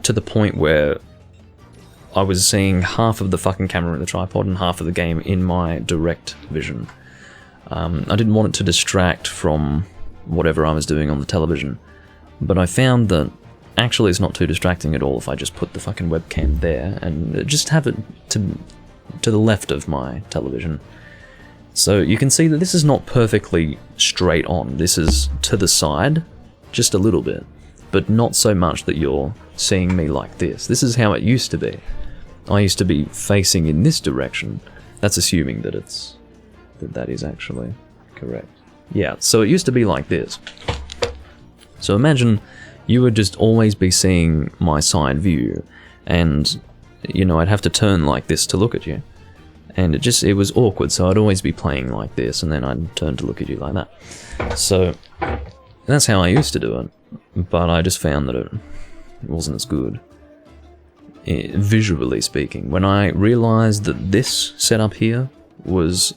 to the point where I was seeing half of the fucking camera in the tripod and half of the game in my direct vision. I didn't want it to distract from whatever I was doing on the television, but I found that actually it's not too distracting at all if I just put the fucking webcam there and just have it to the left of my television. So you can see that this is not perfectly straight on. This is to the side, just a little bit, but not so much that you're seeing me like this. This is how it used to be. I used to be facing in this direction. That's assuming that that is actually correct. Yeah, so it used to be like this. So imagine you would just always be seeing my side view, and, you know, I'd have to turn like this to look at you. And it was awkward, so I'd always be playing like this, and then I'd turn to look at you like that. So, that's how I used to do it, but I just found that it wasn't as good, visually speaking. When I realized that this setup here was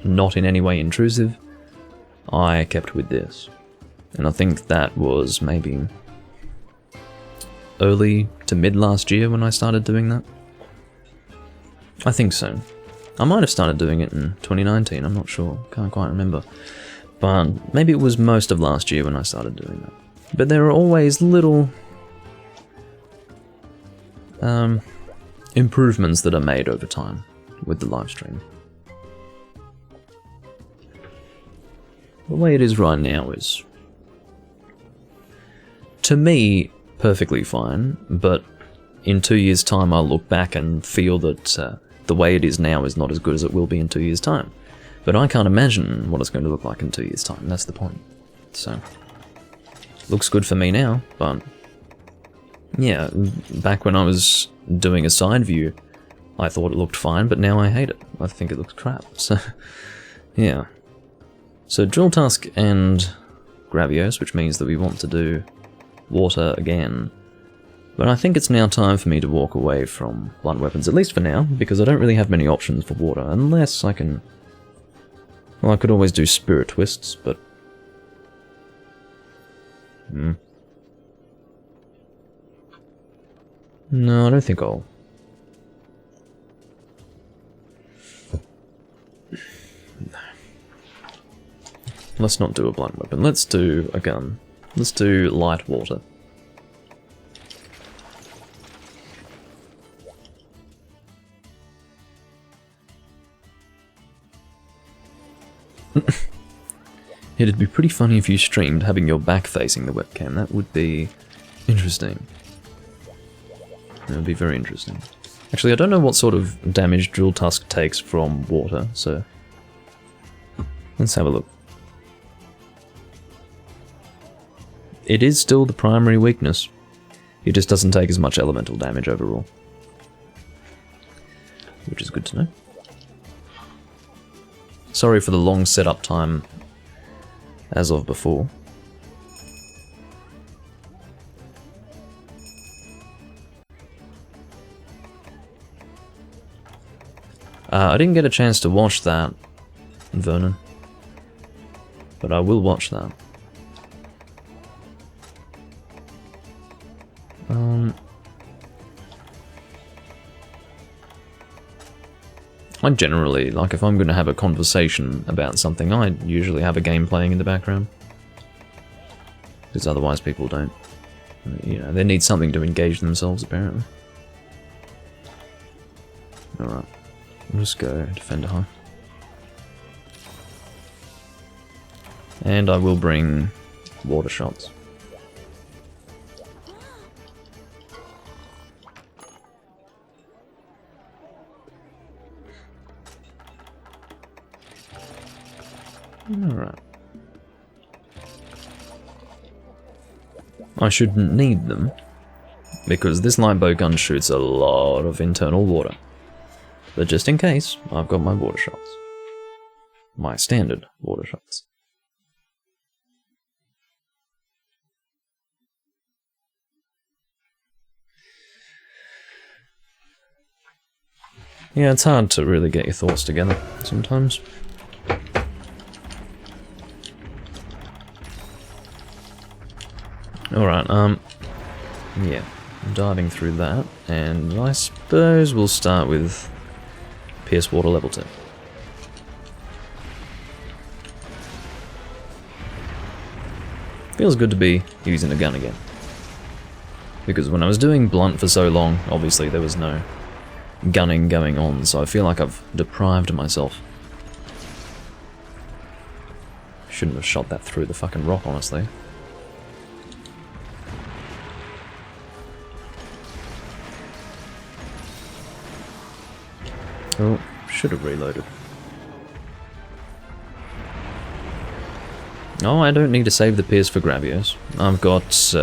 not in any way intrusive, I kept with this. And I think that was maybe early to mid last year when I started doing that. I think so. I might have started doing it in 2019, I'm not sure, can't quite remember. But maybe it was most of last year when I started doing that. But there are always little improvements that are made over time with the live stream. The way it is right now is, to me, perfectly fine, but in 2 years' time I'll look back and feel that the way it is now is not as good as it will be in 2 years' time. But I can't imagine what it's going to look like in 2 years' time, that's the point. So, looks good for me now, but yeah, back when I was doing a side view, I thought it looked fine, but now I hate it. I think it looks crap, so yeah. So Drill Tusk and Gravios, which means that we want to do water again. But I think it's now time for me to walk away from blunt weapons, at least for now, because I don't really have many options for water, unless I can... Well, I could always do spirit twists, but... No, I don't think I'll... Let's not do a blunt weapon. Let's do a gun. Let's do light water. It'd be pretty funny if you streamed having your back facing the webcam. That would be interesting. That would be very interesting. Actually, I don't know what sort of damage Drill Tusk takes from water, so let's have a look. It is still the primary weakness. It just doesn't take as much elemental damage overall, which is good to know. Sorry for the long setup time as of before. I didn't get a chance to watch that, Vernon, but I will watch that. I generally, like, if I'm going to have a conversation about something, I usually have a game playing in the background. Because otherwise people don't, you know, they need something to engage themselves, apparently. Alright, let's go Defender High. And I will bring water shots. Alright. I shouldn't need them, because this light bow gun shoots a lot of internal water. But just in case, I've got my water shots. My standard water shots. Yeah, it's hard to really get your thoughts together sometimes. Alright, yeah, I'm diving through that, and I suppose we'll start with Pierce Water level 2. Feels good to be using a gun again. Because when I was doing blunt for so long, obviously there was no gunning going on, so I feel like I've deprived myself. Shouldn't have shot that through the fucking rock, honestly. Oh, should have reloaded. Oh, I don't need to save the Pierce for Gravios. I've got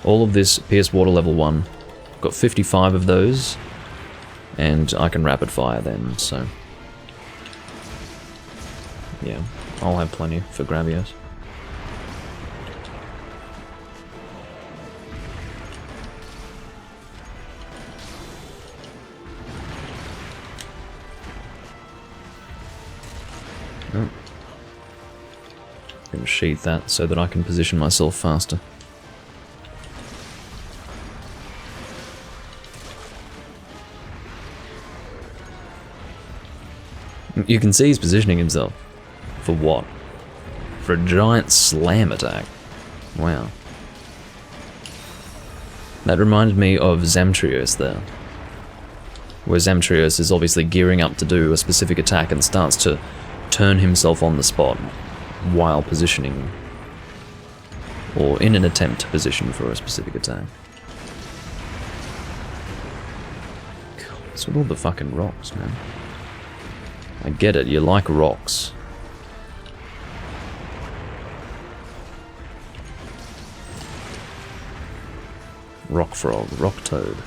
all of this Pierce Water level 1. I've got 55 of those, and I can rapid fire them, so yeah, I'll have plenty for Gravios. Oh. I'm going to sheath that so that I can position myself faster. You can see he's positioning himself. For what? For a giant slam attack. Wow. That reminded me of Zamtrios there. Where Zamtrios is obviously gearing up to do a specific attack and starts to turn himself on the spot while positioning, or in an attempt to position for a specific attack. God, what's with all the fucking rocks, man? I get it, you like rocks. Rock frog, rock toad.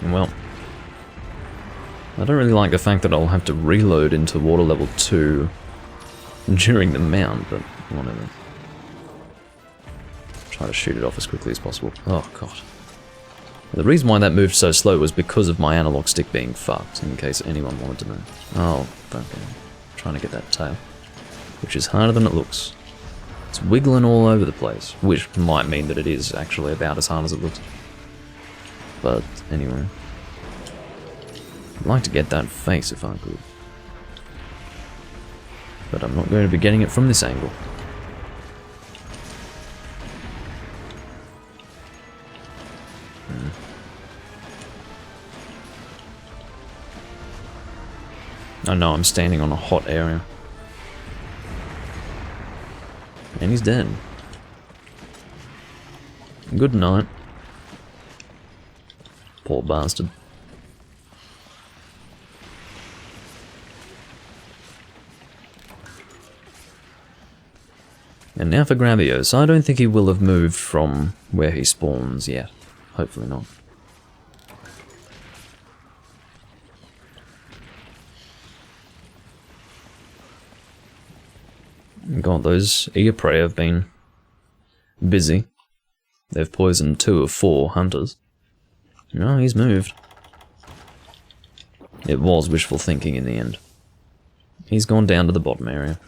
Well, I don't really like the fact that I'll have to reload into water level 2 during the mount, but whatever. Try to shoot it off as quickly as possible. Oh god. The reason why that moved so slow was because of my analog stick being fucked, in case anyone wanted to know. Oh, okay. Trying to get that tail. Which is harder than it looks. It's wiggling all over the place, which might mean that it is actually about as hard as it looks. But anyway, I'd like to get that face if I could. But I'm not going to be getting it from this angle. I know I'm standing on a hot area. And he's dead. Good night. Poor bastard. And now for Gravios. I don't think he will have moved from where he spawns yet. Hopefully not. God, those Eoprey have been busy. They've poisoned 2 of 4 hunters. No, he's moved. It was wishful thinking in the end. He's gone down to the bottom area.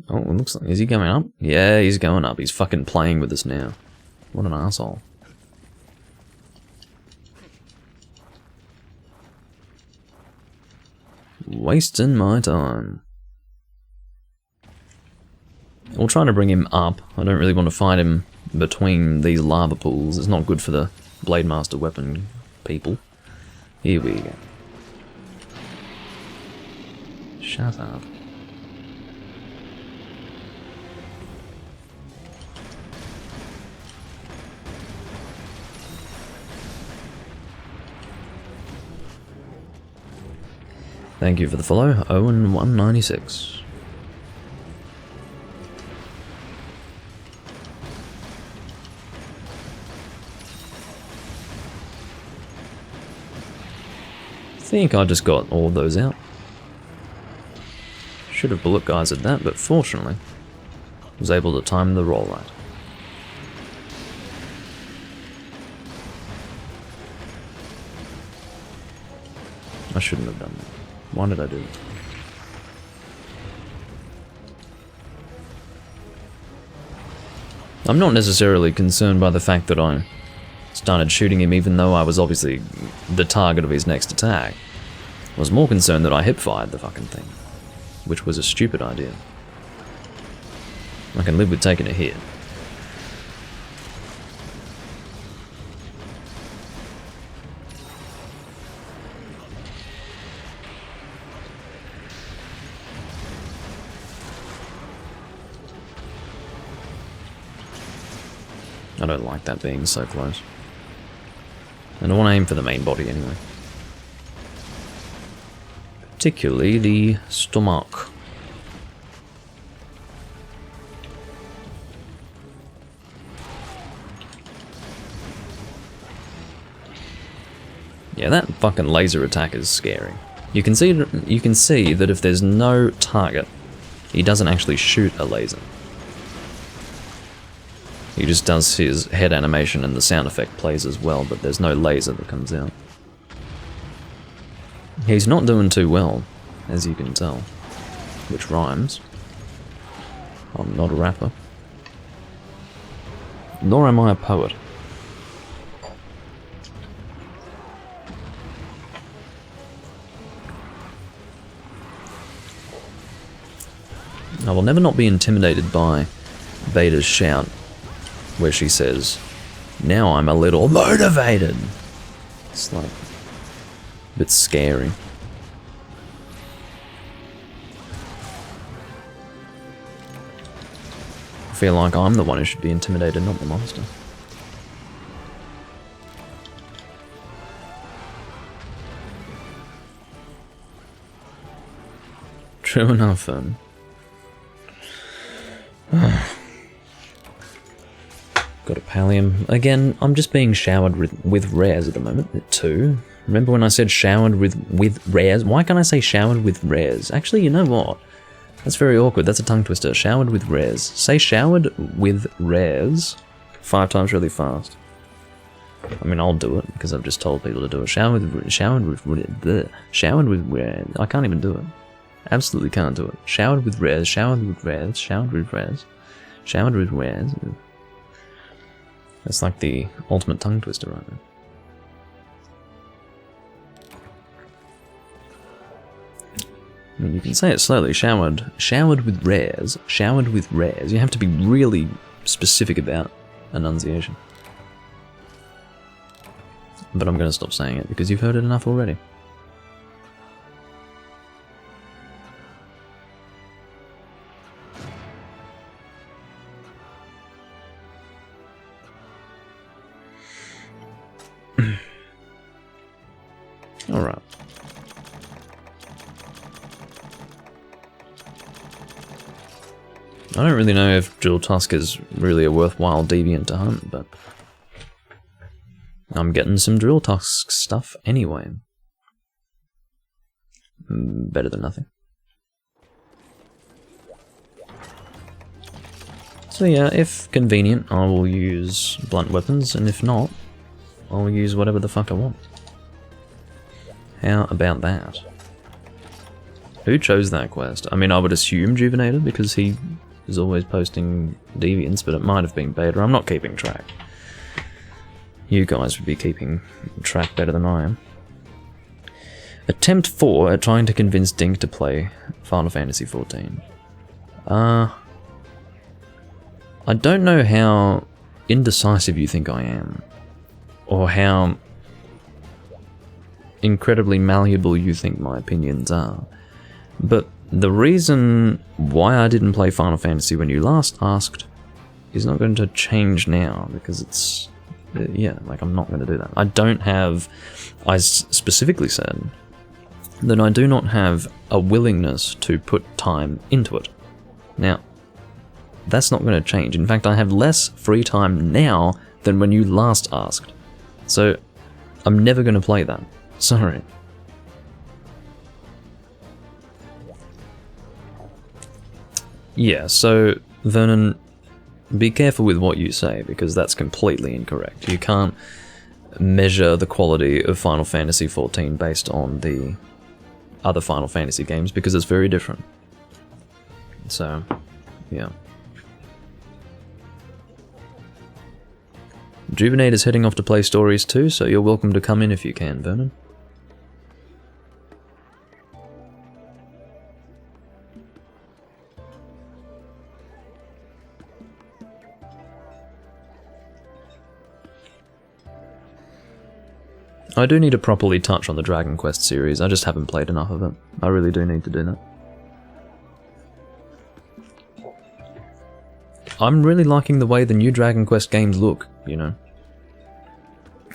Oh, it looks like... Is he going up? Yeah, he's going up. He's fucking playing with us now. What an asshole. Wasting my time. We'll try to bring him up. I don't really want to fight him between these lava pools. It's not good for the Blade Master weapon people. Here we go. Shut up. Thank you for the follow, Owen196. I think I just got all of those out. Should have bullet guys at that, but fortunately, was able to time the roll right. I shouldn't have done that. Why did I do that? I'm not necessarily concerned by the fact that I started shooting him even though I was obviously the target of his next attack. I was more concerned that I hip-fired the fucking thing, which was a stupid idea. I can live with taking a hit. I don't like that being so close. And I want to aim for the main body anyway. Particularly the stomach. Yeah, that fucking laser attack is scary. You can see that if there's no target, he doesn't actually shoot a laser. He just does his head animation and the sound effect plays as well, but there's no laser that comes out. He's not doing too well, as you can tell. Which rhymes. I'm not a rapper. Nor am I a poet. I will never not be intimidated by Beta's shout, where she says, "Now I'm a little motivated." It's like a bit scary. I feel like I'm the one who should be intimidated, not the monster. True enough, Got a pallium. Again, I'm just being showered with rares at the moment. At 2. Remember when I said showered with rares? Why can't I say showered with rares? Actually, you know what? That's very awkward. That's a tongue twister. Showered with rares. Say showered with rares 5 times really fast. I mean, I'll do it because I've just told people to do it. Showered with rares. I can't even do it. Absolutely can't do it. Showered with rares. Showered with rares. Showered with rares. Showered with rares. That's like the ultimate tongue twister right now. I mean, you can say it slowly. Showered with rares. Showered with rares. You have to be really specific about enunciation. But I'm going to stop saying it because you've heard it enough already. Alright. I don't really know if Jewel Tusk is really a worthwhile deviant to hunt, but I'm getting some Jewel Tusk stuff anyway. Better than nothing. So yeah, if convenient, I will use blunt weapons, and if not, I'll use whatever the fuck I want. How about that? Who chose that quest? I mean, I would assume Juvenator, because he is always posting deviants, but it might have been Beta. I'm not keeping track. You guys would be keeping track better than I am. Attempt 4 at trying to convince Dink to play Final Fantasy XIV. I don't know how indecisive you think I am, or how incredibly malleable you think my opinions are, but the reason why I didn't play Final Fantasy when you last asked is not going to change now, because it's, yeah, like, I'm not going to do that. I specifically said that I do not have a willingness to put time into it. Now, that's not going to change. In fact, I have less free time now than when you last asked. So, I'm never going to play that. Sorry. Yeah, so, Vernon, be careful with what you say, because that's completely incorrect. You can't measure the quality of Final Fantasy XIV based on the other Final Fantasy games, because it's very different. So, yeah. Juvenator's heading off to play stories too, so you're welcome to come in if you can, Vernon. I do need to properly touch on the Dragon Quest series, I just haven't played enough of it. I really do need to do that. I'm really liking the way the new Dragon Quest games look, you know.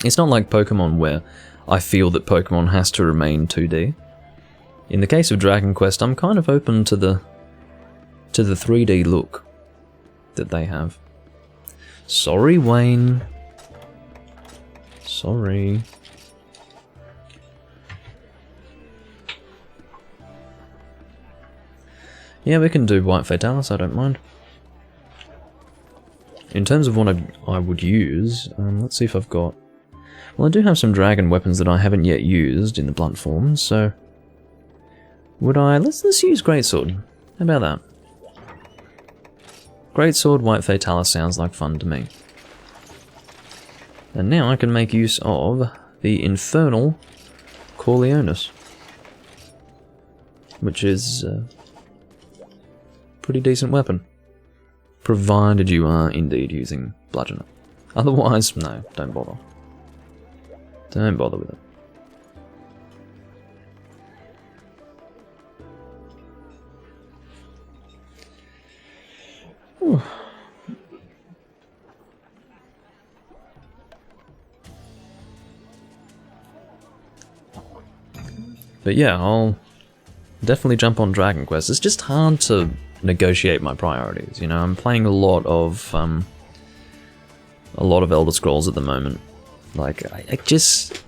It's not like Pokemon where I feel that Pokemon has to remain 2D. In the case of Dragon Quest, I'm kind of open to the 3D look that they have. Sorry, Wayne. Sorry. Yeah, we can do White Fatalis, I don't mind. In terms of what I would use, let's see if I've got... Well, I do have some dragon weapons that I haven't yet used in the blunt form, so... Would I... Let's use Greatsword. How about that? Greatsword, White Fatalis sounds like fun to me. And now I can make use of the Infernal Corleonis, which is a pretty decent weapon. Provided you are indeed using Bludgeoner. Otherwise, no, don't bother. Don't bother with it. Whew. But yeah, I'll definitely jump on Dragon Quest. It's just hard to negotiate my priorities, you know. I'm playing a lot of Elder Scrolls at the moment. Like, I just...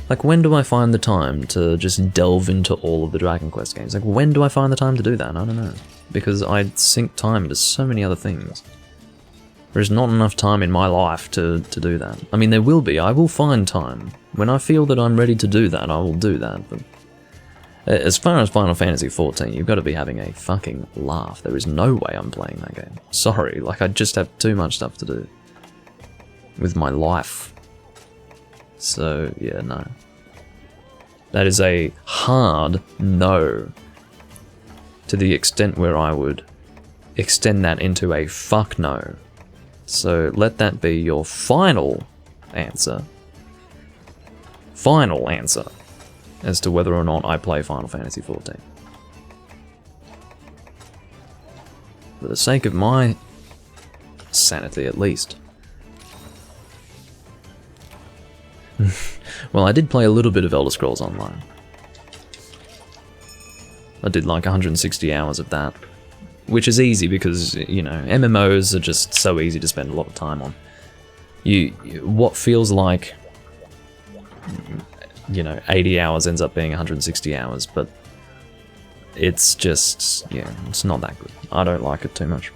Like, when do I find the time to just delve into all of the Dragon Quest games? Like, when do I find the time to do that? I don't know. Because I sink time into so many other things. There's not enough time in my life to do that. I mean, there will be. I will find time. When I feel that I'm ready to do that, I will do that. But as far as Final Fantasy XIV, you've got to be having a fucking laugh. There is no way I'm playing that game. Sorry, like, I just have too much stuff to do with my life. So, yeah, no. That is a hard no. To the extent where I would extend that into a fuck no. So, let that be your final answer. Final answer. As to whether or not I play Final Fantasy XIV. For the sake of my sanity, at least. Well, I did play a little bit of Elder Scrolls Online. I did like 160 hours of that. Which is easy because, you know, MMOs are just so easy to spend a lot of time on. What feels like, you know, 80 hours ends up being 160 hours, but it's just, yeah, it's not that good. I don't like it too much.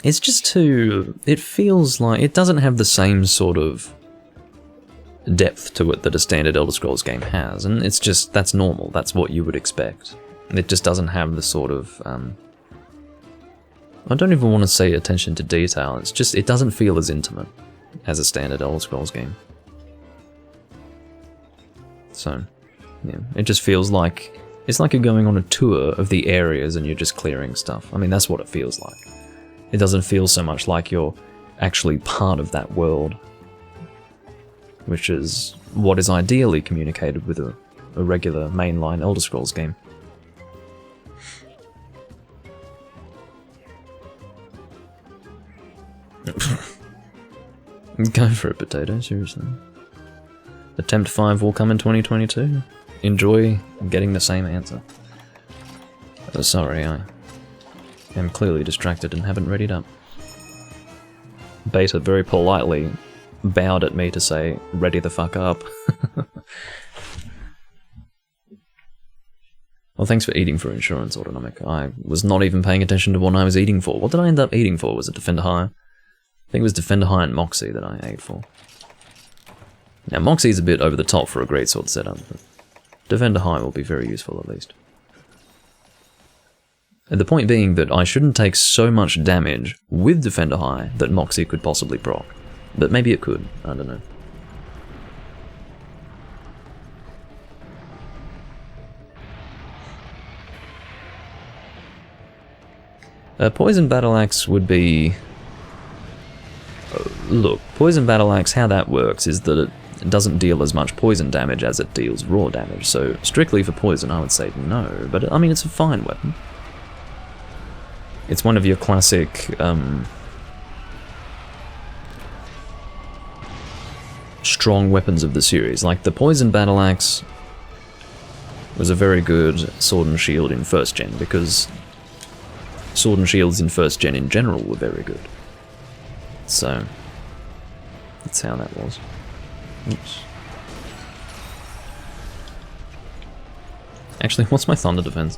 It's just too... It feels like... It doesn't have the same sort of depth to it that a standard Elder Scrolls game has, and it's just... That's normal. That's what you would expect. It just doesn't have the sort of... I don't even want to say attention to detail. It's just... It doesn't feel as intimate as a standard Elder Scrolls game. So, yeah. It just feels like... It's like you're going on a tour of the areas and you're just clearing stuff. I mean, that's what it feels like. It doesn't feel so much like you're actually part of that world, which is what is ideally communicated with a regular mainline Elder Scrolls game. Go for it, potato, seriously. Attempt 5 will come in 2022. Enjoy getting the same answer. Sorry, I am clearly distracted and haven't readied up. Beta very politely bowed at me to say, ready the fuck up. Well, thanks for eating for insurance, Autonomic. I was not even paying attention to what I was eating for. What did I end up eating for? Was it Defender High? I think it was Defender High and Moxie that I ate for. Now, Moxie's a bit over the top for a greatsword setup, but Defender High will be very useful at least. And the point being that I shouldn't take so much damage with Defender High that Moxie could possibly proc. But maybe it could, I don't know. Poison Battle Axe would be... Look, Poison Battle Axe, how that works is that it doesn't deal as much poison damage as it deals raw damage, so strictly for poison I would say no, but I mean it's a fine weapon. It's one of your classic, strong weapons of the series. Like, the Poison Battle Axe was a very good sword and shield in 1st gen, because sword and shields in 1st gen in general were very good. So, that's how that was. Oops. Actually, what's my thunder defense?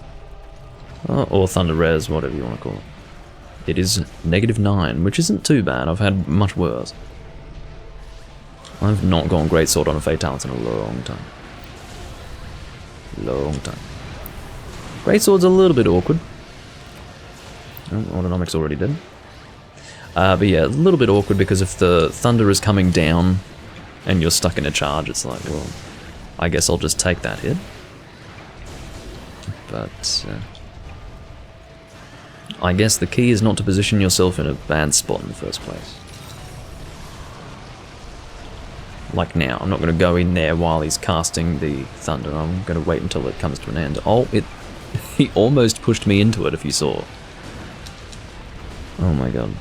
Or Thunder Res, whatever you want to call it. It is -9, which isn't too bad. I've had much worse. I've not gone Greatsword on a Fatality in a long time. Long time. Greatsword's a little bit awkward. Oh, Autonomic's already dead. But yeah, a little bit awkward because if the Thunder is coming down and you're stuck in a charge, it's like, well, I guess I'll just take that hit. But... I guess the key is not to position yourself in a bad spot in the first place. Like now, I'm not going to go in there while he's casting the thunder. I'm going to wait until it comes to an end. Oh, he almost pushed me into it, if you saw. Oh my god.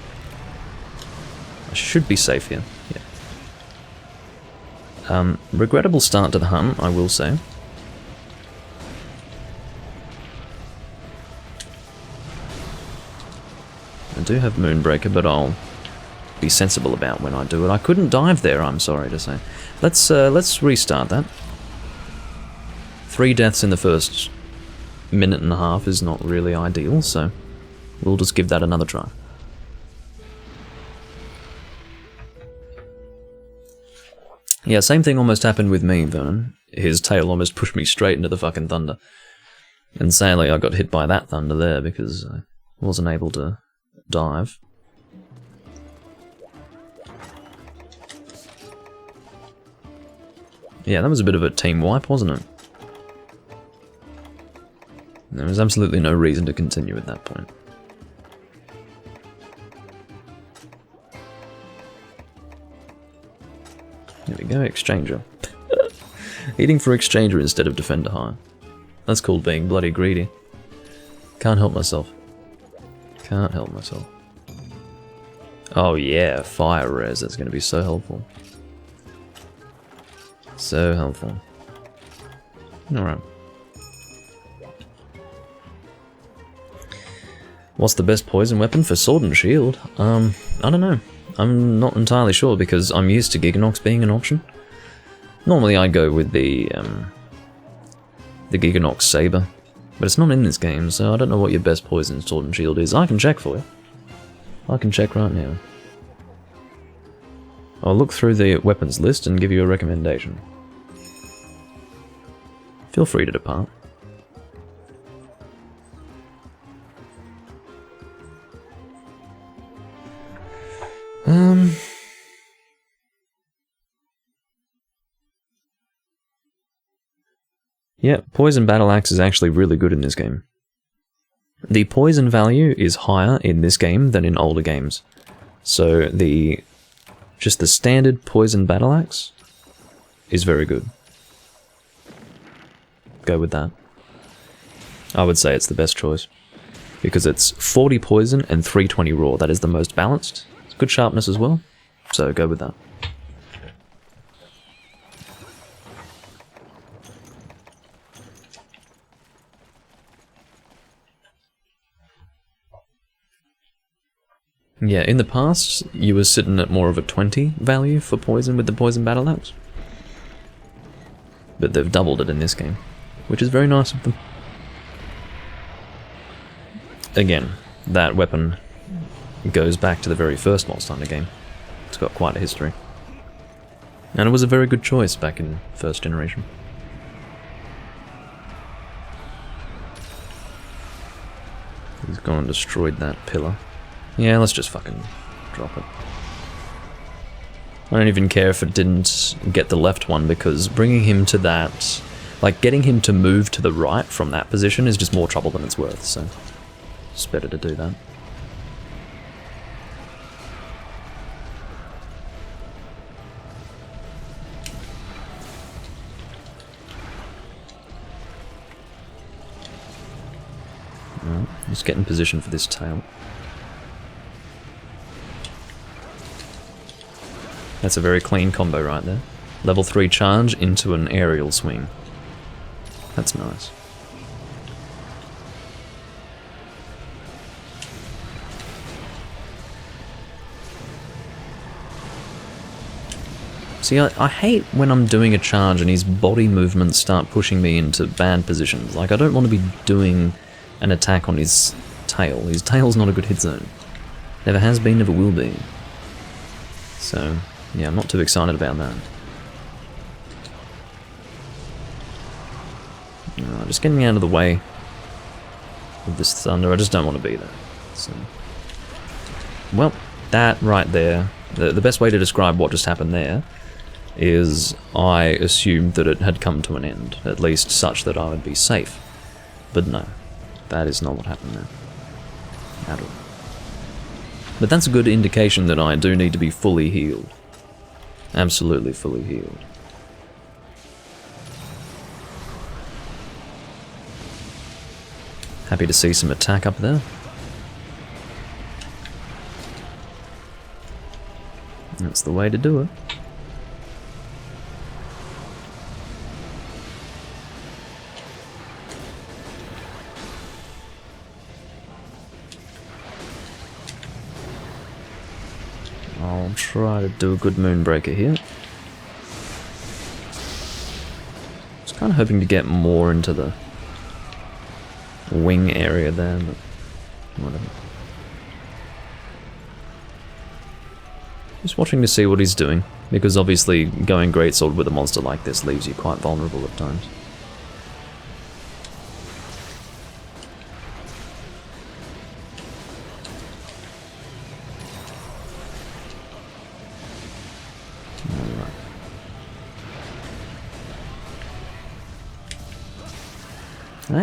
I should be safe here. Yeah. Regrettable start to the hunt, I will say. I do have Moonbreaker, but I'll be sensible about when I do it. I couldn't dive there, I'm sorry to say. Let's restart that. 3 deaths in the first minute and a half is not really ideal, so we'll just give that another try. Yeah, same thing almost happened with me, Vernon. His tail almost pushed me straight into the fucking thunder. And sadly I got hit by that thunder there because I wasn't able to dive. Yeah, that was a bit of a team wipe, wasn't it? There was absolutely no reason to continue at that point. There we go, Exchanger. Eating for Exchanger instead of Defender High. That's called being bloody greedy. Can't help myself. Can't help myself. Oh yeah, fire res, that's going to be so helpful. So helpful. Alright. What's the best poison weapon for sword and shield? I don't know. I'm not entirely sure because I'm used to Giganox being an option. Normally I go with the Giganox Saber, but it's not in this game, so I don't know what your best poison sword and shield is. I can check for you. I can check right now. I'll look through the weapons list and give you a recommendation. Feel free to depart. Yeah, Poison Battle Axe is actually really good in this game. The poison value is higher in this game than in older games. So just the standard Poison Battle Axe is very good. Go with that. I would say it's the best choice. Because it's 40 poison and 320 raw. That is the most balanced. It's good sharpness as well. So go with that. Yeah, in the past, you were sitting at more of a 20 value for poison with the Poison Battle Axe. But they've doubled it in this game, which is very nice of them. Again, that weapon goes back to the very first Monster Hunter game. It's got quite a history. And it was a very good choice back in first generation. He's gone and destroyed that pillar. Yeah, let's just fucking drop it. I don't even care if it didn't get the left one, because bringing him to that... Like, getting him to move to the right from that position is just more trouble than it's worth, so... It's better to do that. Alright, just get in position for this tail. That's a very clean combo right there. Level 3 charge into an aerial swing. That's nice. See, I hate when I'm doing a charge and his body movements start pushing me into bad positions. Like, I don't want to be doing an attack on his tail. His tail's not a good hit zone. Never has been, never will be. So... yeah, I'm not too excited about that. Just getting out of the way of this thunder, I just don't want to be there. So, well, that right there, the best way to describe what just happened there is I assumed that it had come to an end, at least such that I would be safe. But no, that is not what happened there. At all. But that's a good indication that I do need to be fully healed. Absolutely fully healed. Happy to see some attack up there. That's the way to do it. I'll try to do a good Moonbreaker here. I was kind of hoping to get more into the wing area there, but whatever. Just watching to see what he's doing, because obviously going Greatsword with a monster like this leaves you quite vulnerable at times.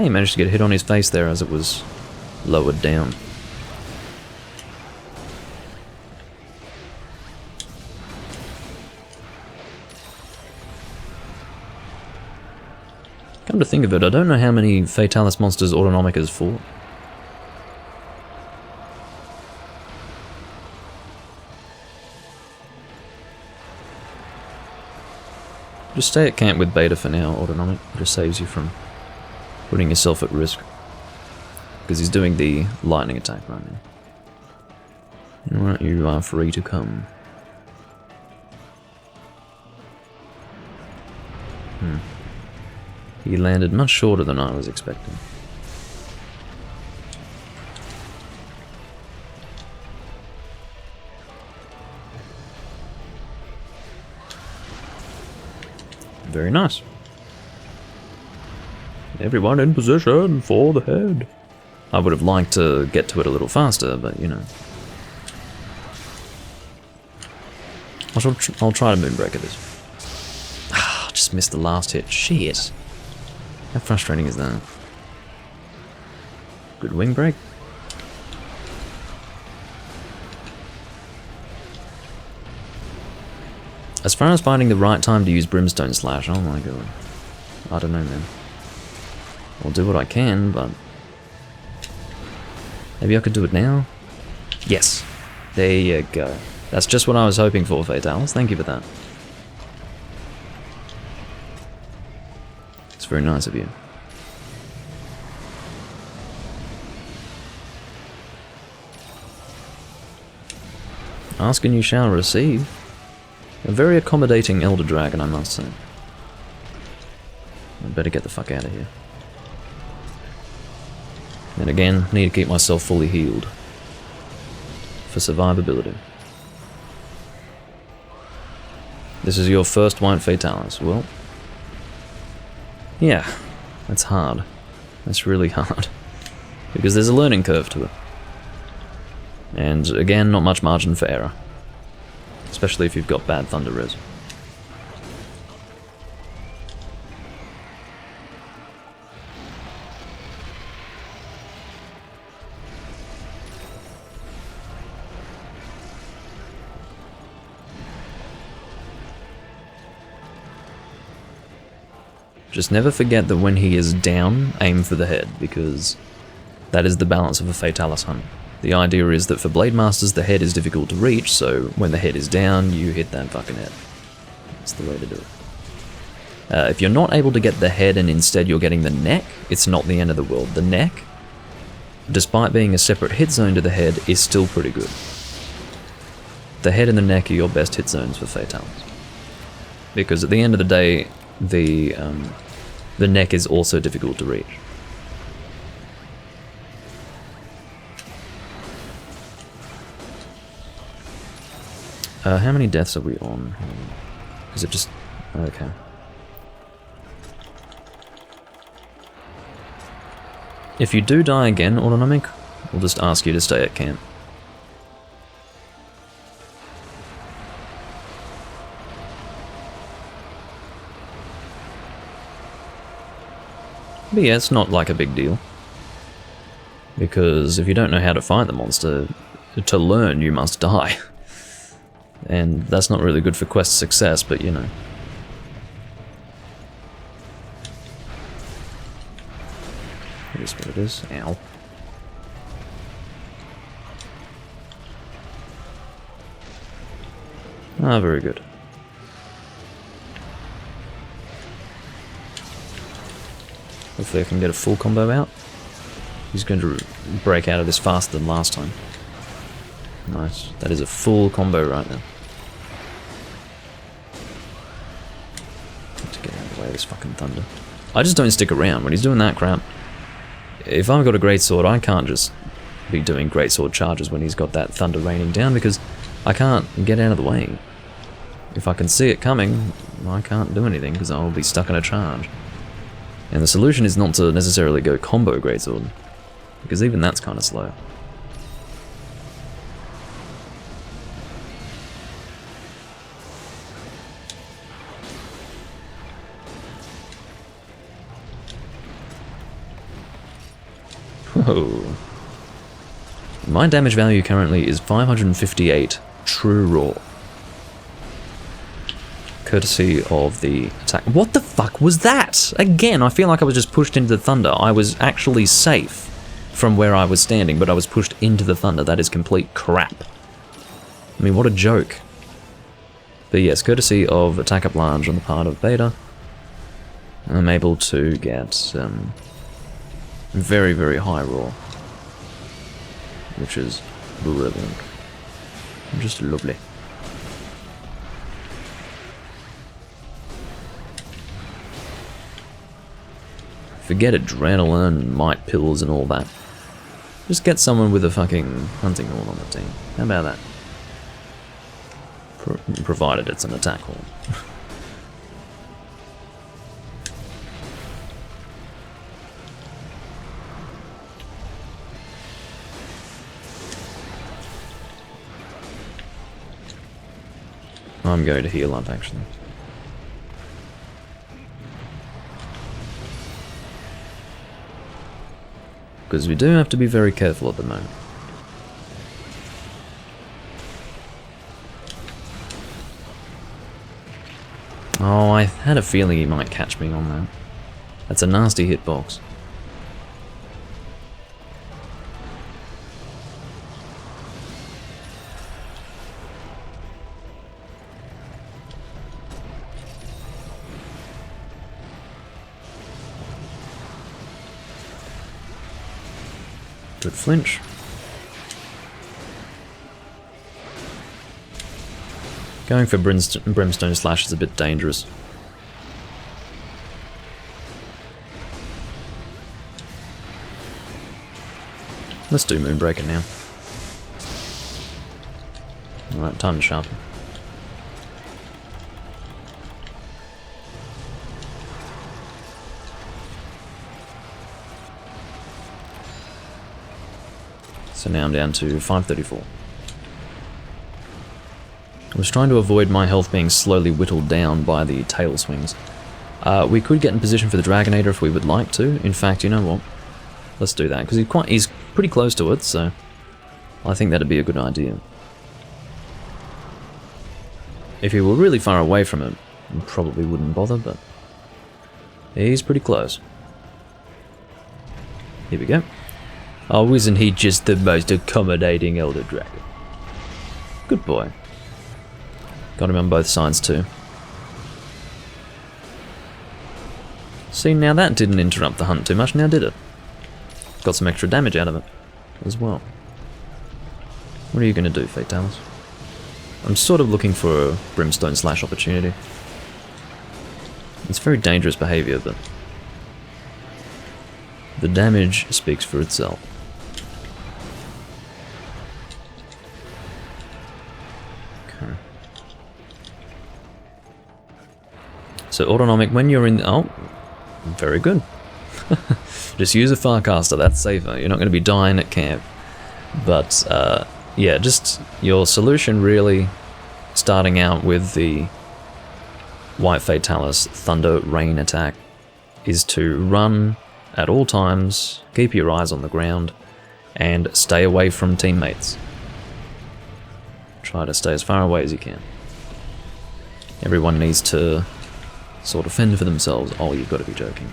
He managed to get a hit on his face there as it was lowered down. Come to think of it, I don't know how many Fatalis monsters Autonomic has fought. Just stay at camp with Beta for now, Autonomic. It just saves you from putting yourself at risk. Because he's doing the lightning attack right now. Alright, you are free to come. He landed much shorter than I was expecting. Very nice. Everyone in position for the head. I would have liked to get to it a little faster, but you know. I'll try to Moonbreaker this. Ah, just missed the last hit. Shit. How frustrating is that? Good wing break. As far as finding the right time to use Brimstone Slash, oh my god. I don't know, man. I'll do what I can, but... maybe I could do it now? Yes. There you go. That's just what I was hoping for, Fatalis. Thank you for that. It's very nice of you. Ask and you shall receive. A very accommodating Elder Dragon, I must say. I better get the fuck out of here. And again, need to keep myself fully healed. For survivability. This is your first white Fatalis. Well... yeah, that's hard. That's really hard. Because there's a learning curve to it. And again, not much margin for error. Especially if you've got bad Thunder Res. Just never forget that when he is down, aim for the head, because that is the balance of a Fatalis hunt. The idea is that for Blade Masters the head is difficult to reach, so when the head is down, you hit that fucking head. That's the way to do it. If you're not able to get the head and instead you're getting the neck, it's not the end of the world. The neck, despite being a separate hit zone to the head, is still pretty good. The head and the neck are your best hit zones for Fatalis. Because at the end of the day, the neck is also difficult to reach. How many deaths are we on? Is it just... okay. If you do die again, Autonomic, we'll just ask you to stay at camp. But yeah, it's not like a big deal. Because if you don't know how to fight the monster, to learn you must die. And that's not really good for quest success, but you know. It is what it is. Ow. Ah, very good. Hopefully I can get a full combo out. He's going to break out of this faster than last time. Nice. That is a full combo right now. way, this fucking thunder. I just don't stick around when he's doing that crap. If I've got a greatsword, I can't just be doing greatsword charges when he's got that thunder raining down, because I can't get out of the way. If I can see it coming, I can't do anything because I'll be stuck in a charge. And the solution is not to necessarily go combo greatsword, because even that's kind of slow. Whoa. My damage value currently is 558 true raw. Courtesy of the attack. What the fuck was that? Again, I feel like I was just pushed into the thunder. I was actually safe from where I was standing, but I was pushed into the thunder. That is complete crap. I mean, what a joke. But yes, courtesy of attack up large on the part of Beta, I'm able to get very, very high raw, which is brilliant. Just lovely. Forget adrenaline, might pills and all that. Just get someone with a fucking hunting horn on the team. How about that? Provided it's an attack horn. I'm going to heal up, actually. Because we do have to be very careful at the moment. Oh, I had a feeling he might catch me on that. That's a nasty hitbox. Good flinch. Going for Brimstone Slash is a bit dangerous. Let's do Moonbreaker now. Alright, time to sharpen. So now I'm down to 534. I was trying to avoid my health being slowly whittled down by the tail swings. We could get in position for the Dragonator if we would like to. In fact, you know what? Let's do that, because he's pretty close to it, so I think that'd be a good idea. If he were really far away from it, I probably wouldn't bother, but he's pretty close. Here we go. Oh, isn't he just the most accommodating Elder Dragon? Good boy. Got him on both sides too. See, now that didn't interrupt the hunt too much, now did it? Got some extra damage out of it as well. What are you going to do, Fatalis? I'm sort of looking for a Brimstone Slash opportunity. It's very dangerous behaviour, but the damage speaks for itself. Okay. So autonomic, when you're in... Oh, very good. Just use a Farcaster, that's safer. You're not going to be dying at camp. But, yeah, just your solution really, starting out with the White Fatalis Thunder Rain attack, is to run at all times, keep your eyes on the ground, and stay away from teammates. Try to stay as far away as you can. Everyone needs to sort of fend for themselves. Oh, you've got to be joking.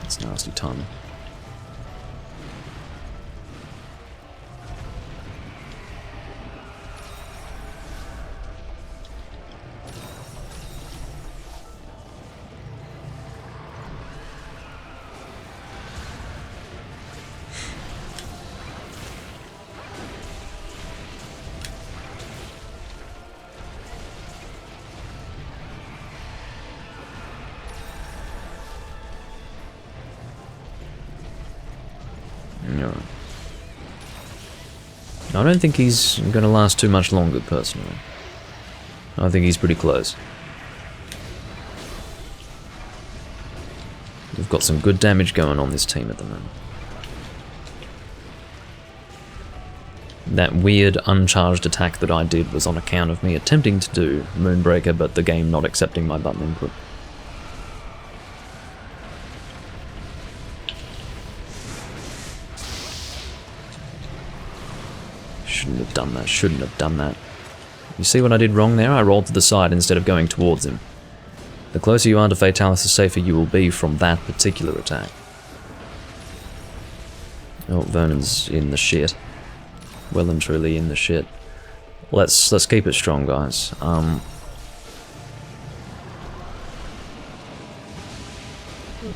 It's nasty timing. You're right. I don't think he's going to last too much longer, personally. I think he's pretty close. We've got some good damage going on this team at the moment. That weird uncharged attack that I did was on account of me attempting to do Moonbreaker, but the game not accepting my button input. Shouldn't have done that, shouldn't have done that. You see what I did wrong there? I rolled to the side instead of going towards him. The closer you are to Fatalis, the safer you will be from that particular attack. Oh, Vernon's in the shit. Well and truly in the shit. Let's keep it strong, guys.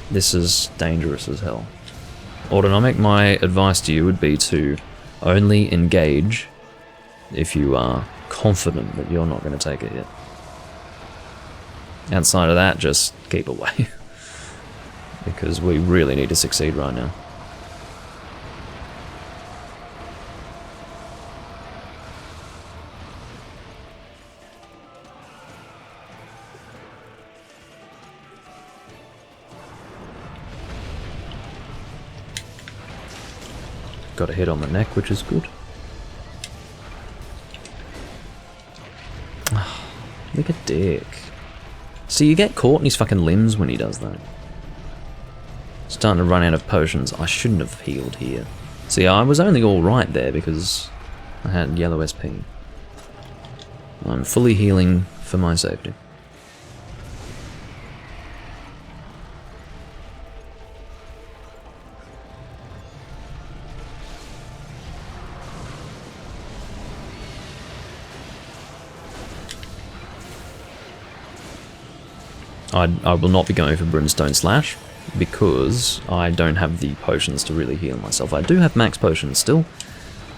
This is dangerous as hell. Autonomic, my advice to you would be to only engage if you are confident that you're not going to take a hit. Outside of that, just keep away. Because we really need to succeed right now. Got a hit on the neck, which is good. Look at Dick. See, you get caught in his fucking limbs when he does that. Starting to run out of potions. I shouldn't have healed here. See, I was only alright there because I had yellow SP. I'm fully healing for my safety. I will not be going for Brimstone Slash because I don't have the potions to really heal myself. I do have max potions still,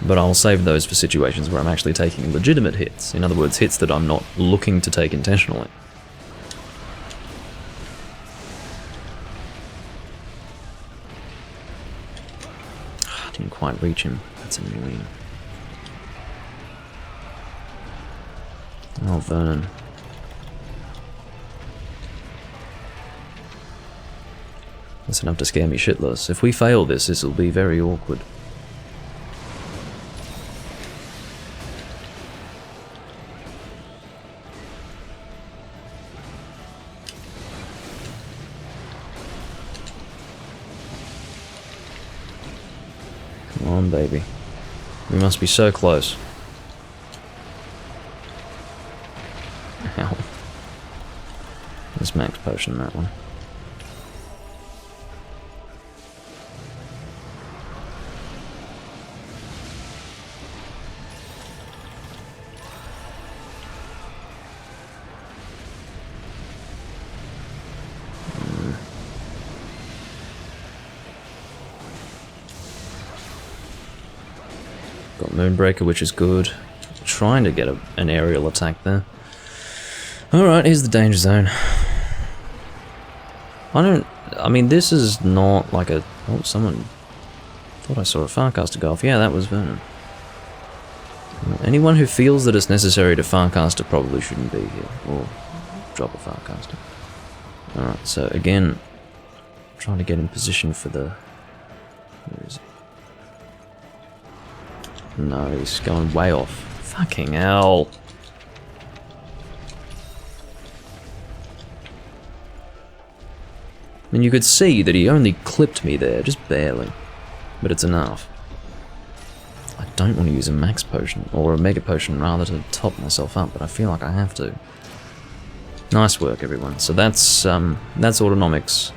but I'll save those for situations where I'm actually taking legitimate hits. In other words, hits that I'm not looking to take intentionally. I didn't quite reach him. That's annoying. Oh, Vernon. That's enough to scare me shitless. If we fail this, this will be very awkward. Come on, baby. We must be so close. Ow. Let's max potion that one. Got Moonbreaker, which is good. Trying to get an aerial attack there. Alright, here's the danger zone. I mean, this is not like a... Oh, someone... thought I saw a Farcaster go off. Yeah, that was Vernon. Anyone who feels that it's necessary to Farcaster probably shouldn't be here. Or drop a Farcaster. Alright, so again... trying to get in position for the... Where is he? No, he's going way off. Fucking hell. And you could see that he only clipped me there, just barely. But it's enough. I don't want to use a max potion, or a mega potion rather, to top myself up, but I feel like I have to. Nice work, everyone. So that's Autonomic's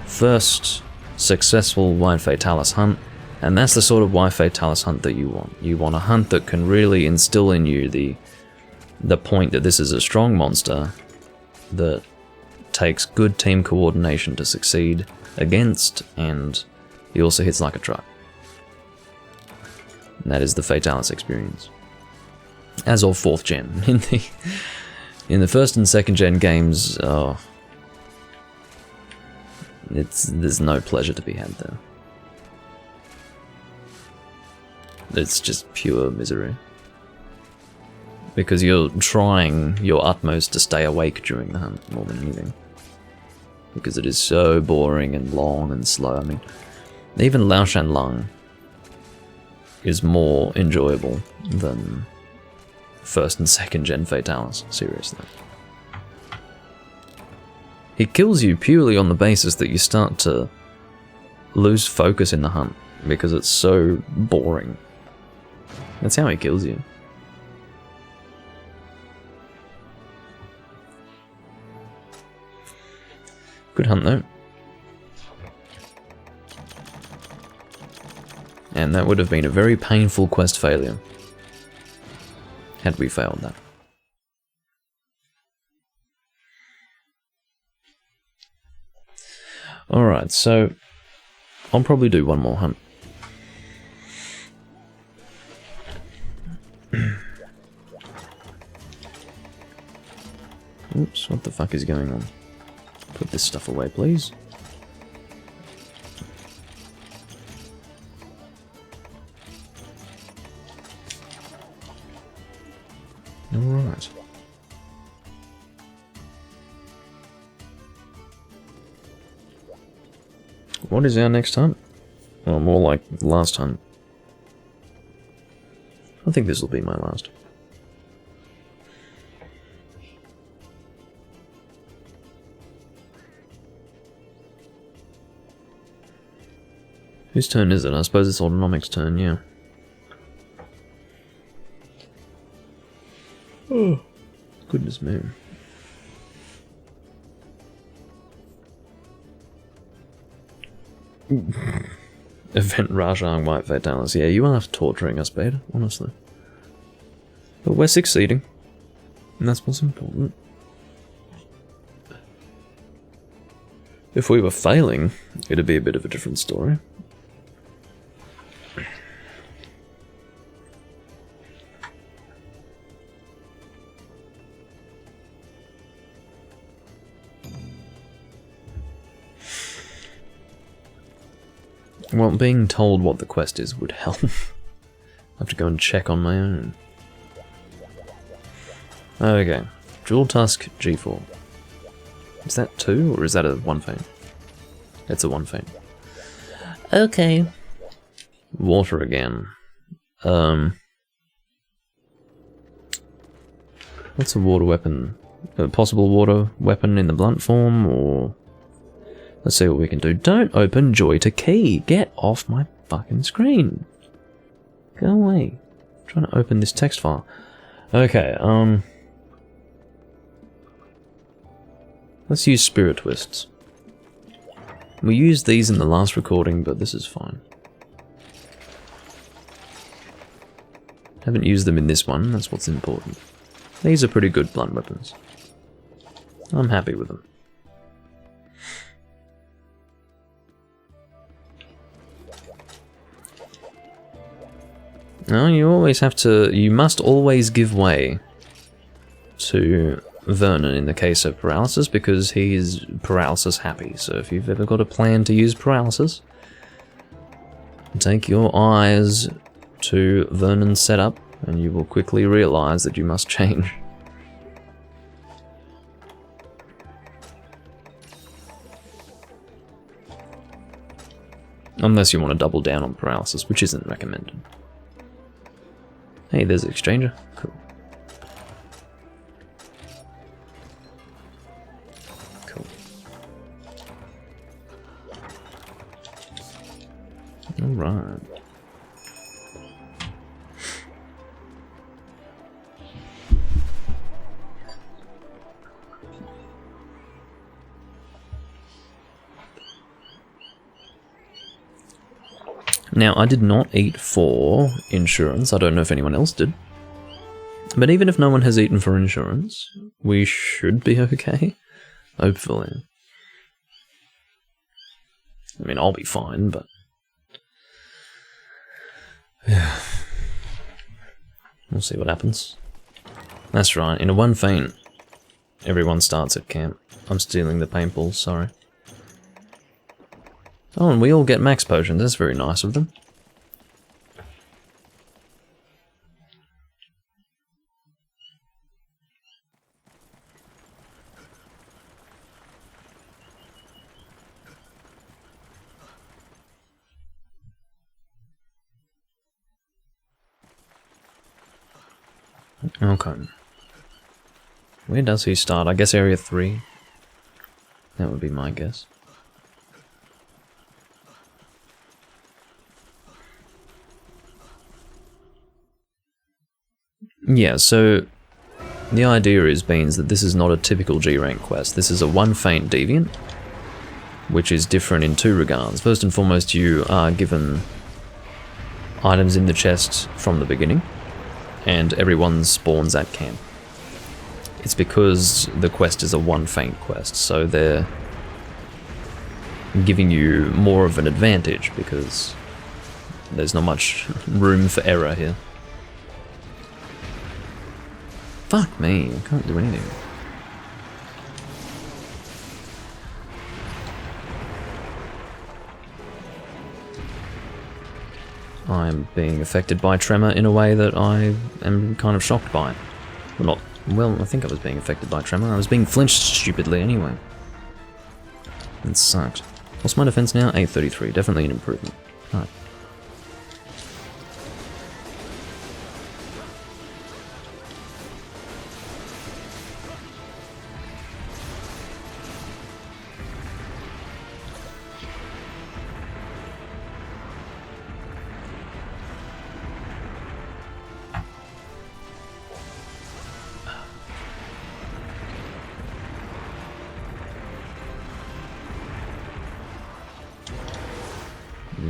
first successful White Fatalis hunt. And that's the sort of White Fatalis hunt that you want. You want a hunt that can really instill in you the point that this is a strong monster that takes good team coordination to succeed against, and he also hits like a truck. And that is the Fatalis experience. As of 4th gen. In the 1st and 2nd gen games, there's no pleasure to be had there. it's just pure misery. Because you're trying your utmost to stay awake during the hunt more than anything. Because it is so boring and long and slow. I mean, even Lao Shan Lung is more enjoyable than first and second gen Fatalis, seriously. He kills you purely on the basis that you start to lose focus in the hunt because it's so boring. That's how he kills you. Good hunt though. And that would have been a very painful quest failure had we failed that. Alright, so I'll probably do one more hunt. Oops, what the fuck is going on? Put this stuff away, please. Alright. What is our next hunt? Well, more like last hunt. I think this will be my last. Whose turn is it? I suppose it's Autonomic's turn, yeah. Oh, goodness me. Event Rajang White Fatalis. Yeah, you are torturing us, Beta, honestly. But we're succeeding. And that's what's important. If we were failing, it'd be a bit of a different story. Well, being told what the quest is would help. I have to go and check on my own. Okay. Jewel Tusk G4. Is that 2 or is that a 1 feint? It's a 1 feint. Okay. Water again. What's a water weapon? A possible water weapon in the blunt form, or... Let's see what we can do. Don't open Joy to Key. Get off my fucking screen. Go away. I'm trying to open this text file. Okay, let's use Spirit Twists. We used these in the last recording, but this is fine. Haven't used them in this one, that's what's important. These are pretty good blunt weapons. I'm happy with them. No, you must always give way to Vernon in the case of paralysis, because he is paralysis happy. So if you've ever got a plan to use paralysis, take your eyes to Vernon's setup and you will quickly realize that you must change. Unless you want to double down on paralysis, which isn't recommended. Hey, there's an exchanger. Cool. Cool. Alright. Now, I did not eat for insurance. I don't know if anyone else did. But even if no one has eaten for insurance, we should be okay. Hopefully. I mean, I'll be fine, but... yeah. We'll see what happens. That's right, in a 1 feint, everyone starts at camp. I'm stealing the paintballs, sorry. Oh, and we all get max potions. That's very nice of them. Okay. Where does he start? I guess area 3. That would be my guess. Yeah, so the idea means that this is not a typical G-rank quest. This is a one faint deviant, which is different in 2 regards. First and foremost, you are given items in the chest from the beginning, and everyone spawns at camp. It's because the quest is a one faint quest, so they're giving you more of an advantage because there's not much room for error here. Fuck me, I can't do anything. I'm being affected by tremor in a way that I am kind of shocked by. Well, not... Well, I think I was being affected by tremor. I was being flinched stupidly anyway. It sucked. What's my defense now? 833. Definitely an improvement. Alright.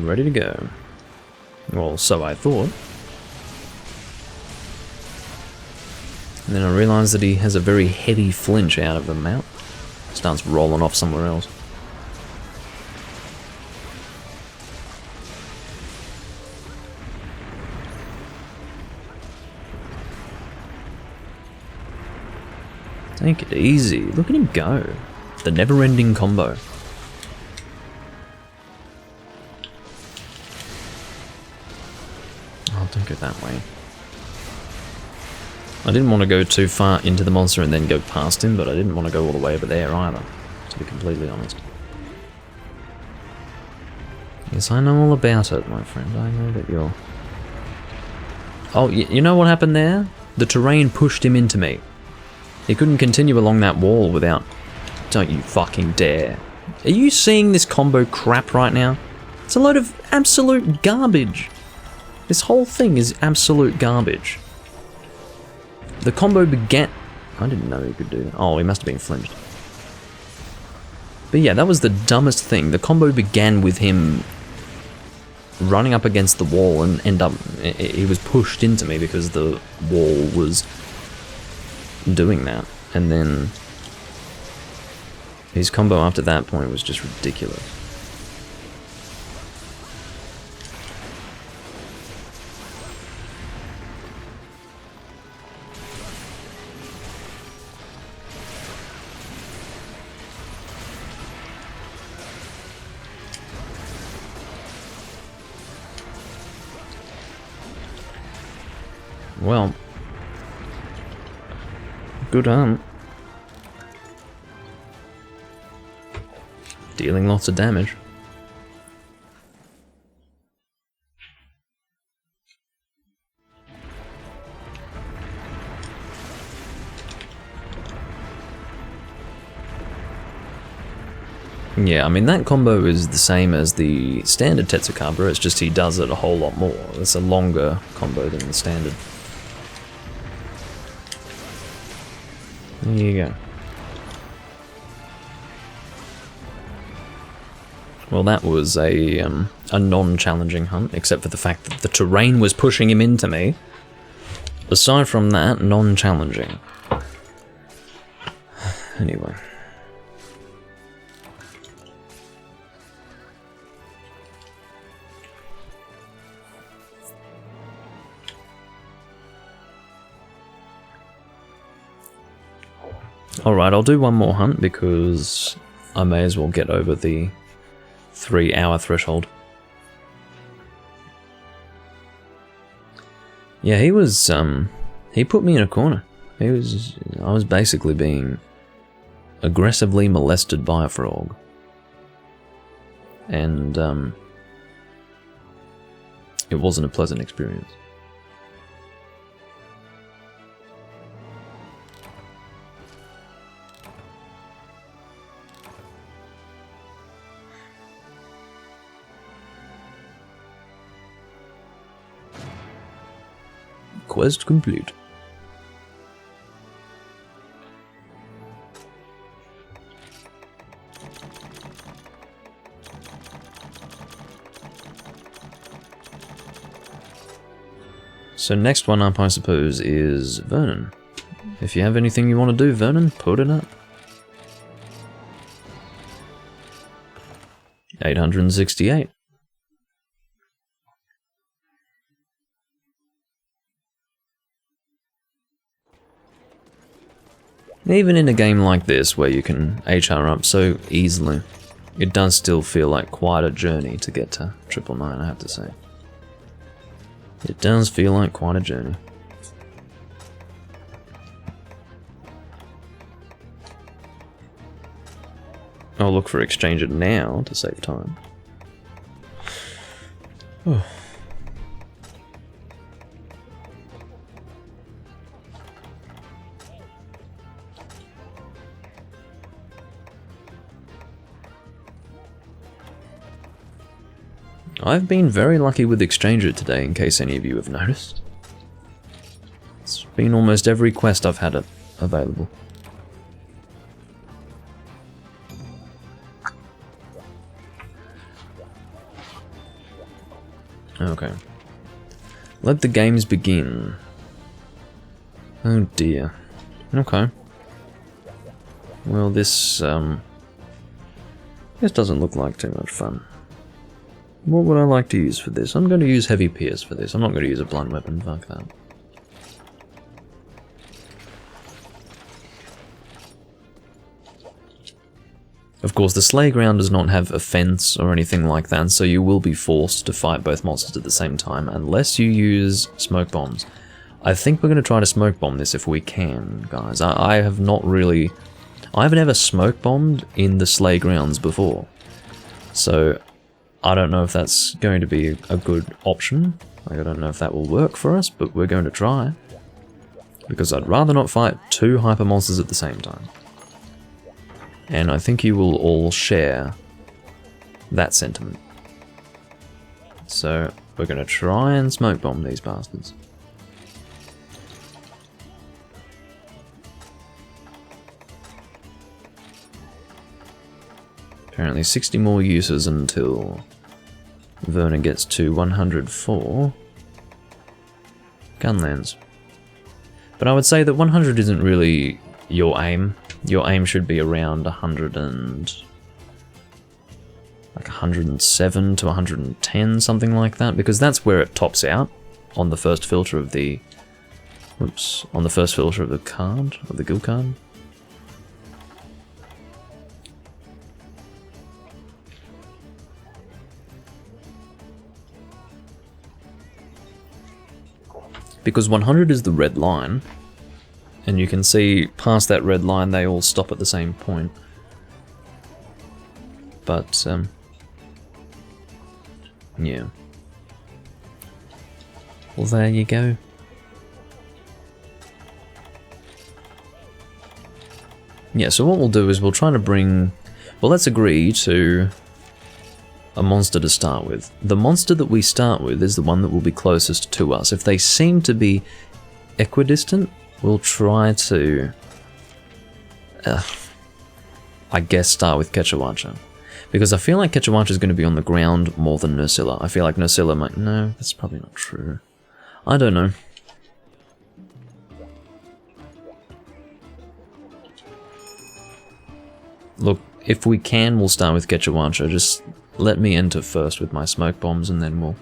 Ready to go. Well, so I thought. And then I realised that he has a very heavy flinch out of the mount. Starts rolling off somewhere else. Take it easy. Look at him go. The never-ending combo. Don't go that way. I didn't want to go too far into the monster and then go past him, but I didn't want to go all the way over there either, to be completely honest. Yes, I know all about it, my friend. I know that you're... Oh, you know what happened there? The terrain pushed him into me. He couldn't continue along that wall without... Don't you fucking dare. Are you seeing this combo crap right now? It's a load of absolute garbage. This whole thing is absolute garbage. The combo began... I didn't know he could do that. Oh, he must have been flinched. But yeah, that was the dumbest thing. The combo began with him running up against the wall and he was pushed into me because the wall was doing that. And then his combo after that point was just ridiculous. Well, good hunt. Dealing lots of damage. Yeah, I mean that combo is the same as the standard Tetsukabra, it's just he does it a whole lot more. It's a longer combo than the standard. There you go. Well, that was a non-challenging hunt, except for the fact that the terrain was pushing him into me. Aside from that, non-challenging. Anyway. Alright, I'll do one more hunt because I may as well get over the 3-hour threshold. Yeah, he was, he put me in a corner. I was basically being aggressively molested by a frog. And, it wasn't a pleasant experience. Quest complete. So next one up, I suppose, is Vernon. If you have anything you want to do, Vernon, put it up. 868. Even in a game like this, where you can HR up so easily, it does still feel like quite a journey to get to 999, I have to say. It does feel like quite a journey. I'll look for exchange it now to save time. Oh. I've been very lucky with Exchanger today, in case any of you have noticed. It's been almost every quest I've had available. Okay. Let the games begin. Oh dear. Okay. Well, this doesn't look like too much fun. What would I like to use for this? I'm going to use Heavy Pierce for this. I'm not going to use a blunt weapon, fuck that. Of course, the Slay Ground does not have a fence or anything like that, so you will be forced to fight both monsters at the same time, unless you use smoke bombs. I think we're going to try to smoke bomb this if we can, guys. I haven't ever smoke bombed in the Slay Grounds before, so I don't know if that's going to be a good option. Like, I don't know if that will work for us, but we're going to try. Because I'd rather not fight two hyper monsters at the same time. And I think you will all share that sentiment. So, we're going to try and smoke bomb these bastards. Apparently 60 more uses until Vernon gets to 104 gunlands. But I would say that 100 isn't really your aim. Your aim should be around 107 to 110, something like that, because that's where it tops out on the first filter of the card, of the guild card. Because 100 is the red line, and you can see past that red line they all stop at the same point. But, yeah. Well, there you go. Yeah, so what we'll do is we'll try to bring... Well, let's agree to a monster to start with. The monster that we start with is the one that will be closest to us. If they seem to be equidistant, we'll try to, I guess, start with Kechawacha. Because I feel like Kechawacha is going to be on the ground more than Nursilla. I feel like Nursilla might... No, that's probably not true. I don't know. Look, if we can, we'll start with Kechawacha. Just let me enter first with my smoke bombs, and then we'll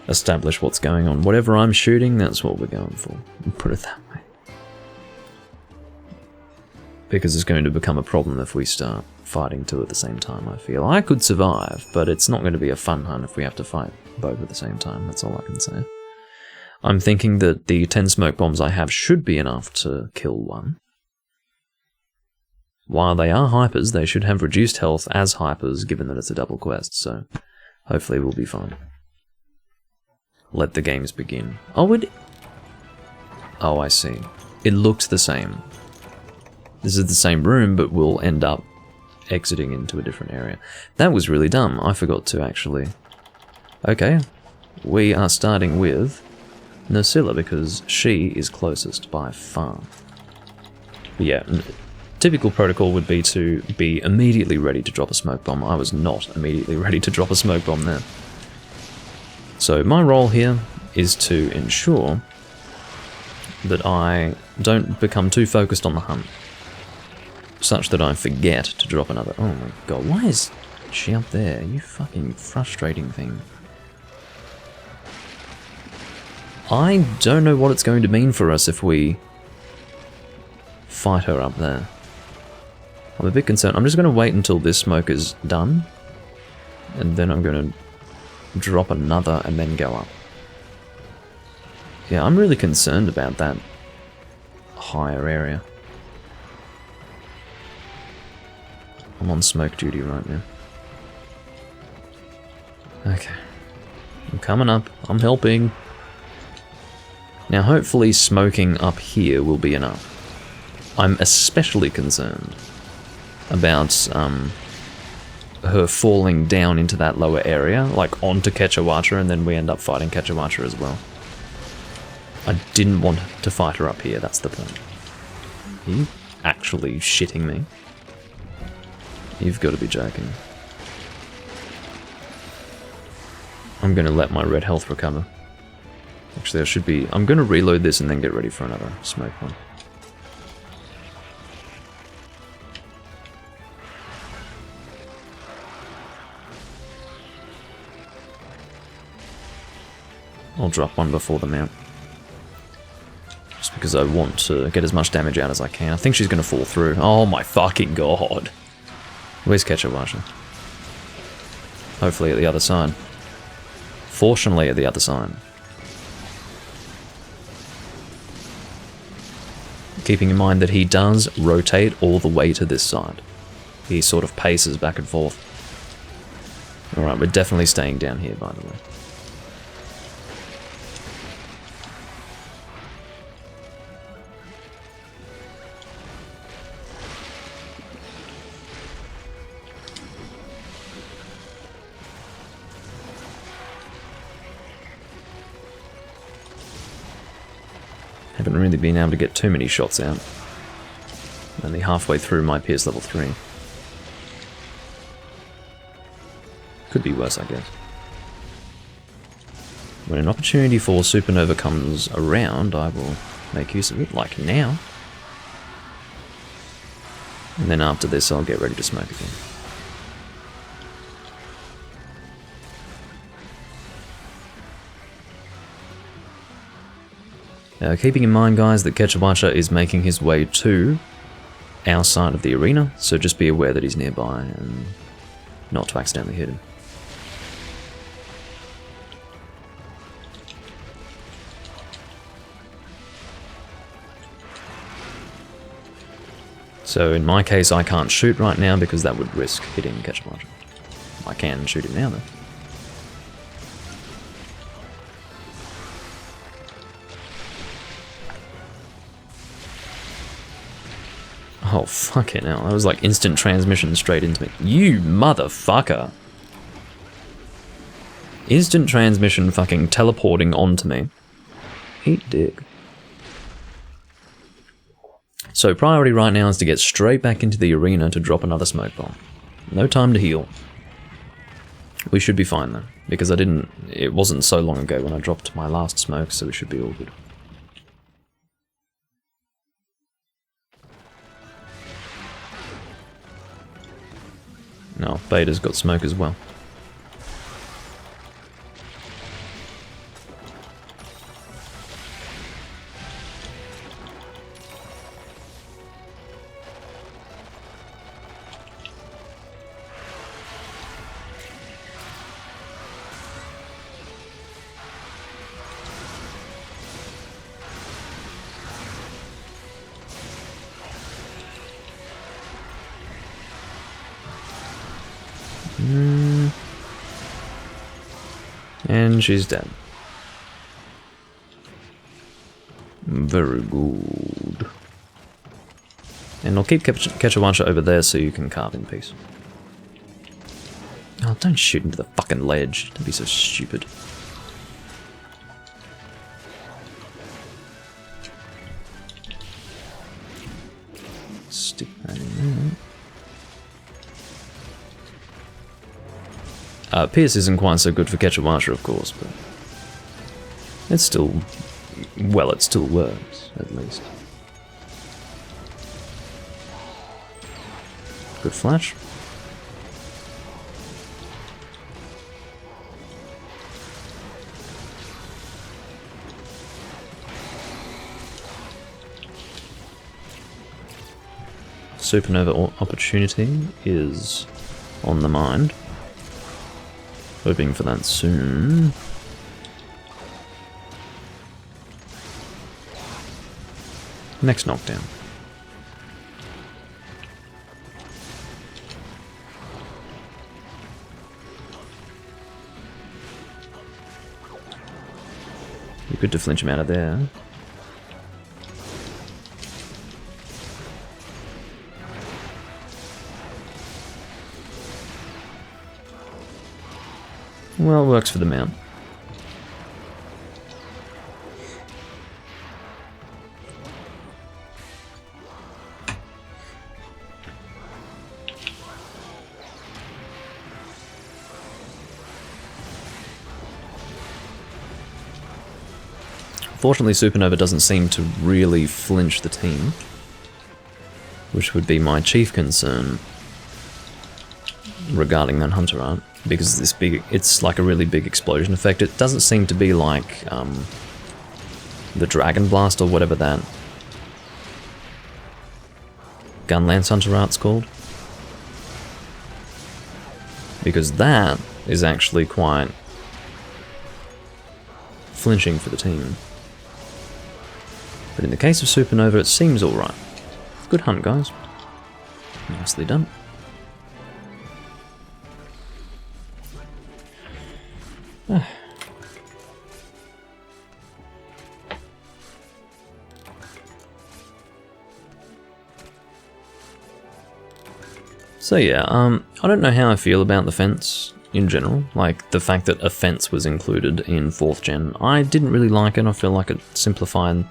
establish what's going on. Whatever I'm shooting, that's what we're going for. We'll put it that way. Because it's going to become a problem if we start fighting two at the same time, I feel. I could survive, but it's not going to be a fun hunt if we have to fight both at the same time. That's all I can say. I'm thinking that the 10 smoke bombs I have should be enough to kill one. While they are hypers, they should have reduced health as hypers, given that it's a double quest, so hopefully we'll be fine. Let the games begin. Oh, I see. It looked the same. This is the same room, but we'll end up exiting into a different area. That was really dumb. I forgot to actually... Okay. We are starting with Nursilla, because she is closest by far. But yeah, typical protocol would be to be immediately ready to drop a smoke bomb. I was not immediately ready to drop a smoke bomb there. So my role here is to ensure that I don't become too focused on the hunt, such that I forget to drop another. Oh my god, why is she up there? You fucking frustrating thing. I don't know what it's going to mean for us if we fight her up there. I'm a bit concerned. I'm just going to wait until this smoke is done, and then I'm going to drop another and then go up. Yeah, I'm really concerned about that higher area. I'm on smoke duty right now. Okay. I'm coming up. I'm helping. Now hopefully smoking up here will be enough. I'm especially concerned about her falling down into that lower area, like onto Kechawacha, and then we end up fighting Kechawacha as well. I didn't want to fight her up here, that's the point. Are you actually shitting me? You've got to be joking. I'm going to let my red health recover. Actually, I should be... I'm going to reload this and then get ready for another smoke one. I'll drop one before the mount. Just because I want to get as much damage out as I can. I think she's going to fall through. Oh my fucking god. Where's Kechawacha? Hopefully at the other side. Fortunately at the other side. Keeping in mind that he does rotate all the way to this side. He sort of paces back and forth. Alright, we're definitely staying down here, by the way. Haven't really been able to get too many shots out. Only halfway through my Pierce level 3. Could be worse, I guess. When an opportunity for Supernova comes around, I will make use of it, like now. And then after this, I'll get ready to smoke again. Keeping in mind, guys, that Kechawacha is making his way to our side of the arena, so just be aware that he's nearby and not to accidentally hit him. So in my case, I can't shoot right now because that would risk hitting Kechawacha. I can shoot him now, though. Oh, fucking hell. That was like instant transmission straight into me. You motherfucker. Instant transmission fucking teleporting onto me. Eat dick. So priority right now is to get straight back into the arena to drop another smoke bomb. No time to heal. We should be fine though, because it wasn't so long ago when I dropped my last smoke, so we should be all good. No, Beta's got smoke as well. And she's dead. Very good. And I'll keep Kechawacha over there so you can carve in peace. Oh, don't shoot into the fucking ledge. Don't be so stupid. Pierce isn't quite so good for Ketchawasha, of course, but it's still, well, it still works, at least. Good flash. Supernova opportunity is on the mind. Hoping for that soon. Next knockdown. You could flinch him out of there. Well, works for the mount. Fortunately, Supernova doesn't seem to really flinch the team, which would be my chief concern regarding that Hunter art. Because this big, it's like a really big explosion effect. It doesn't seem to be like the Dragon Blast or whatever that Gun Lance Hunter art's called. Because that is actually quite flinching for the team. But in the case of Supernova, it seems alright. Good hunt, guys. Nicely done. So yeah, I don't know how I feel about the fence in general. Like, the fact that a fence was included in 4th gen. I didn't really like it. I feel like it simplified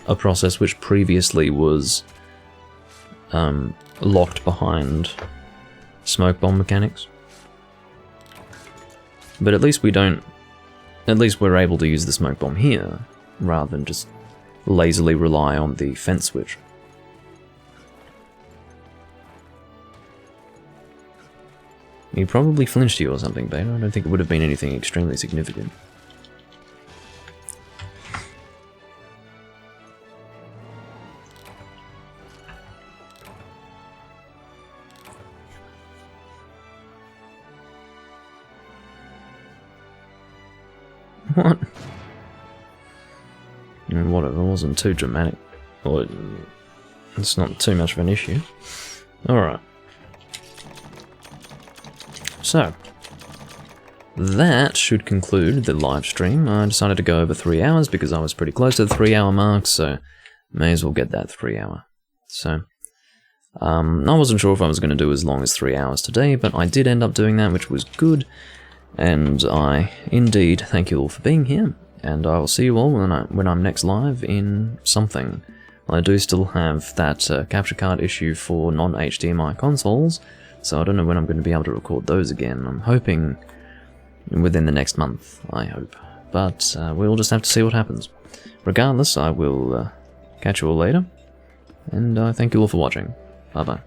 a process which previously was locked behind smoke bomb mechanics. But at least we're able to use the smoke bomb here, rather than just lazily rely on the fence switch. He probably flinched you or something, Beta. I don't think it would have been anything extremely significant. What? Whatever, it wasn't too dramatic. Or it's not too much of an issue. Alright. So, that should conclude the live stream. I decided to go over 3 hours because I was pretty close to the 3-hour mark, so may as well get that 3 hour. So, I wasn't sure if I was going to do as long as 3 hours today, but I did end up doing that, which was good. And I indeed thank you all for being here, and I will see you all when I'm next live in something. I do still have that capture card issue for non-HDMI consoles, so I don't know when I'm going to be able to record those again. I'm hoping within the next month, I hope. But we'll just have to see what happens. Regardless, I will catch you all later, and I thank you all for watching. Bye-bye.